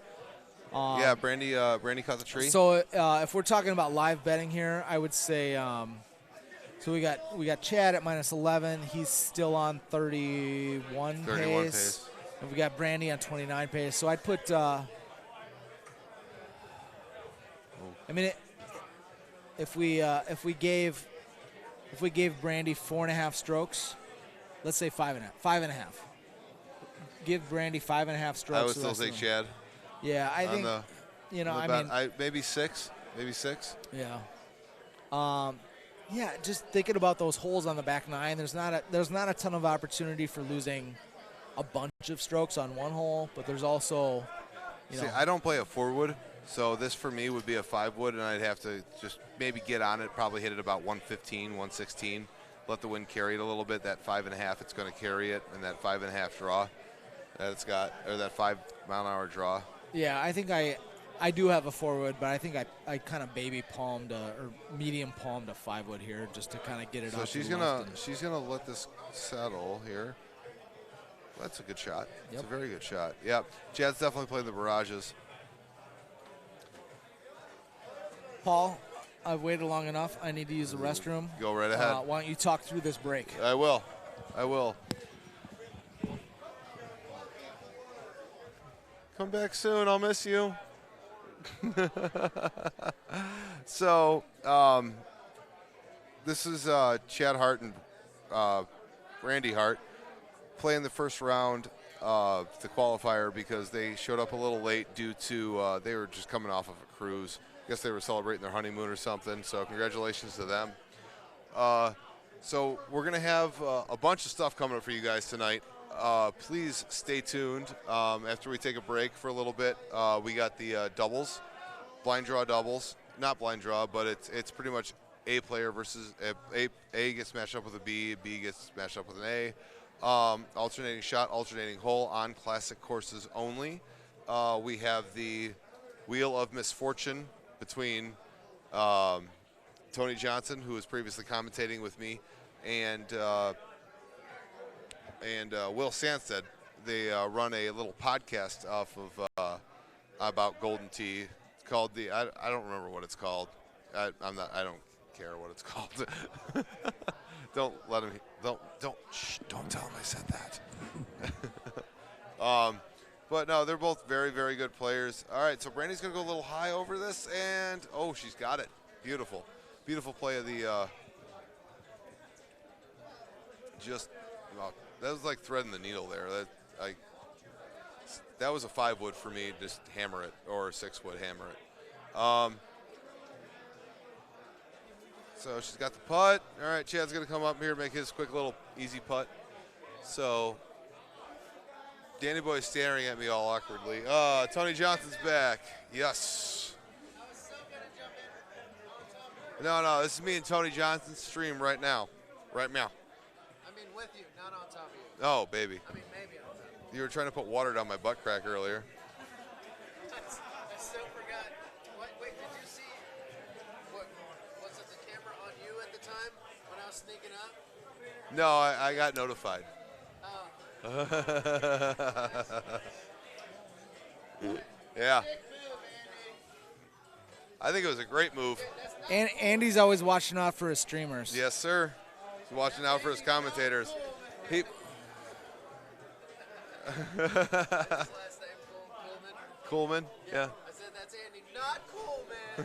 Yeah, Brandy caught the tree. So if we're talking about live betting here, I would say so we got Chad at -11. He's still on 31 pace. And we got Brandy on 29 pace. So I'd put I mean if we gave Brandy 4.5 strokes, let's say 5.5. Give Brandy 5.5 strokes. I would the still rest of take them. Chad. Yeah, I on think the- I about- mean, maybe 6. Maybe 6. yeah. Yeah, just thinking about those holes on the back 9, there's not a ton of opportunity for losing a bunch of strokes on one hole, but there's also, See, I don't play a 4 wood, so this for me would be a 5 wood, and I'd have to just maybe get on it, probably hit it about 115, 116, let the wind carry it a little bit. That 5.5, it's going to carry it, and that 5.5 draw that it's got, or that 5-mile-an-hour draw. yeah, I think I do have a 4 wood, but I think I kind of baby palmed or medium palmed a 5 wood here just to kind of get it So out. she's to the gonna left and- she's gonna let this settle here. That's a good shot. It's a Yep. very good shot. Yep. Chad's definitely playing the barrages. Paul, I've waited long enough. I need to use the restroom. Go right ahead. Why don't you talk through this break? I will. Come back soon. I'll miss you. So, this is Chad Hart and Randy Hart playing the first round of the qualifier because they showed up a little late due to they were just coming off of a cruise. I guess they were celebrating their honeymoon or something. So congratulations to them. So we're going to have a bunch of stuff coming up for you guys tonight. Please stay tuned. After we take a break for a little bit, we got the doubles, blind draw doubles. Not blind draw, but it's pretty much A player versus A gets matched up with a B gets matched up with an A. Alternating shot, alternating hole on classic courses only. We have the Wheel of Misfortune between Tony Johnson, who was previously commentating with me, and Will Sanstead. They run a little podcast off of about Golden Tee. It's called I don't remember what it's called. I don't care what it's called. Don't let him. Don't tell him I said that. But no, they're both very, very good players. All right, so Brandy's gonna go a little high over this, and oh, she's got it. Beautiful, beautiful play of the. That was like threading the needle there. That was a 5-wood for me. Just hammer it, or a 6-wood, hammer it. So she's got the putt. All right, Chad's going to come up here and make his quick little easy putt. So Danny Boy's staring at me all awkwardly. Tony Johnson's back. Yes. No, this is me and Tony Johnson's stream right now. Right now. I mean, with you, not on top of you. Oh, baby. I mean, maybe on top of you. You were trying to put water down my butt crack earlier. I still forgot. Wait, did you see? Was it the camera on you at the time when I was sneaking up? No, I got notified. Yeah. I think it was a great move. And Andy's always watching out for his streamers. Yes, sir. He's watching out for his commentators. He. Last name, Coolman. Coolman? Yeah. I said that's Andy, not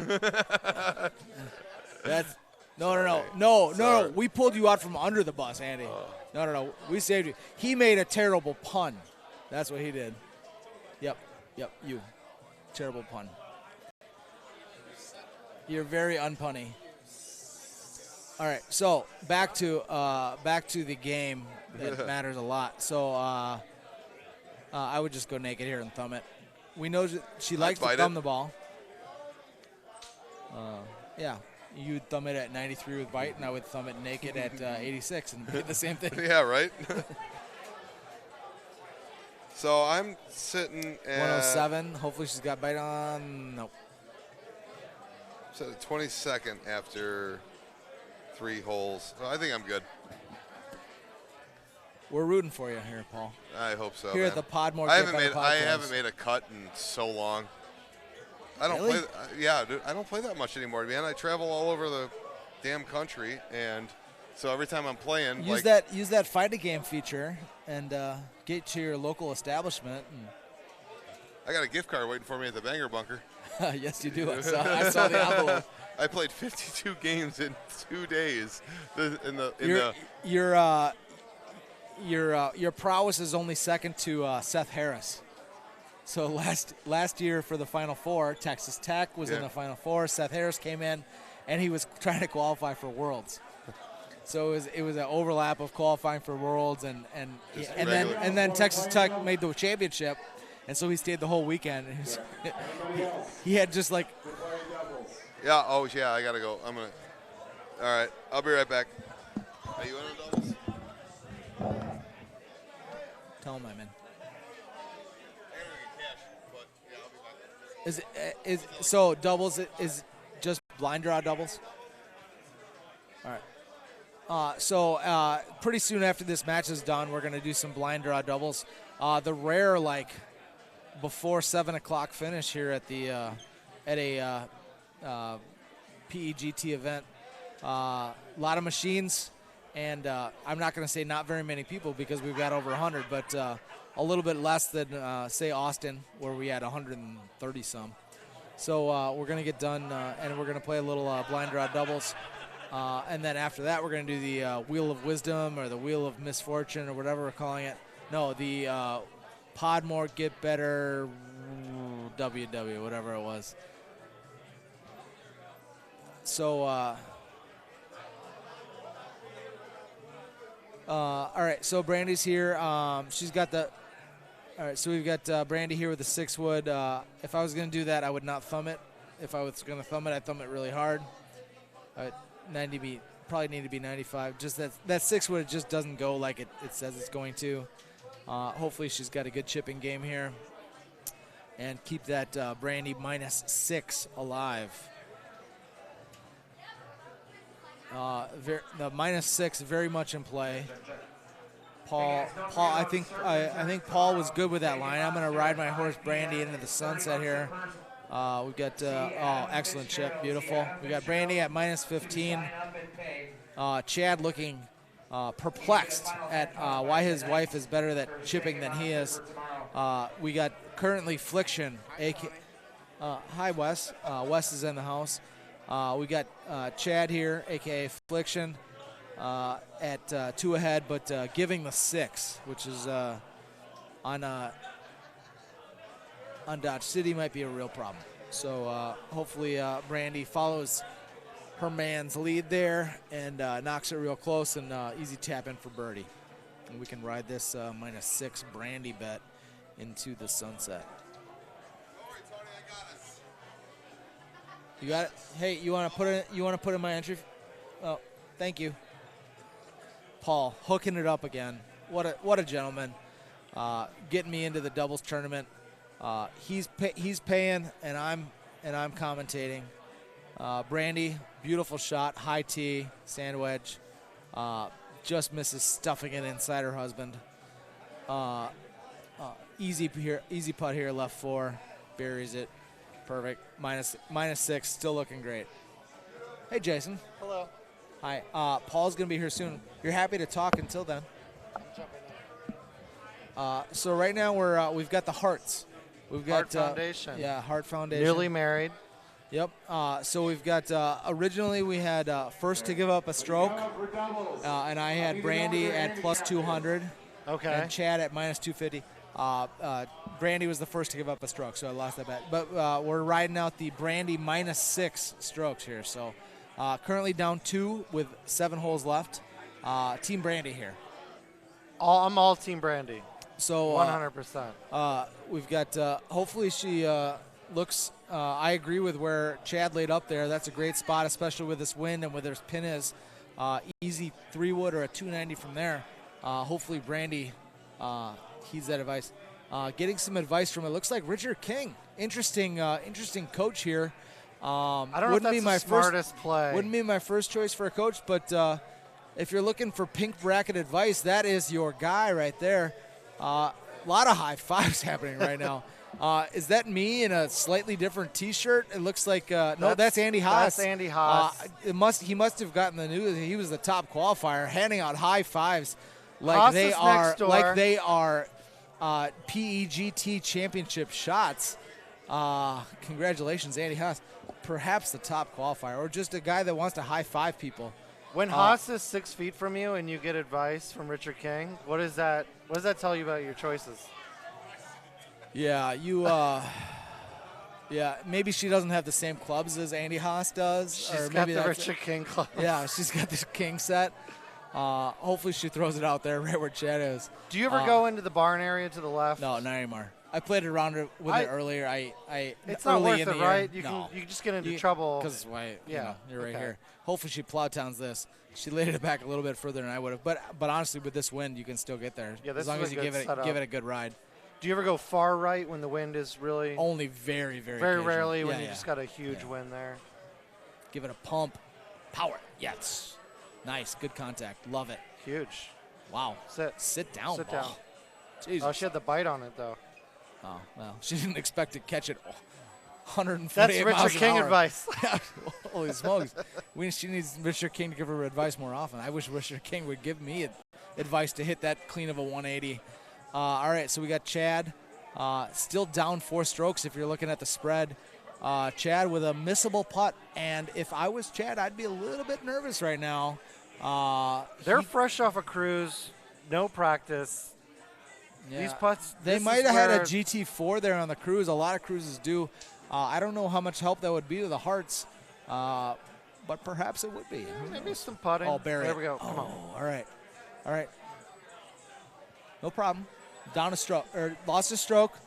Coolman. That's no. We pulled you out from under the bus, Andy. No. We saved you. He made a terrible pun. That's what he did. Yep. You. Terrible pun. You're very unpunny. All right, so back to the game that matters a lot. So I would just go naked here and thumb it. We know she likes to thumb the ball. Yeah, you'd thumb it at 93 with bite, and I would thumb it naked at 86, and be the same thing. Yeah, right. So I'm sitting at 107. Hopefully she's got bite on. Nope. So 22nd after 3 holes. So I think I'm good. We're rooting for you here, Paul. I hope so. Here man. at the Podmore. I haven't made a cut in so long. I don't Really? play. Yeah, dude, I don't play that much anymore, man. I travel all over the damn country, and so every time I'm playing, use that fight a game feature and get to your local establishment. I got a gift card waiting for me at the Banger Bunker. Yes, you do. I saw the envelope. I played 52 games in 2 days. Your prowess is only second to Seth Harris. So last year for the Final Four, Texas Tech was in the Final Four. Seth Harris came in, and he was trying to qualify for Worlds. So it was an overlap of qualifying for Worlds and then Texas Tech made the championship, and so he stayed the whole weekend. He had just like. Yeah. Oh yeah. I gotta go. All right. I'll be right back. Are you in on doubles? Tell him I'm in. So doubles is just blind draw doubles? All right. So pretty soon after this match is done, we're going to do some blind draw doubles. The rare before 7 o'clock finish here at the PEGT event. A lot of machines, and I'm not going to say not very many people because we've got over 100, but a little bit less than, say, Austin, where we had 130 some. So we're going to get done, and we're going to play a little blind draw doubles. And then after that, we're going to do the Wheel of Wisdom or the Wheel of Misfortune or whatever we're calling it. No, the Podmore Get Better WW, whatever it was. So, all right, so Brandy's here. She's got the... All right, so we've got Brandy here with the 6-wood. If I was going to do that, I would not thumb it. If I was going to thumb it, I'd thumb it really hard. 90 probably need to be 95. Just that 6-wood, it just doesn't go like it says it's going to. Hopefully she's got a good chipping game here and keep that Brandy -6 alive. The -6 very much in play. Paul, I think Paul was good with that line. I'm going to ride my horse Brandy into the sunset here. We've got excellent chip, beautiful. We got Brandy at -15. Chad looking perplexed at why his wife is better at chipping than he is. We got currently Fliction. Hi, Wes. Wes is in the house. We got Chad here, aka Fliction, at 2 ahead, but giving the 6, which is on Dodge City might be a real problem. So hopefully Brandy follows her man's lead there and knocks it real close and easy tap in for birdie. And we can ride this -6 Brandy bet into the sunset. You got it. Hey, you want to put it? You want to put in my entry? Oh, thank you, Paul. Hooking it up again. What a gentleman. Getting me into the doubles tournament. He's paying, and I'm commentating. Brandy, beautiful shot, high tee, sand wedge. Just misses stuffing it inside her husband. Easy putt here, left 4, buries it. Perfect. -6, still looking great. Hey, Jason. Hello. Hi. Paul's going to be here soon. You're happy to talk until then. I'm jumping in. So right now we've got the Hearts. We've got Heart Foundation. Yeah, Heart Foundation. Newly married. Yep. So we've got originally we had first to give up a stroke, and I had Brandy at +200. Okay. And Chad at -250. Brandy was the first to give up a stroke, so I lost that bet. But we're riding out the Brandy -6 strokes here. So currently down 2 with 7 holes left. Team Brandy here. I'm all Team Brandy. So 100%. We've got hopefully she looks. I agree with where Chad laid up there. That's a great spot, especially with this wind and where this pin is. Easy 3-wood or a 290 from there. Hopefully Brandy heeds that advice. Getting some advice from, it looks like, Richard King. Interesting coach here. I don't know if that's the smartest play. Wouldn't be my first choice for a coach, but if you're looking for pink bracket advice, that is your guy right there. A lot of high fives happening right now. Is that me in a slightly different T-shirt? It looks like no, that's Andy Haas. That's Andy Haas. He must have gotten the news. He was the top qualifier, handing out high fives like Haas they is are next door. like they are PEGT championship shots. Congratulations, Andy Haas. Perhaps the top qualifier, or just a guy that wants to high five people. When Haas is 6 feet from you and you get advice from Richard King, what does that tell you about your choices? Yeah, yeah, maybe she doesn't have the same clubs as Andy Haas does. She's got the Richard King club. Yeah, she's got this King set. Hopefully she throws it out there right where Chad is. Do you ever go into the barn area to the left? No, not anymore. I played around with it earlier. It's not worth it, right? You can just get into trouble. Because you're right okay. here. Hopefully she plowtowns this. She laid it back a little bit further than I would have. But honestly, with this wind, you can still get there. Yeah, as long as you give it a good ride. Do you ever go far right when the wind is really? Only very, very rarely when you just got a huge wind there. Give it a pump. Power. Yes. Nice. Good contact. Love it. Huge. Wow. Sit down. Sit ball. down. Jesus. Oh, she had the bite on it though. Oh, well, she didn't expect to catch it 148 That's miles Richard an King hour. advice. Holy smokes. She needs Richard King to give her advice more often. I wish Richard King would give me advice to hit that clean of a 180. All right, so we got Chad. Still down 4 strokes if you're looking at the spread. Chad with a missable putt. And if I was Chad, I'd be a little bit nervous right now. They're fresh off a cruise, no practice. Yeah. These putts. They this might is have had a where- GT4 there on the cruise. A lot of cruises do. I don't know how much help that would be to the Hearts, but perhaps it would be. Who Maybe knows? some putting. Oh, Barry. There we go. Come on. All right. All right. No problem. Down a stroke, or lost a stroke.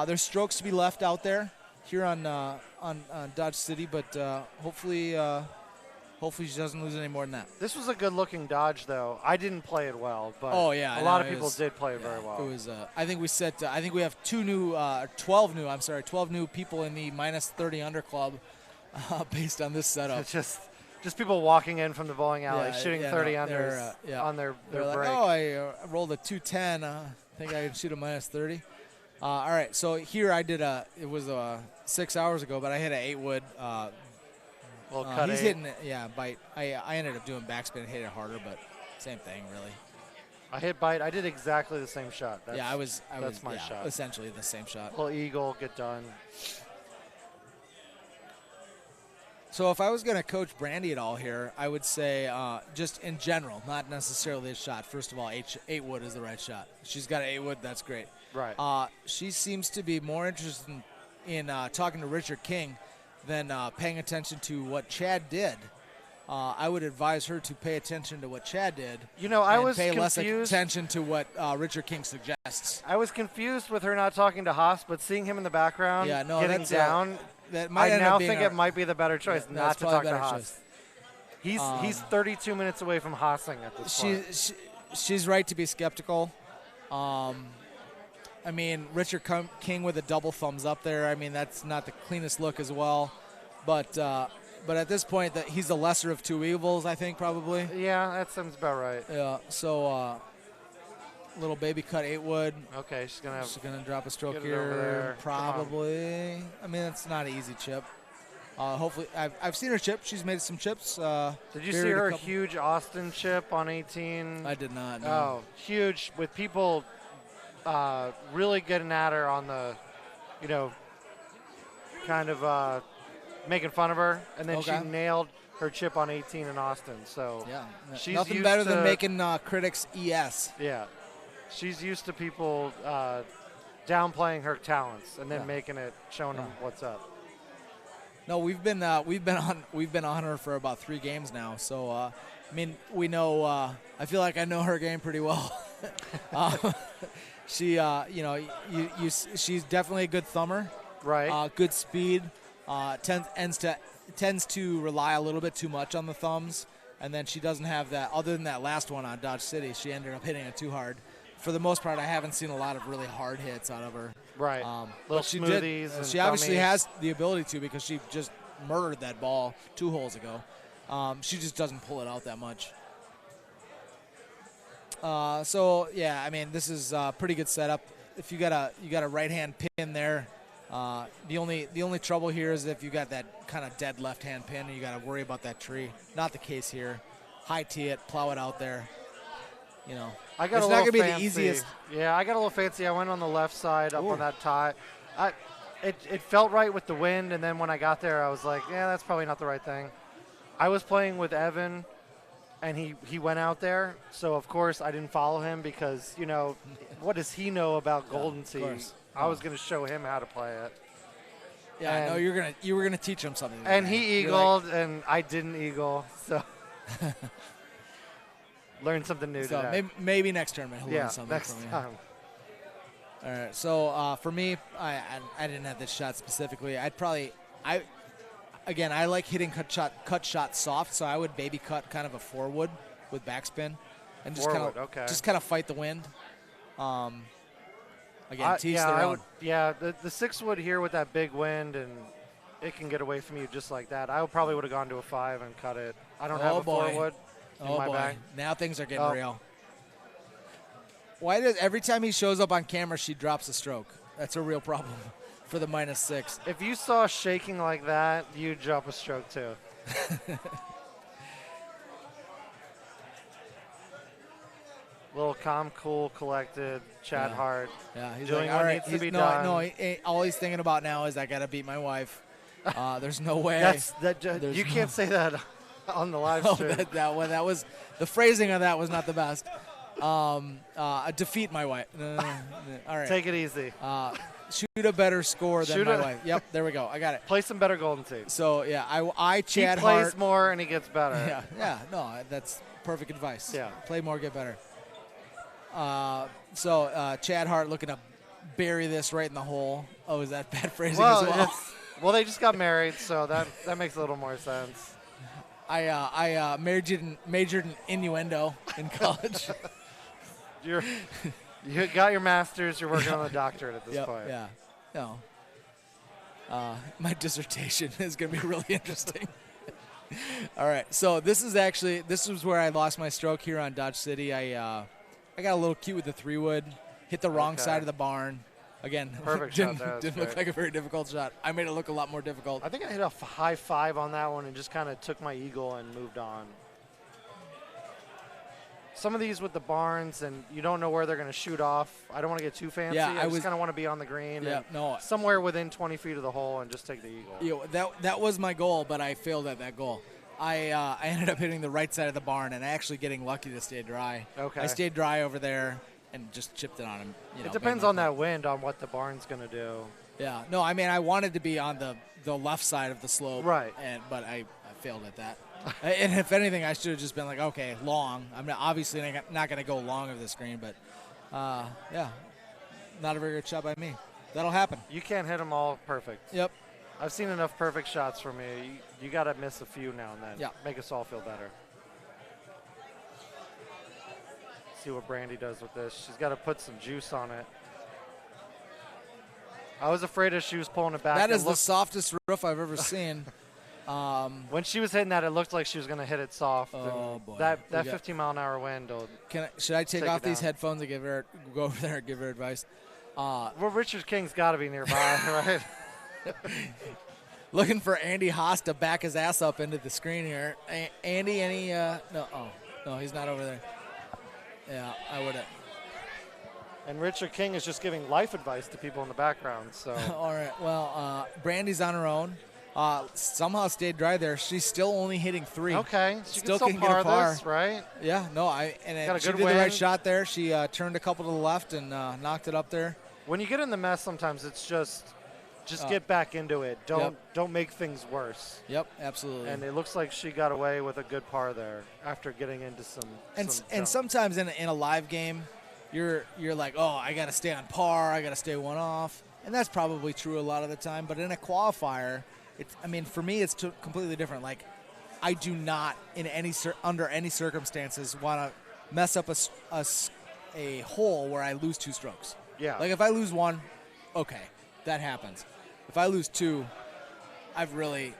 There's strokes to be left out there here on Dodge City, but hopefully she doesn't lose any more than that. This was a good-looking dodge, though. I didn't play it well, but Oh, yeah, I a lot know, of it people was- did play it very well. It was. I think we set. I think we have 12 new people in the minus 30 under club, based on this setup. It's just people walking in from the bowling alley, Yeah, shooting yeah, 30 no, unders they're, yeah. on their They're like, break. oh, I rolled a 210. I think I can shoot a minus 30. All right, so here I did it was 6 hours ago, but I hit an 8-wood. Well, cut He's eight. hitting it, yeah, bite. I ended up doing backspin and hit it harder, but same thing, really. I hit bite. I did exactly the same shot. That's, I was that's my yeah, shot. essentially the same shot. Little eagle, get done. So if I was going to coach Brandy at all here, I would say just in general, not necessarily this shot. First of all, 8-wood is the right shot. She's got an 8-wood. That's great. Right. She seems to be more interested in talking to Richard King than paying attention to what Chad did. I would advise her to pay attention to what Chad did. You know, I and was pay less confused. attention to what Richard King suggests. I was confused with her not talking to Haas, but seeing him in the background, Yeah, no, getting that's down, that might I end now up being think our- it might be the better choice Yeah, not that's to probably talk to better Haas. choice. He's 32 minutes away from Haasing at this point. She's right to be skeptical. I mean, Richard King with a double thumbs up there. I mean, that's not the cleanest look as well. But at this point, he's the lesser of two evils, I think, probably. Yeah, that sounds about right. Yeah. So, little baby cut 8-wood. Okay, she's gonna have. She's gonna drop a stroke Get it over here, there. Come on. probably. I mean, it's not an easy chip. Hopefully, I've seen her chip. She's made some chips. Did you see buried a her couple- huge Austin chip on 18? I did not. No. Oh, huge, with people really getting at her on the, kind of making fun of her, and then Okay. she nailed her chip on 18 in Austin. So Yeah. she's Nothing used better to, than making critics ES. Yeah, she's used to people downplaying her talents and then Yeah. making it, showing them what's up. No, we've been on her for about 3 games now. So I mean, we know. I feel like I know her game pretty well. She, she's definitely a good thumber. Right. Good speed. Tends to rely a little bit too much on the thumbs, and then she doesn't have that. Other than that last one on Dodge City, she ended up hitting it too hard. For the most part, I haven't seen a lot of really hard hits out of her. Right. But Little she smoothies and She obviously thummies. has the ability to, because she just murdered that ball 2 holes ago. She just doesn't pull it out that much. So yeah, I mean, this is a pretty good setup. If you got a right hand pin there, the only trouble here is if you got that kind of dead left hand pin, and you got to worry about that tree. Not the case here. High tee it, plow it out there. You know, I got it's a not little gonna be fancy. the easiest. Yeah, I got a little fancy. I went on the left side up Ooh. on that tie. It felt right with the wind, and then when I got there, I was like, yeah, that's probably not the right thing. I was playing with Evan, and he went out there, so of course I didn't follow him because, what does he know about Golden Tee? course. I was going to show him how to play it. Yeah, And- no, you were gonna teach him something. And today. he You're like- eagled, and I didn't eagle, so learned something new so today. maybe next tournament he'll Yeah, learn something next from you. time. All right. So for me, I didn't have this shot specifically. I like hitting cut shot soft, so I would baby cut kind of a 4-wood with backspin, and just kind Forward, of okay. just kind of fight the wind. Again, teach yeah, their I own. would. Yeah, the 6-wood here with that big wind, and it can get away from you just like that. I probably would have gone to a 5 and cut it. I don't have Oh, a boy. 4-wood in Oh my boy, bag. now things are getting Oh. real. Why does every time he shows up on camera, she drops a stroke? That's a real problem. for the -6. If you saw shaking like that, you'd drop a stroke too. Little calm, cool, collected, Chad Yeah. Hart. Yeah, he's doing like, what all right. needs to He's, be no, done. no. All he's thinking about now is I gotta beat my wife. There's no way. There's You can't say that on the live Oh, stream. that was the phrasing of that was not the best. Defeat my wife. All right. Take it easy. Shoot a better score than Shoot my a- wife. Yep, there we go. I got it. Play some better Golden Tate. So yeah, I He Chad plays Hart. more and he gets better. Yeah. No, that's perfect advice. Yeah. Play more, get better. So Chad Hart looking to bury this right in the hole. Oh, is that bad phrasing Well, as well? well, they just got married, so that makes a little more sense. I majored in innuendo in college. You got your master's. You're working on a doctorate at this Yep, point. yeah. No. My dissertation is going to be really interesting. All right. So this was where I lost my stroke here on Dodge City. I got a little cute with the 3-wood, hit the wrong Okay. side of the barn. Again, Perfect didn't, shot. That was didn't look great. like a very difficult shot. I made it look a lot more difficult. I think I hit a high 5 on that one and just kind of took my eagle and moved on. Some of these with the barns, and you don't know where they're going to shoot off. I don't want to get too fancy. Yeah, I just kind of want to be on the green. Yeah, and no. somewhere within 20 feet of the hole and just take the eagle. That was my goal, but I failed at that goal. I ended up hitting the right side of the barn and actually getting lucky to stay dry. Okay. I stayed dry over there and just chipped it on him. It depends on that wind, on what the barn's going to do. Yeah. No, I mean, I wanted to be on the left side of the slope. Right. But I failed at that. And if anything, I should have just been like, okay, long. I'm obviously not going to go long of the screen, but yeah, not a very good shot by me. That'll happen. You can't hit them all perfect. Yep. I've seen enough perfect shots from you. You got to miss a few now and then. Yeah. Make us all feel better. See what Brandy does with this. She's got to put some juice on it. I was afraid as she was pulling it back. That it is the looked- softest roof I've ever seen. When she was hitting that, it looked like she was going to hit it soft. Oh, and boy. That We got- 15-mile-an-hour wind. Should I take Take off it these down. headphones and go over there and give her advice? Well, Richard King's got to be nearby, right? Looking for Andy Haas to back his ass up into the screen here. Andy, no, he's not over there. Yeah, I would have. And Richard King is just giving life advice to people in the background. So All right, well, Brandy's on her own. Somehow stayed dry there. She's still only hitting 3. okay, she Still can can still get a par par. this, right? Yeah, no, Got a she good did the right wind. shot there. She turned a couple to the left and knocked it up there. When you get in the mess, sometimes it's just get back into it. Don't make things worse. Yep, absolutely. And it looks like she got away with a good par there after getting into some. And junk. sometimes in a live game, you're like, oh, I got to stay on par, I got to stay one off, and that's probably true a lot of the time. But in a qualifier, for me, it's completely different. Like, I do not under any circumstances want to mess up a hole where I lose 2 strokes. Yeah. Like if I lose 1, okay, that happens. If I lose 2, I've made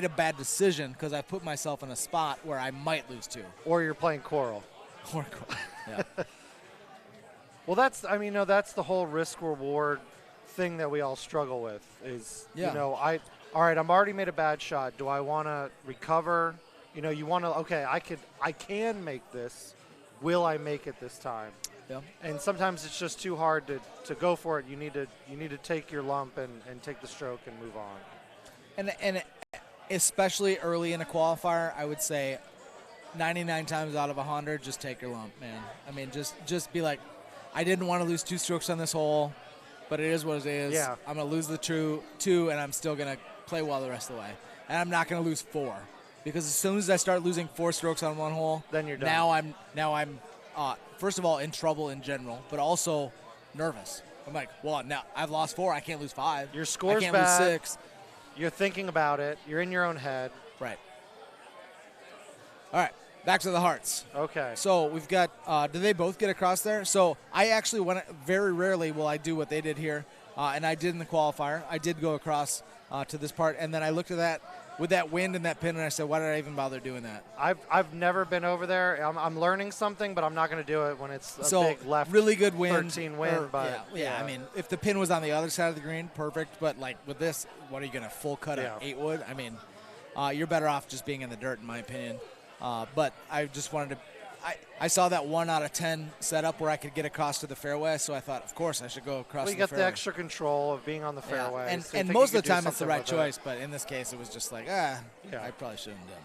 a bad decision because I put myself in a spot where I might lose 2. Or you're playing coral. Yeah. Well, that's the whole risk reward thing that we all struggle with is, Yeah. all right, I'm already made a bad shot. Do I want to recover? You want to, okay, I can make this. Will I make it this time? Yeah. And sometimes it's just too hard to go for it. You need to take your lump and take the stroke and move on. And especially early in a qualifier, I would say 99 times out of 100, just take your lump, man. I mean, just be like, I didn't want to lose 2 strokes on this hole, but it is what it is. Yeah. I'm going to lose the 2, and I'm still going to play well the rest of the way. And I'm not going to lose 4. Because as soon as I start losing 4 strokes on one hole, then you're done. Now I'm first of all in trouble in general, but also nervous. I'm like, well, now I've lost 4, I can't lose 5. Your score's I can't bad. lose 6. You're thinking about it. You're in your own head. Right. All right, back to the hearts. Okay. So we've got, did they both get across there? So I actually very rarely will I do what they did here, and I did in the qualifier. I did go across to this part, and then I looked at that with that wind and that pin, and I said, why did I even bother doing that? I've never been over there. I'm learning something, but I'm not going to do it when it's a big left. Really good wind. 13 wind, but yeah. I mean, if the pin was on the other side of the green, perfect. But like with this, what are you going to full cut an 8-wood? I mean, you're better off just being in the dirt, in my opinion. But I just wanted to. I saw that 1 out of 10 setup where I could get across to the fairway, so I thought, of course, I should go across. Well, you the got fairway. the extra control of being on the fairway, and most of the time it's the right choice. But in this case, it was just like, I probably shouldn't have done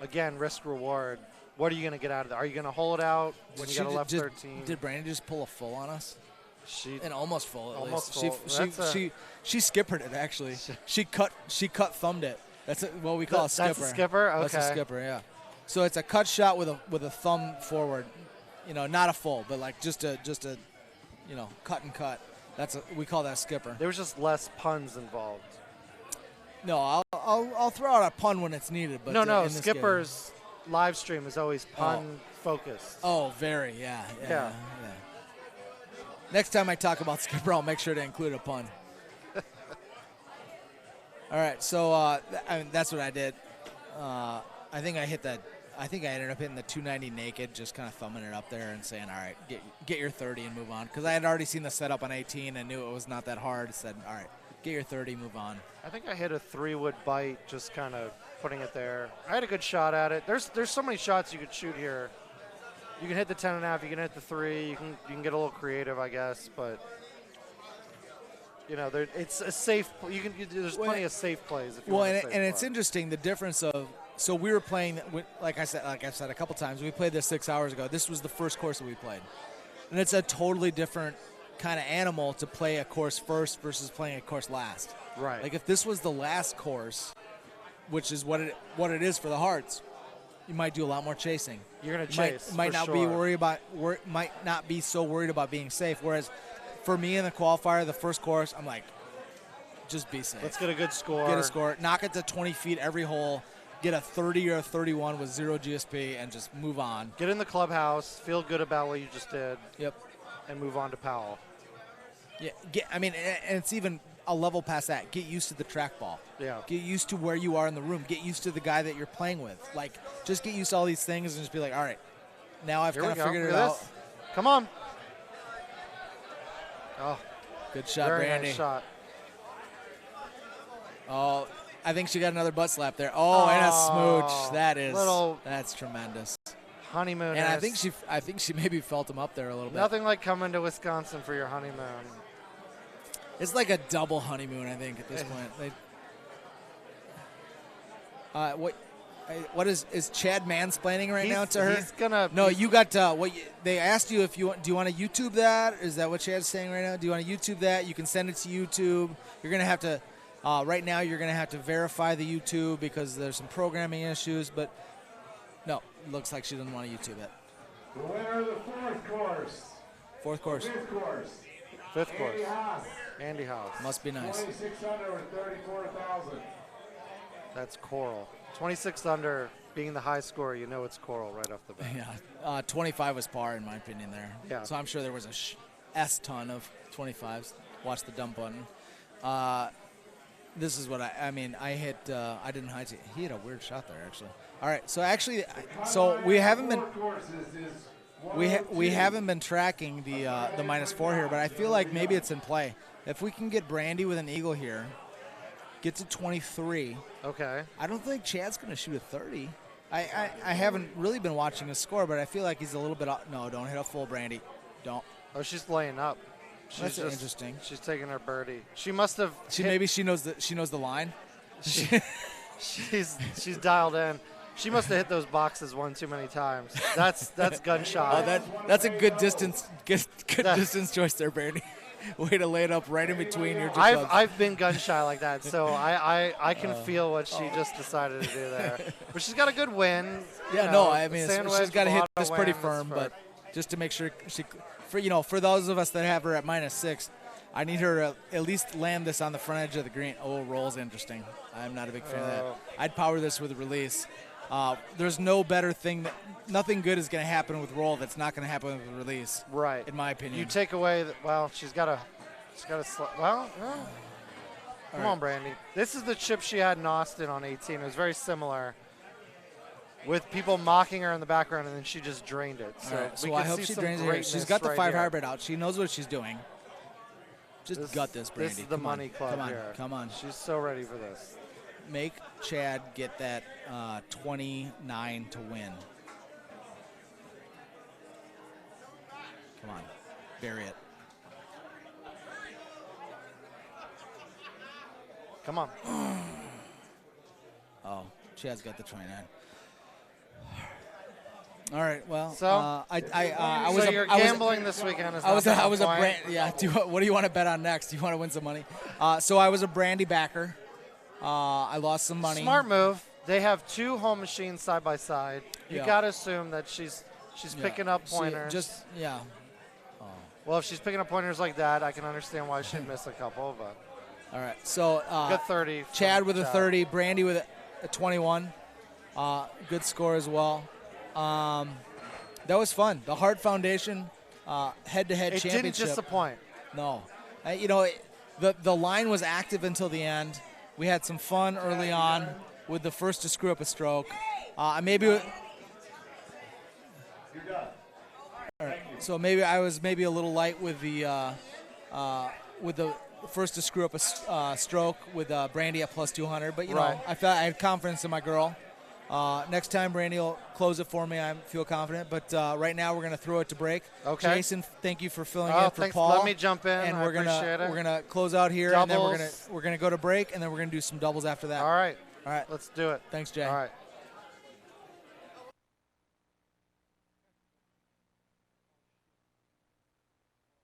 that. Again, risk reward. What are you going to get out of that? Are you going to hold it out when you got a left 13? Did Brandy just pull a full on us? And almost full. At almost least. full. She skippered it actually. she cut thumbed it. That's what we call a skipper. That's a skipper. Okay. That's a skipper. Yeah. So it's a cut shot with a thumb forward, not a full, but like just a cut and cut. We call that a skipper. There was just less puns involved. No, I'll throw out a pun when it's needed, but no. Skipper's live stream is always pun focused. Oh, very, yeah. Next time I talk about skipper, I'll make sure to include a pun. All right, so that's what I did. I think I ended up hitting the 290 naked, just kind of thumbing it up there and saying, all right, get your 30 and move on. Because I had already seen the setup on 18 and knew it was not that hard. I said, all right, get your 30, move on. I think I hit a 3-wood bite, just kind of putting it there. I had a good shot at it. There's so many shots you could shoot here. You can hit the 10.5, you can hit the 3, you can get a little creative, I guess, but it's a safe. There's plenty of safe plays. If you want a safe and it's play. Interesting the difference of. So we were playing, like I've said a couple times, we played this 6 hours ago. This was the first course that we played. And it's a totally different kind of animal to play a course first versus playing a course last. Right. Like if this was the last course, which is what it is for the Hearts, you might do a lot more chasing. You're going to chase. Might not be so worried about being safe. Whereas for me in the qualifier, the first course, I'm like, just be safe. Let's get a good score. Get a score. Knock it to 20 feet every hole. Get a 30 or a 31 with 0 GSP and just move on. Get in the clubhouse, feel good about what you just did. Yep. And move on to Powell. Yeah. And it's even a level past that. Get used to the trackball. Yeah. Get used to where you are in the room. Get used to the guy that you're playing with. Like, just get used to all these things and just be like, all right, now I've kind of figured it out. Come on. Oh. Good shot, Very Brandy. nice shot. Oh, I think she got another butt slap there. Oh, and a smooch. That's tremendous. Honeymoon. And I think she maybe felt him up there a little bit. Nothing like coming to Wisconsin for your honeymoon. It's like a double honeymoon, I think, at this point. What is Chad mansplaining right now to her? He's gonna. No, you got they asked you if do you want to YouTube that? Is that what Chad's saying right now? Do you want to YouTube that? You can send it to YouTube. You're gonna have to. Right now, you're going to have to verify the YouTube because there's some programming issues. But no, it looks like she doesn't want to YouTube it. The winner of the fourth course. Fourth course. Fifth course. Fifth course. Andy Haas. Andy House. Must be nice. 26 under with 34,000. That's Coral. 26 under being the high score, you know it's Coral right off the bat. Yeah, 25 was par in my opinion there. Yeah. So I'm sure there was a S ton of 25s. Watch the dump button. This is what I hit. I didn't high tee. He had a weird shot there, actually. All right, so we haven't been we haven't been tracking the -4 here, but I feel like maybe it's in play. If we can get Brandy with an eagle here, get to 23. Okay. I don't think Chad's going to shoot a 30. I haven't really been watching his score, but I feel like he's a little bit. No, don't hit a full, Brandy. Don't. Oh, she's laying up. That's interesting. She's taking her birdie. She must have. Maybe she knows the line. She's dialed in. She must have hit those boxes one too many times. That's gunshot. That's a good distance distance choice there, Brandy. Way to lay it up right in between your two clubs. I've been gun shy like that, so I can feel what she just decided to do there. But she's got a good win. Yeah, I mean she's got to hit this pretty firm, but just to make sure for those of us that have her at -6, I need her to at least land this on the front edge of the green. Oh, roll's interesting. I'm not a big fan of that. I'd power this with a release. There's no better thing. Nothing good is going to happen with roll that's not going to happen with release. Right. In my opinion. You take away. She's got a. Come on, Brandy. This is the chip she had in Austin on 18. It was very similar, with people mocking her in the background, and then she just drained it. So, All right, so we I can hope see she some drains it here. She's greatness got the right 5 here. hybrid out. She knows what she's doing. Just gut this, Brandy. This is the Come on. money club Come on. here. Come on. She's so ready for this. Make Chad get that 29 to win. Come on. Bury it. Come on. Oh, Chad's got the 29. All right. Well, So, I was. So you're gambling this weekend. Is I was. not I was a the point. brand. Yeah. What do you want to bet on next? Do you want to win some money? So I was a Brandy backer. I lost some money. Smart move. They have 2 home machines side by side. You Yeah. got to assume that she's Yeah. picking up See, pointers. just yeah. Well, if she's picking up pointers like that, I can understand why she'd miss a couple. But All right. So good 30. from Chad with a Chad. 30, Brandy with a 21. Good score as well. That was fun. The Hart Foundation head-to-head It championship. didn't disappoint. No. The line was active until the end. We had some fun early on with the first to screw up a stroke. Maybe. All right. So maybe I was a little light with the first to screw up a stroke with Brandy at plus 200. But Right. I felt I had confidence in my girl. Next time Brandy will close it for me. I feel confident. But right now we're gonna throw it to break. Okay. Jason, thank you for filling Oh, in for thanks. Paul. Let me jump in. And I we're appreciate it. gonna close out here, and then Doubles. we're gonna go to break, and then we're gonna do some doubles after that. All right. All right. Let's do it. Thanks, Jay. All right.